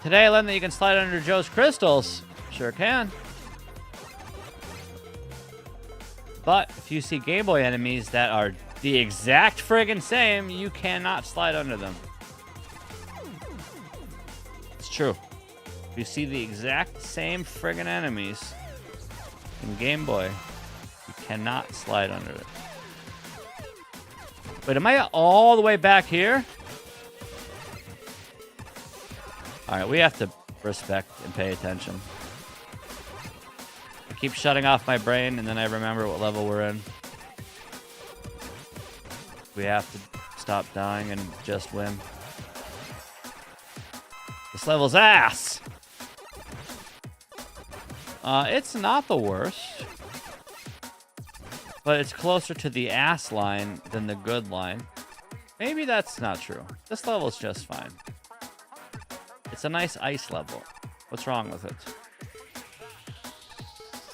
Today I learned that you can slide under Joe's crystals. Sure can. But if you see Game Boy enemies that are the exact friggin' same, you cannot slide under them. It's true. If you see the exact same friggin' enemies in Game Boy, you cannot slide under it. Wait, am I all the way back here? Alright, we have to respect and pay attention. I keep shutting off my brain and then I remember what level we're in. We have to stop dying and just win. This level's ass! It's not the worst. But it's closer to the ass line than the good line. Maybe that's not true. This level's just fine. It's a nice ice level. What's wrong with it?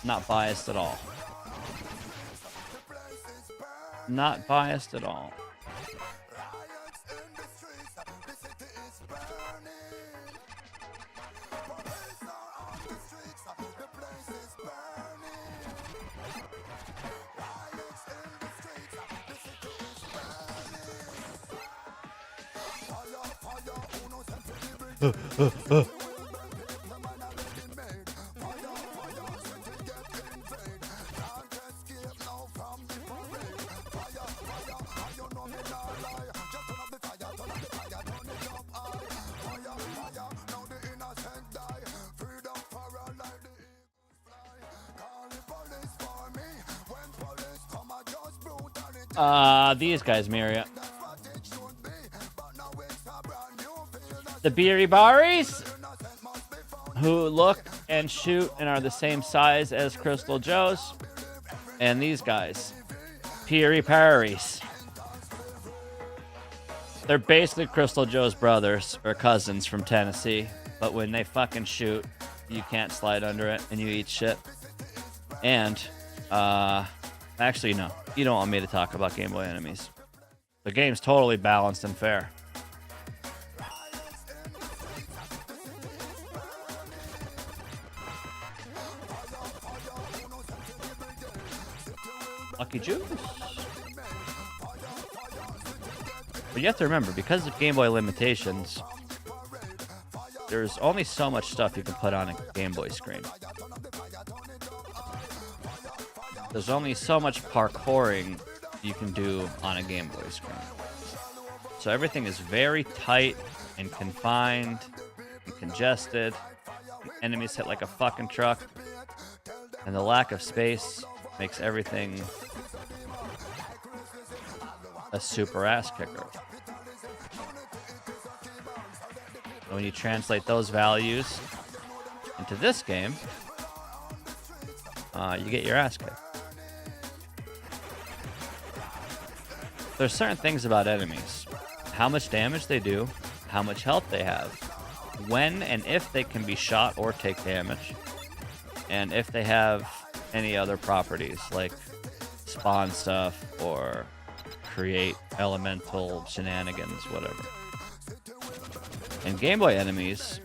Not biased at all. Not biased at all. These guys, Miria. The Beery Baris, who look and shoot and are the same size as Crystal Joes. And these guys, Peary Paris. They're basically Crystal Joe's brothers or cousins from Tennessee. But when they fucking shoot, you can't slide under it and you eat shit. And, actually, no. You don't want me to talk about Game Boy enemies. The game's totally balanced and fair. Lucky Juice. But you have to remember, because of Game Boy limitations, there's only so much stuff you can put on a Game Boy screen. There's only so much parkouring you can do on a Game Boy screen. So everything is very tight and confined and congested. Enemies hit like a fucking truck. And the lack of space makes everything a super ass kicker. And when you translate those values into this game, you get your ass kicked. There's certain things about enemies. How much damage they do, how much health they have, when and if they can be shot or take damage, and if they have any other properties like spawn stuff or create elemental shenanigans, whatever. And Game Boy enemies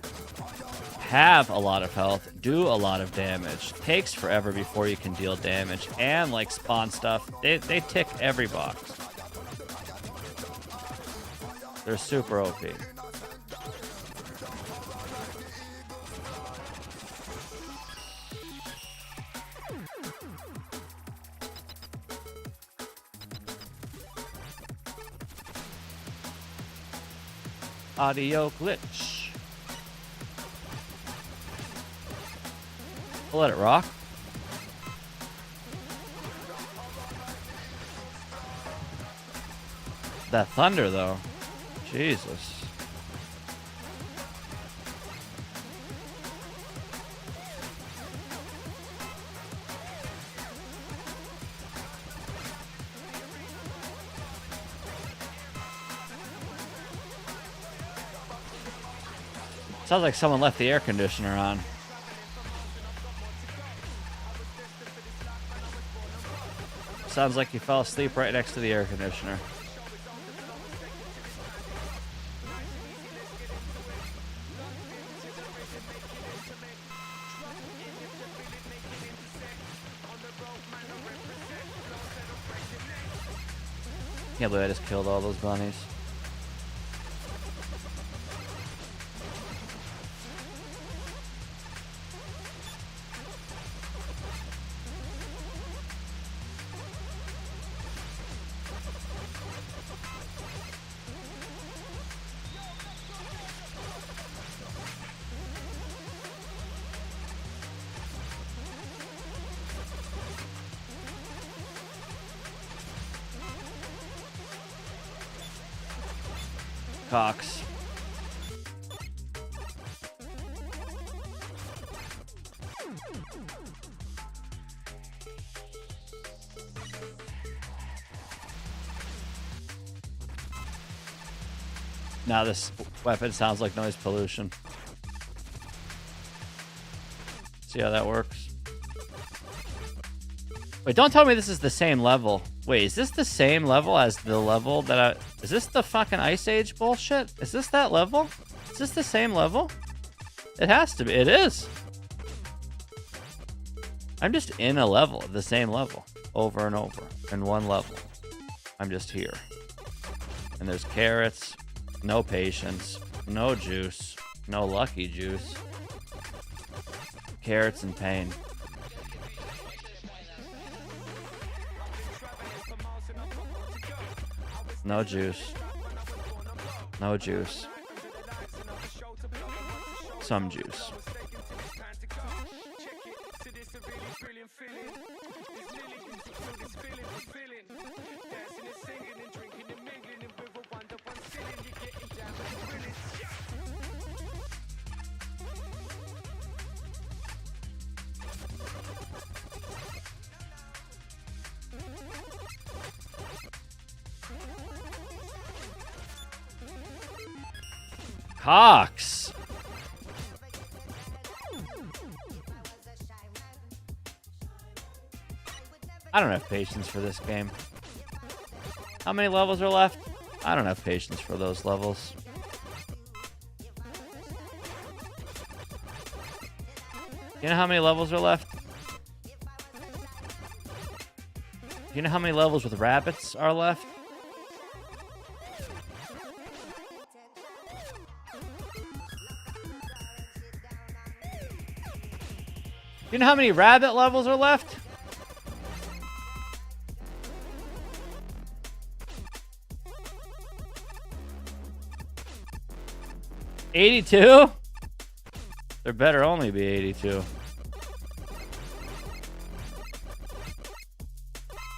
have a lot of health, do a lot of damage, takes forever before you can deal damage, and like spawn stuff, they tick every box. They're super OP. Audio glitch. We'll let it rock. That thunder, though. Jesus. Sounds like someone left the air conditioner on. Sounds like you fell asleep right next to the air conditioner. Can't believe I just killed all those bunnies. Cox. Now this weapon sounds like noise pollution. See how that works? Wait, don't tell me this is the same level. Wait, is this the same level as the level that I... Is this the fucking Ice Age bullshit? Is this that level? Is this the same level? It has to be. It is. I'm just in a level, the same level, over and over, in one level. I'm just here. And there's carrots, no patience, no juice, no lucky juice. Carrots and pain. No juice. No juice. Some juice. Cox. I don't have patience for this game. How many levels are left? I don't have patience for those levels. You know how many levels are left? You know how many levels with rabbits are left? You know how many rabbit levels are left? 82? There better only be 82.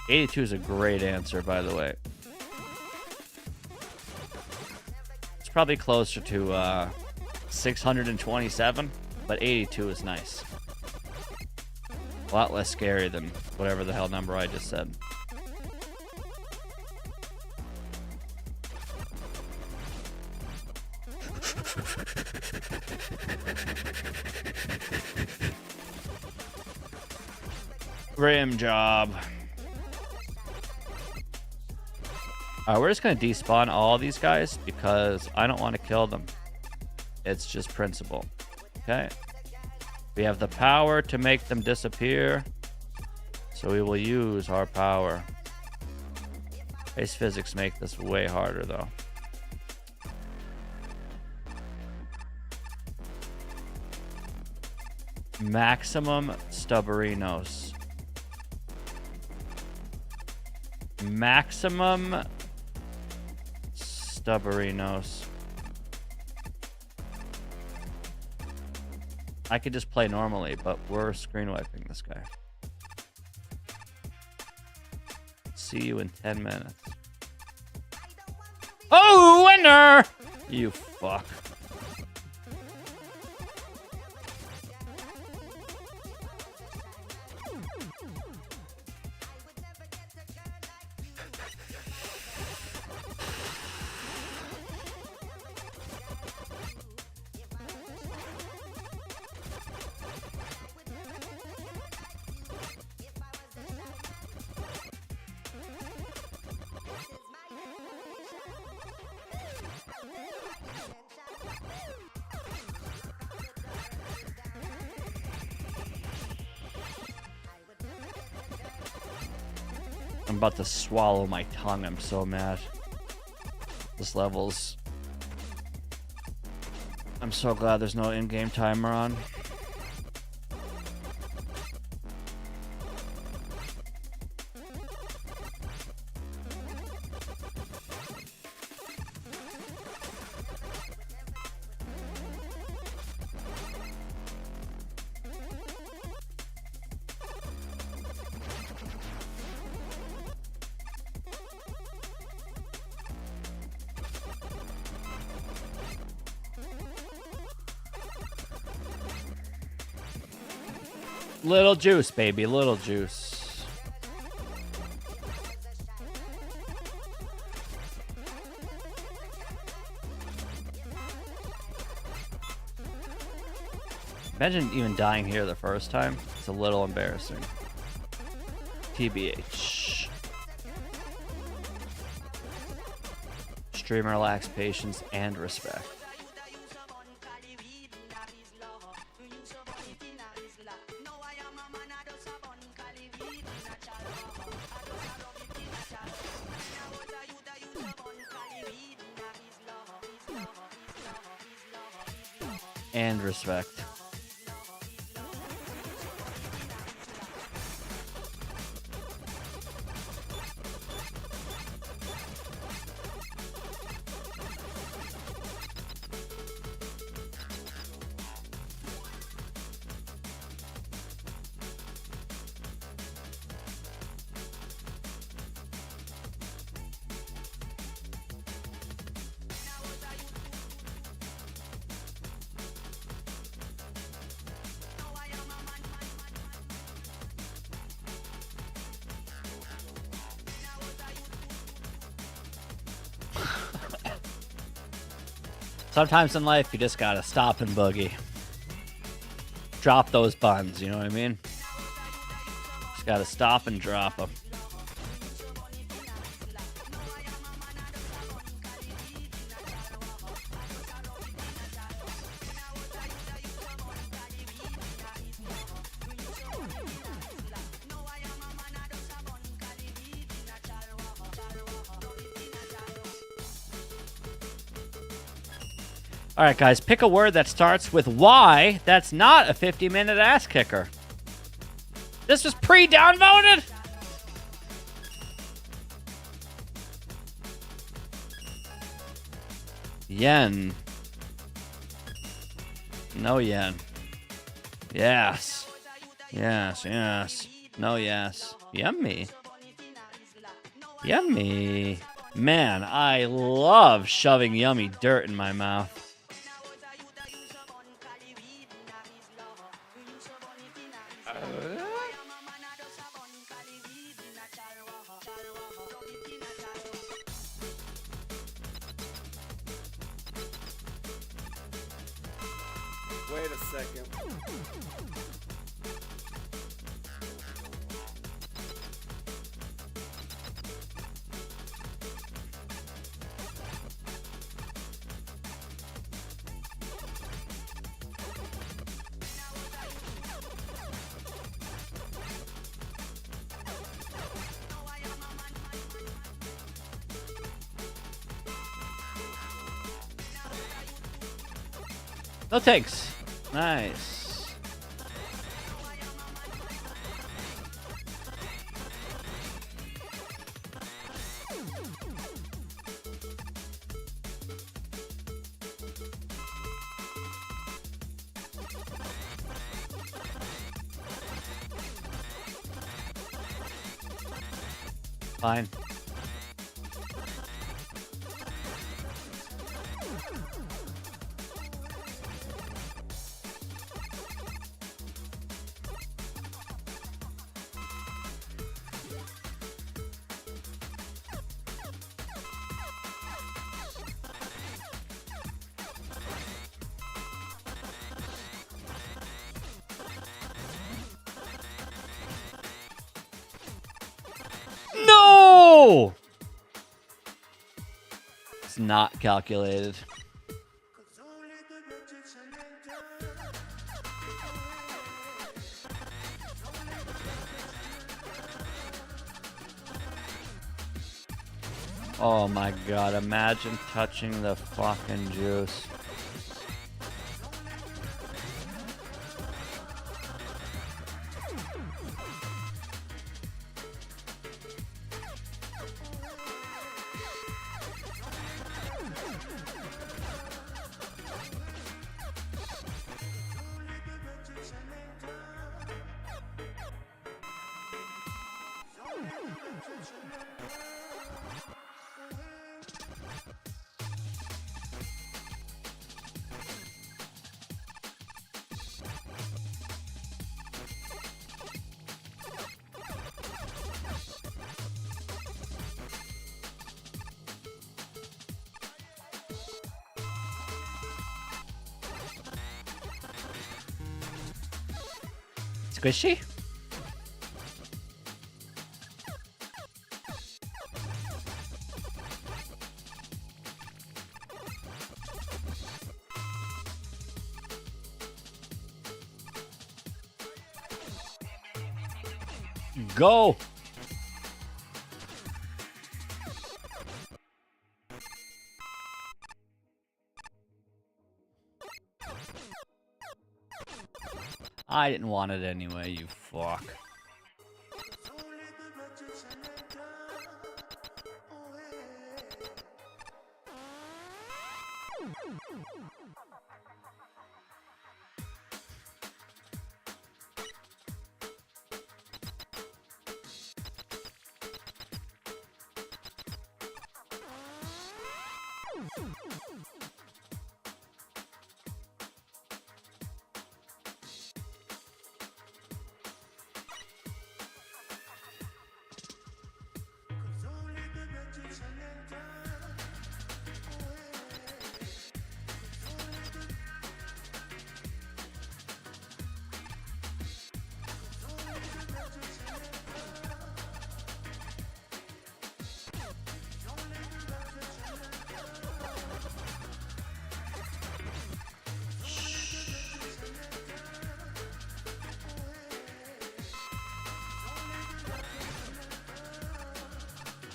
82 is a great answer, by the way. It's probably closer to 627, but 82 is nice. A lot less scary than whatever the hell number I just said. Rim job. Alright, we're just gonna despawn all these guys because I don't want to kill them. It's just principle. Okay. We have the power to make them disappear, so we will use our power. Base physics make this way harder, though. Maximum Stubberinos. Maximum Stubberinos. I could just play normally, but we're screen wiping this guy. See you in 10 minutes. Oh, winner! You fuck. I'm about to swallow my tongue. I'm so mad. This level's... I'm so glad there's no in-game timer on. Little juice, baby. Little juice. Imagine even dying here the first time. It's a little embarrassing. TBH. Streamer lacks patience and respect. And respect. Sometimes in life, you just gotta stop and boogie. Drop those buns, you know what I mean? Just gotta stop and drop them. All right, guys, pick a word that starts with Y that's not a 50-minute ass kicker. This was pre-downvoted? Yen. No yen. Yes. Yes, yes. No, yes. Yummy. Yummy. Man, I love shoving yummy dirt in my mouth. Wait a second. No takes. Nice. Fine. No! It's not calculated. Oh my god, imagine touching the fucking juice. Squishy? Go! I didn't want it anyway, you fuck.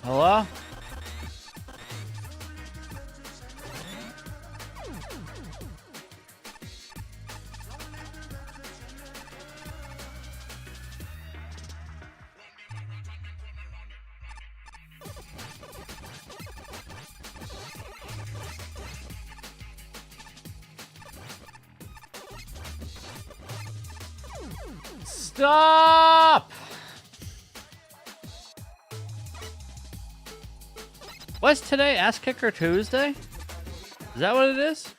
Hello? Stop! What's today? Ass Kicker Tuesday? Is that what it is?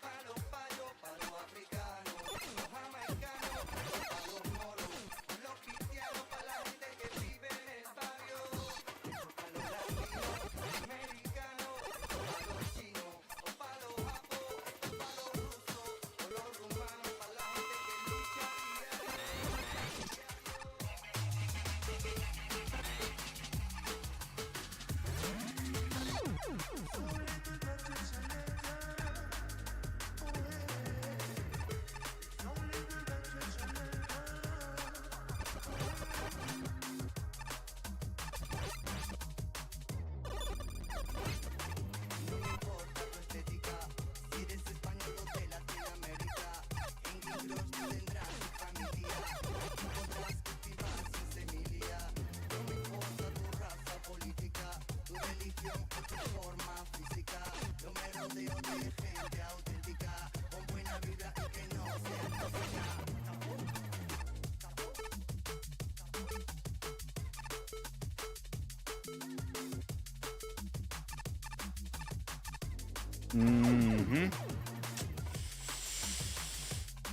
Mm-hmm.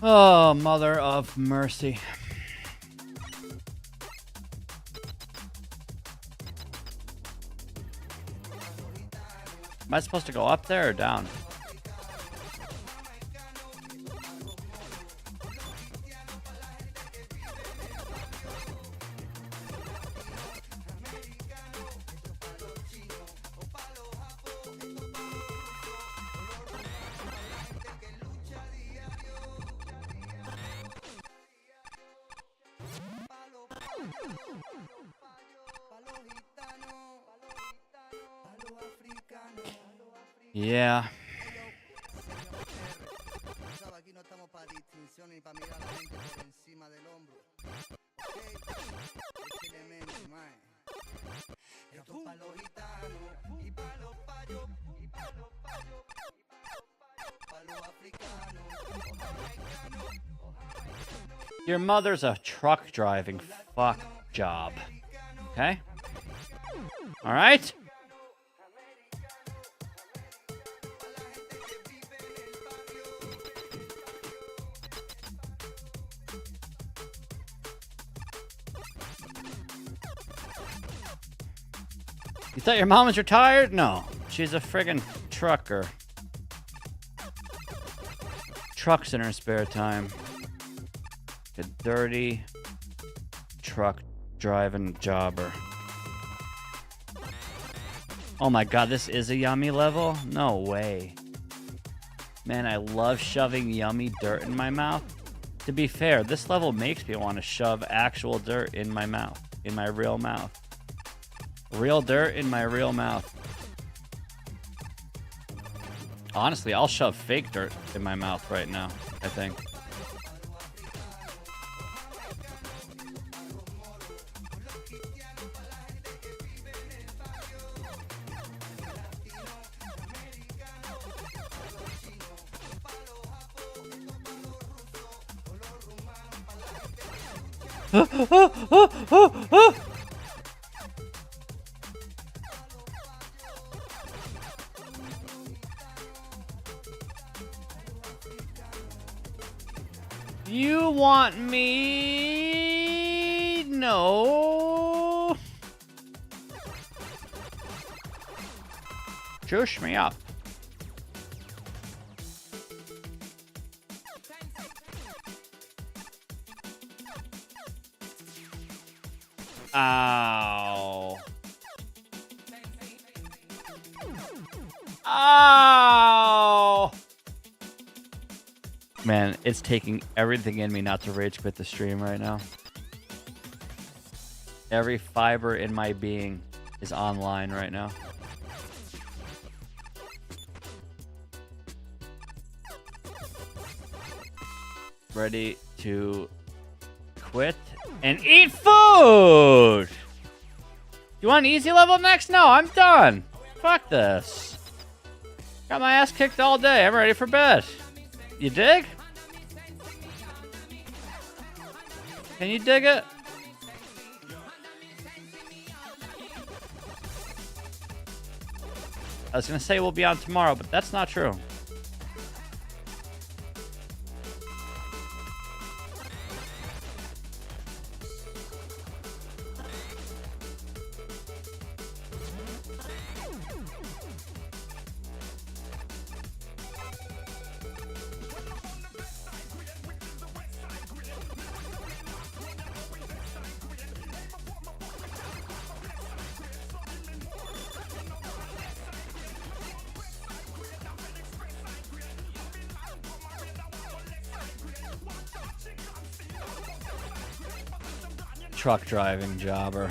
Oh, mother of mercy. Am I supposed to go up there or down? Yeah. Your mother's a truck driving fuck job. Okay? All right? You thought your mom was retired? No. She's a friggin' trucker. Trucks in her spare time. A dirty truck driving jobber. Oh my god, this is a yummy level? No way. Man, I love shoving yummy dirt in my mouth. To be fair, this level makes me want to shove actual dirt in my mouth. In my real mouth. Real dirt in my real mouth. Honestly, I'll shove fake dirt in my mouth right now, I think. You want me? No. Juice me up. Ow. Ow. Man, it's taking everything in me not to rage quit the stream right now. Every fiber in my being is online right now. Ready to quit and eat food! You want an easy level next? No, I'm done. Fuck this. Got my ass kicked all day. I'm ready for bed. You dig? Can you dig it? I was going to say we'll be on tomorrow, but that's not true. Truck driving jobber.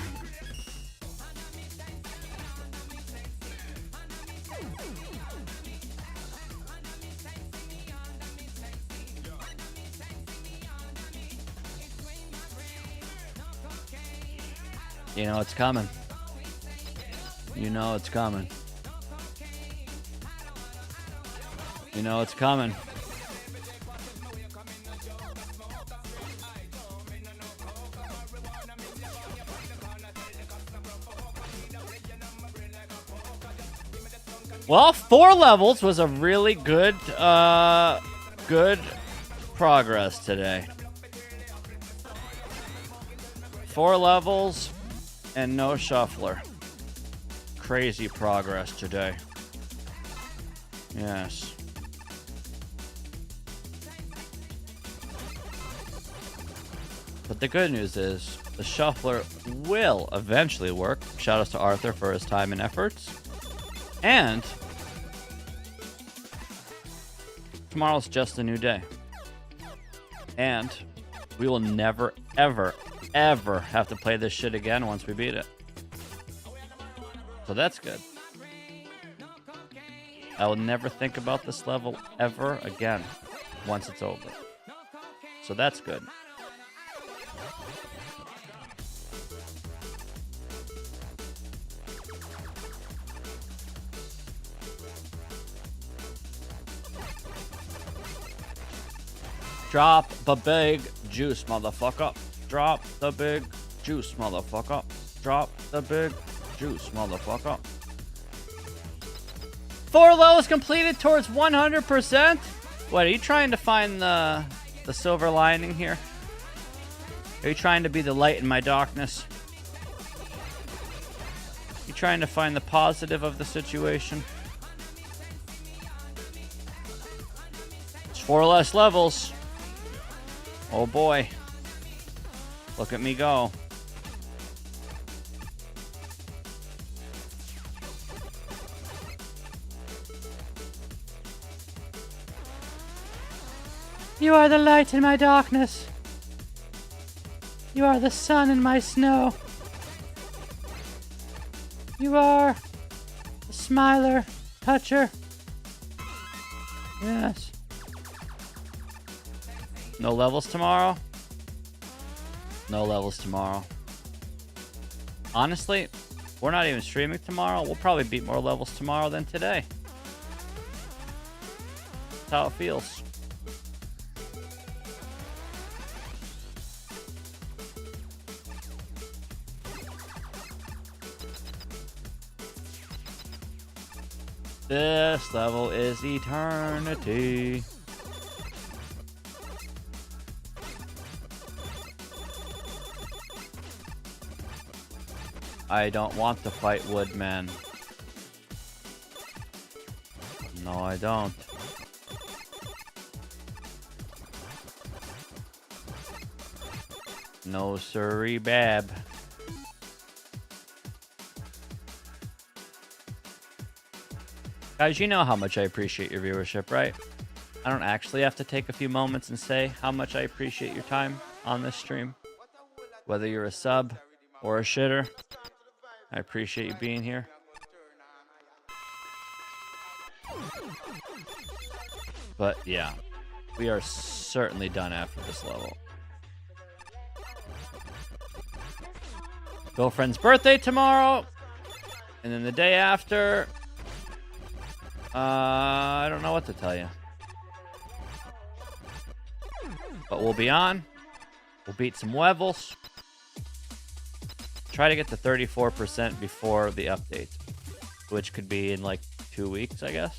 You know it's coming. You know it's coming. You know it's coming. Well, 4 levels was a really good progress today. 4 levels and no shuffler. Crazy progress today. Yes. But the good news is the shuffler will eventually work. Shout out to Arthur for his time and efforts. And tomorrow's just a new day. And we will never, ever, ever have to play this shit again once we beat it. So that's good. I will never think about this level ever again once it's over. So that's good. Drop the big juice, motherfucker. Drop the big juice, motherfucker. Drop the big juice, motherfucker. 4 levels completed towards 100%? What, are you trying to find the silver lining here? Are you trying to be the light in my darkness? You trying to find the positive of the situation? It's 4 less levels. Oh boy. Look at me go. You are the light in my darkness. You are the sun in my snow. You are the smiler, toucher. Yes. No levels tomorrow? No levels tomorrow. Honestly, we're not even streaming tomorrow. We'll probably beat more levels tomorrow than today. That's how it feels. This level is eternity. I don't want to fight Woodman. No, I don't. No siree, bab. Guys, you know how much I appreciate your viewership, right? I don't actually have to take a few moments and say how much I appreciate your time on this stream. Whether you're a sub or a shitter, I appreciate you being here. But yeah, we are certainly done after this level. Girlfriend's birthday tomorrow. And then the day after, I don't know what to tell you. But we'll be on. We'll beat some levels. Try to get to 34% before the update, which could be in like 2 weeks, I guess.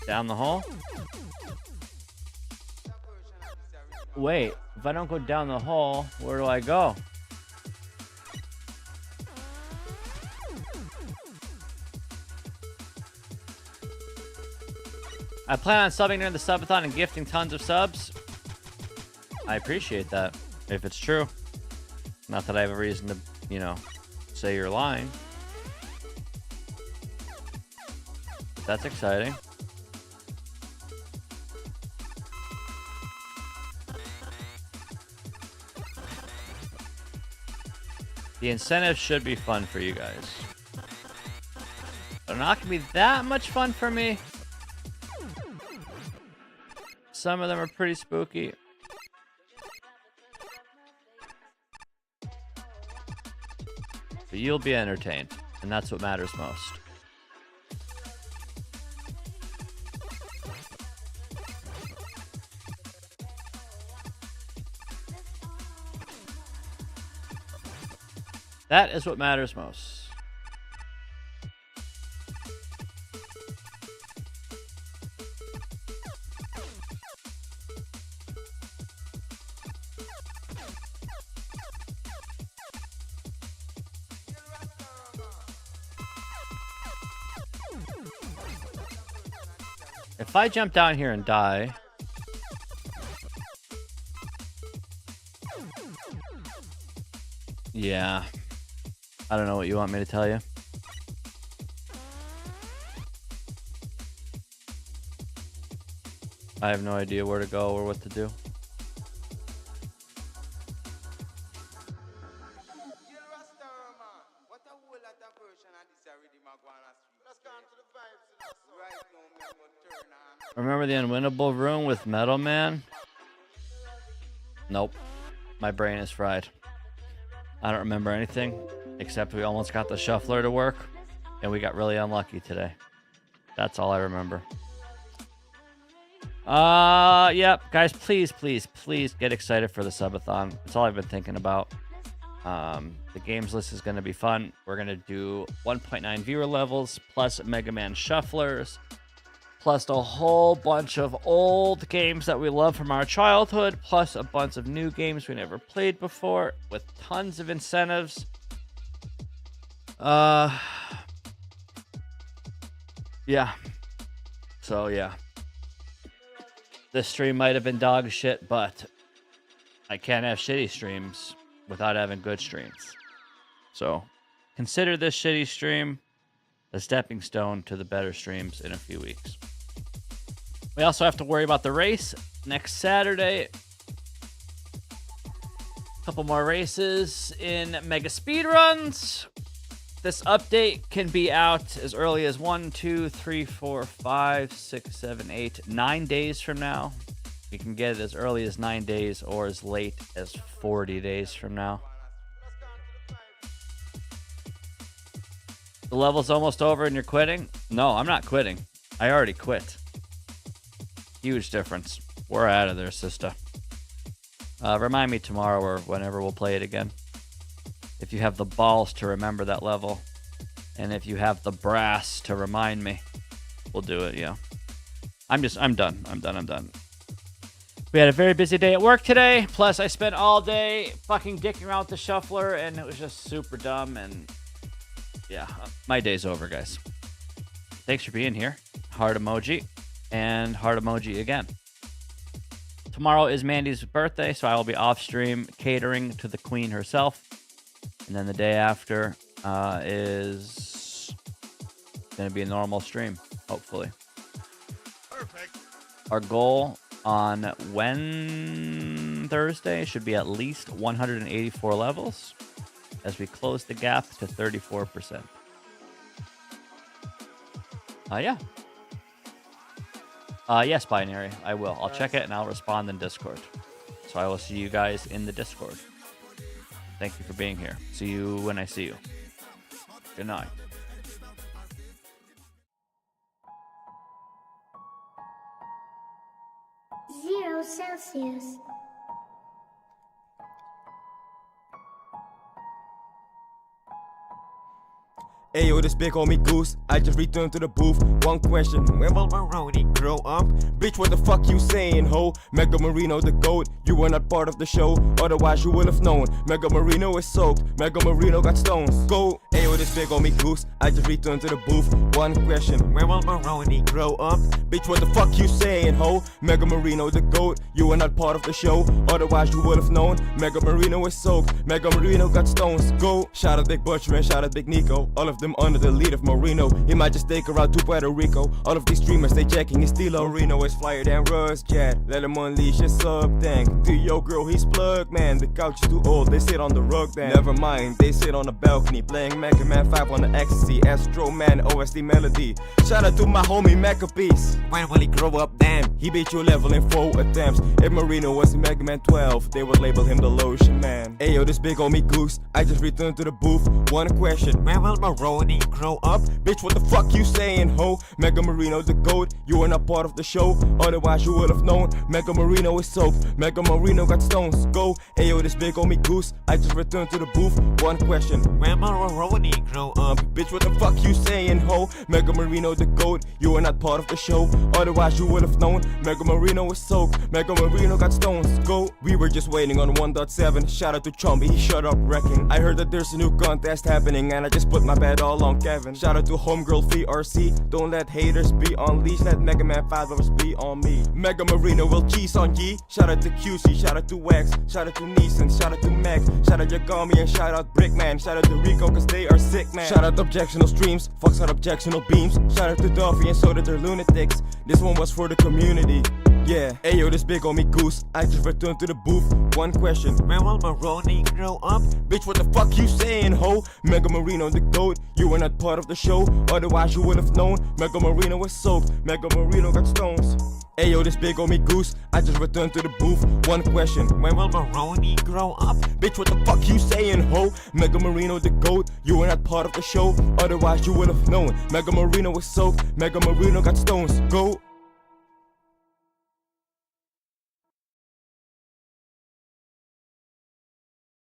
Down the hall? Wait, if I don't go down the hall, where do I go? I plan on subbing during the subathon and gifting tons of subs. I appreciate that, if it's true. Not that I have a reason to, you know, say you're lying. But that's exciting. The incentives should be fun for you guys. They're not gonna be that much fun for me. Some of them are pretty spooky. But you'll be entertained, and that's what matters most. That is what matters most. If I jump down here and die, yeah, I don't know what you want me to tell you. I have no idea where to go or what to do. Remember the unwinnable room with Metal Man? Nope. My brain is fried. I don't remember anything except we almost got the shuffler to work and we got really unlucky today. That's all I remember. Yep, guys, please get excited for the subathon. That's all I've been thinking about. The games list is going to be fun. We're going to do 1.9 viewer levels plus Mega Man shufflers, plus a whole bunch of old games that we love from our childhood, plus a bunch of new games we never played before, with tons of incentives. Yeah. So, yeah. This stream might have been dog shit, but I can't have shitty streams without having good streams. So, consider this shitty stream a stepping stone to the better streams in a few weeks. We also have to worry about the race next Saturday. A couple more races in Mega Speedruns. This update can be out as early as 1, 2, 3, 4, 5, 6, 7, 8, 9 days from now. You can get it as early as 9 days or as late as 40 days from now. The level's almost over and you're quitting? No, I'm not quitting. I already quit. Huge difference. We're out of there, sister. Remind me tomorrow or whenever we'll play it again. If you have the balls to remember that level. And if you have the brass to remind me, we'll do it, yeah. I'm done. I'm done. We had a very busy day at work today. Plus, I spent all day fucking dicking around with the shuffler, and it was just super dumb. And yeah, my day's over, guys. Thanks for being here. Heart emoji and heart emoji again. Tomorrow is Mandy's birthday, so I will be off stream catering to the queen herself. And then the day after is going to be a normal stream, hopefully. Perfect. Our goal on Thursday should be at least 184 levels as we close the gap to 34%. Yeah. Yes, Binary, I will. I'll check it and I'll respond in Discord. So I will see you guys in the Discord. Thank you for being here. See you when I see you. Good night. 0 Celsius. Ayo, this big homie Goose, I just returned to the booth. One question, when will Maroni grow up? Bitch, what the fuck you saying, ho? Mega Marino the GOAT, you were not part of the show, otherwise you would have known. Mega Marino is soaked, Mega Marino got stones. Go! Ayo, this big homie Goose, I just returned to the booth. One question, when will Maroni grow up? Bitch, what the fuck you saying, ho? Mega Marino the GOAT, you were not part of the show, otherwise you would have known. Mega Marino is soaked, Mega Marino got stones. Go! Shout out Big Butcher and shout out Big Nico, all of them under the lead of Marino. He might just take her out to Puerto Rico. All of these streamers, they checking his stilo. Marino is flyer than Russ Jet. Let him unleash his sub tank. To yo girl, he's plugged, man. The couch is too old, they sit on the rug then. Never mind, they sit on the balcony playing Mega Man 5 on the ecstasy. Astro Man, OSD Melody. Shout out to my homie Macapiece. When will he grow up? Damn, he beat your level in 4 attempts. If Marino was in Mega Man 12, they would label him the lotion man. Ayo, this big homie Goose, I just returned to the booth. One question, when will Maroni grow up? Bitch, what the fuck you saying, ho? Mega Marino the GOAT, you are not part of the show, otherwise you would have known. Mega Marino is soaked, Mega Marino got stones. Go! Ayo, this big homie Goose, I just returned to the booth. One question, when will Maroni grow up? Bitch, what the fuck you saying, ho? Mega Marino the GOAT, you are not part of the show, otherwise you would have known. Mega Marino is soaked, Mega Marino got stones. Go! We were just waiting on 1.7, shout out to Chomby, he shut up wrecking. I heard that there's a new contest happening and I just put my bet all on Kevin. Shout out to homegirl VRC, don't let haters be on leash, let Mega Man 5 lovers be on me. Mega Marino will cheese on ye. Shout out to QC, shout out to Wax, shout out to Neeson, shout out to Max, shout out Yagami and shout out Brickman, shout out to Rico cause they are sick man. Shout out Objectional Streams, fucks out Objectional Beams, shout out to Duffy and so did their lunatics. This one was for the community. Yeah, ayo, this big homie Goose, I just returned to the booth. One question, when will Maroni grow up? Bitch, what the fuck you saying, ho? Mega Marino the GOAT, you were not part of the show, otherwise you would have known. Mega Marino was soaked, Mega Marino got stones. Ayo, this big homie Goose, I just returned to the booth. One question, when will Maroni grow up? Bitch, what the fuck you saying, ho? Mega Marino the GOAT, you were not part of the show, otherwise you would have known. Mega Marino was soaked, Mega Marino got stones. Go!